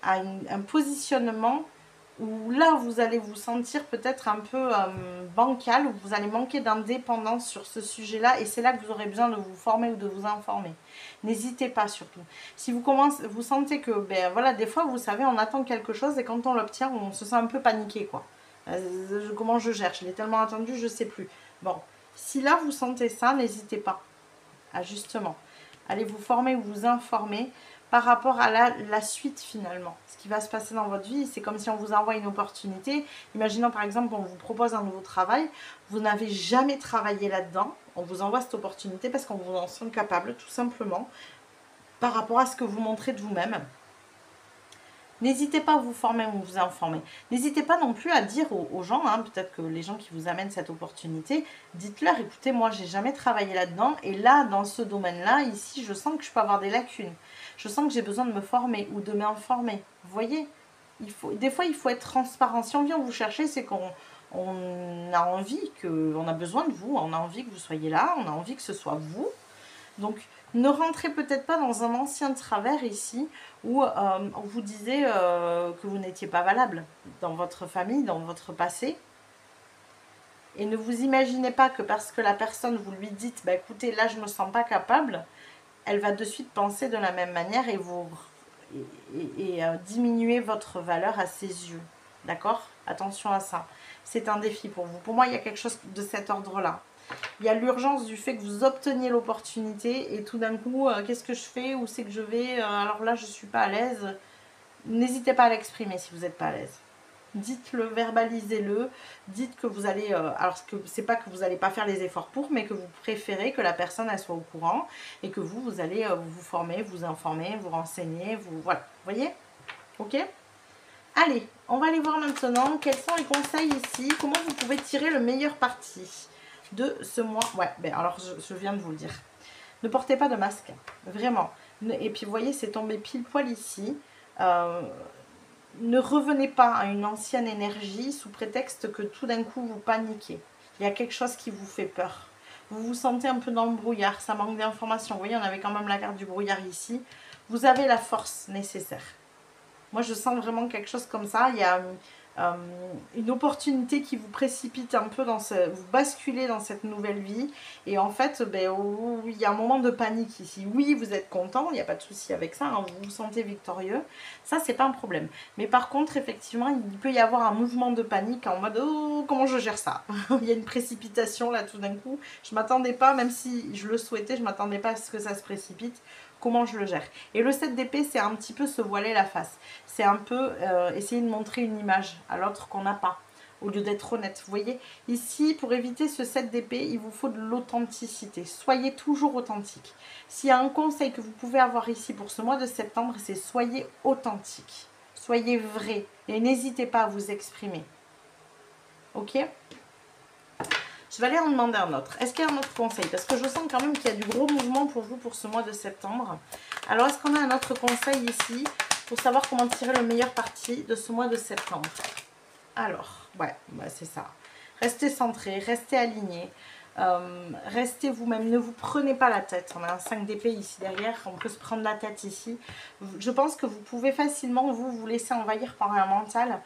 à un positionnement où là, vous allez vous sentir peut-être un peu bancal, où vous allez manquer d'indépendance sur ce sujet-là, et c'est là que vous aurez besoin de vous former ou de vous informer. N'hésitez pas surtout. Si vous sentez que, ben voilà, des fois, vous savez, on attend quelque chose, et quand on l'obtient, on se sent un peu paniqué, quoi. Comment je gère? Je l'ai tellement attendu, je ne sais plus. Bon, si là, vous sentez ça, n'hésitez pas à justement aller vous former ou vous informer par rapport à la suite finalement. Ce qui va se passer dans votre vie, c'est comme si on vous envoie une opportunité. Imaginons par exemple, on vous propose un nouveau travail, vous n'avez jamais travaillé là-dedans, on vous envoie cette opportunité parce qu'on vous en sent capable tout simplement par rapport à ce que vous montrez de vous-même. N'hésitez pas à vous former ou vous informer. N'hésitez pas non plus à dire aux gens, hein, peut-être que les gens qui vous amènent cette opportunité, dites-leur, écoutez, moi, j'ai jamais travaillé là-dedans. Et là, dans ce domaine-là, ici, je sens que je peux avoir des lacunes. Je sens que j'ai besoin de me former ou de m'informer. Vous voyez, des fois, il faut être transparent. Si on vient vous chercher, c'est qu'on a envie, on a besoin de vous, on a envie que vous soyez là, on a envie que ce soit vous. Donc, ne rentrez peut-être pas dans un ancien travers ici où on vous disait que vous n'étiez pas valable dans votre famille, dans votre passé. Et ne vous imaginez pas que parce que la personne, vous lui dites, bah, écoutez, là, je ne me sens pas capable, elle va de suite penser de la même manière et diminuer votre valeur à ses yeux. D'accord? Attention à ça. C'est un défi pour vous. Pour moi, il y a quelque chose de cet ordre-là. Il y a l'urgence du fait que vous obteniez l'opportunité et tout d'un coup, qu'est-ce que je fais? Où c'est que je vais? Alors là, je ne suis pas à l'aise. N'hésitez pas à l'exprimer si vous n'êtes pas à l'aise. Dites-le, verbalisez-le. Dites que vous allez... alors, c'est pas que vous n'allez pas faire les efforts pour, mais que vous préférez que la personne elle soit au courant et que vous allez vous former, vous informer, vous renseigner. Voilà, vous voyez? Ok? Allez, on va aller voir maintenant quels sont les conseils ici. Comment vous pouvez tirer le meilleur parti de ce mois. Ouais, ben alors je viens de vous le dire. Ne portez pas de masque, vraiment. Et puis vous voyez, c'est tombé pile poil ici. Ne revenez pas à une ancienne énergie sous prétexte que tout d'un coup vous paniquez. Il y a quelque chose qui vous fait peur. Vous vous sentez un peu dans le brouillard, ça manque d'informations. Vous voyez, on avait quand même la carte du brouillard ici. Vous avez la force nécessaire. Moi, je sens vraiment quelque chose comme ça. Il y a une opportunité qui vous précipite un peu vous basculez dans cette nouvelle vie. Et en fait, il y a un moment de panique ici. Oui, vous êtes content, il n'y a pas de souci avec ça. Hein, vous vous sentez victorieux. Ça, c'est pas un problème. Mais par contre, effectivement, il peut y avoir un mouvement de panique en mode, oh, comment je gère ça? Il y a une précipitation là tout d'un coup. Je m'attendais pas, même si je le souhaitais, je m'attendais pas à ce que ça se précipite. Comment je le gère? Et le 7 d'épée, c'est un petit peu se voiler la face. C'est un peu essayer de montrer une image à l'autre qu'on n'a pas, au lieu d'être honnête. Vous voyez, ici, pour éviter ce 7 d'épée, il vous faut de l'authenticité. Soyez toujours authentique. S'il y a un conseil que vous pouvez avoir ici pour ce mois de septembre, c'est soyez authentique. Soyez vrai et n'hésitez pas à vous exprimer. Ok? Je vais aller en demander un autre. Est-ce qu'il y a un autre conseil? Parce que je sens quand même qu'il y a du gros mouvement pour vous pour ce mois de septembre. Alors, est-ce qu'on a un autre conseil ici pour savoir comment tirer le meilleur parti de ce mois de septembre? Alors, ouais, c'est ça. Restez centré, restez aligné. Restez vous-même, ne vous prenez pas la tête. On a un 5 d'épée ici derrière, on peut se prendre la tête ici. Je pense que vous pouvez facilement vous laisser envahir par un mental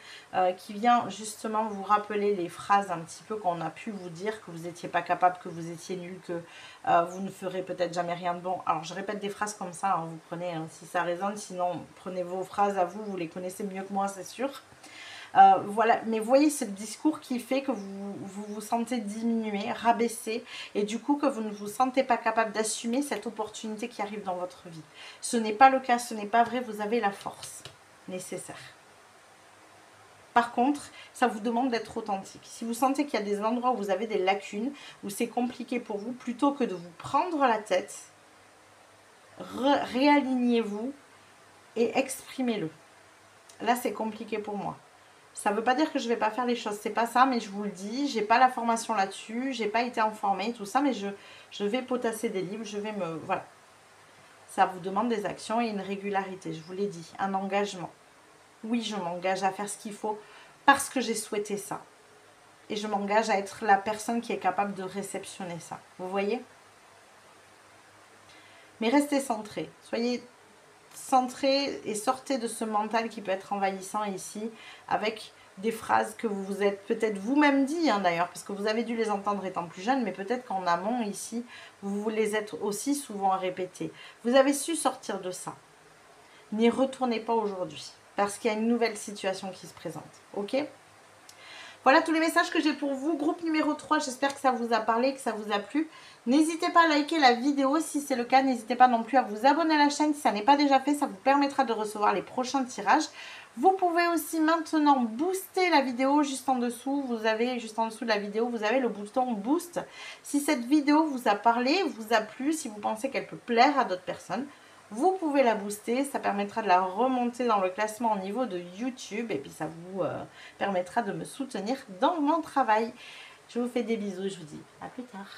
qui vient justement vous rappeler les phrases un petit peu qu'on a pu vous dire, que vous n'étiez pas capable, que vous étiez nul, que vous ne ferez peut-être jamais rien de bon. Alors je répète des phrases comme ça, hein, vous prenez si ça résonne, sinon prenez vos phrases à vous, vous les connaissez mieux que moi, c'est sûr. Voilà, mais voyez ce discours qui fait que vous sentez diminué, rabaissé, et du coup que vous ne vous sentez pas capable d'assumer cette opportunité qui arrive dans votre vie. Ce n'est pas le cas, ce n'est pas vrai, vous avez la force nécessaire. Par contre, ça vous demande d'être authentique. Si vous sentez qu'il y a des endroits où vous avez des lacunes, où c'est compliqué pour vous, plutôt que de vous prendre la tête, réalignez-vous et exprimez-le. Là, c'est compliqué pour moi. Ça ne veut pas dire que je ne vais pas faire les choses, c'est pas ça, mais je vous le dis, j'ai pas la formation là-dessus, j'ai pas été informée, tout ça, mais je vais potasser des livres, je vais me... Voilà. Ça vous demande des actions et une régularité, je vous l'ai dit, un engagement. Oui, je m'engage à faire ce qu'il faut parce que j'ai souhaité ça. Et je m'engage à être la personne qui est capable de réceptionner ça. Vous voyez? Mais restez centré, soyez centré et sortez de ce mental qui peut être envahissant ici avec des phrases que vous vous êtes peut-être vous-même dit hein, d'ailleurs, parce que vous avez dû les entendre étant plus jeune, mais peut-être qu'en amont ici, vous les êtes aussi souvent répétées. Vous avez su sortir de ça. N'y retournez pas aujourd'hui, parce qu'il y a une nouvelle situation qui se présente. Ok ? Voilà tous les messages que j'ai pour vous. Groupe numéro 3, j'espère que ça vous a parlé, que ça vous a plu. N'hésitez pas à liker la vidéo si c'est le cas. N'hésitez pas non plus à vous abonner à la chaîne si ça n'est pas déjà fait. Ça vous permettra de recevoir les prochains tirages. Vous pouvez aussi maintenant booster la vidéo juste en dessous. Vous avez juste en dessous de la vidéo, vous avez le bouton boost. Si cette vidéo vous a parlé, vous a plu, si vous pensez qu'elle peut plaire à d'autres personnes, vous pouvez la booster, ça permettra de la remonter dans le classement au niveau de YouTube et puis ça vous permettra de me soutenir dans mon travail. Je vous fais des bisous, je vous dis à plus tard.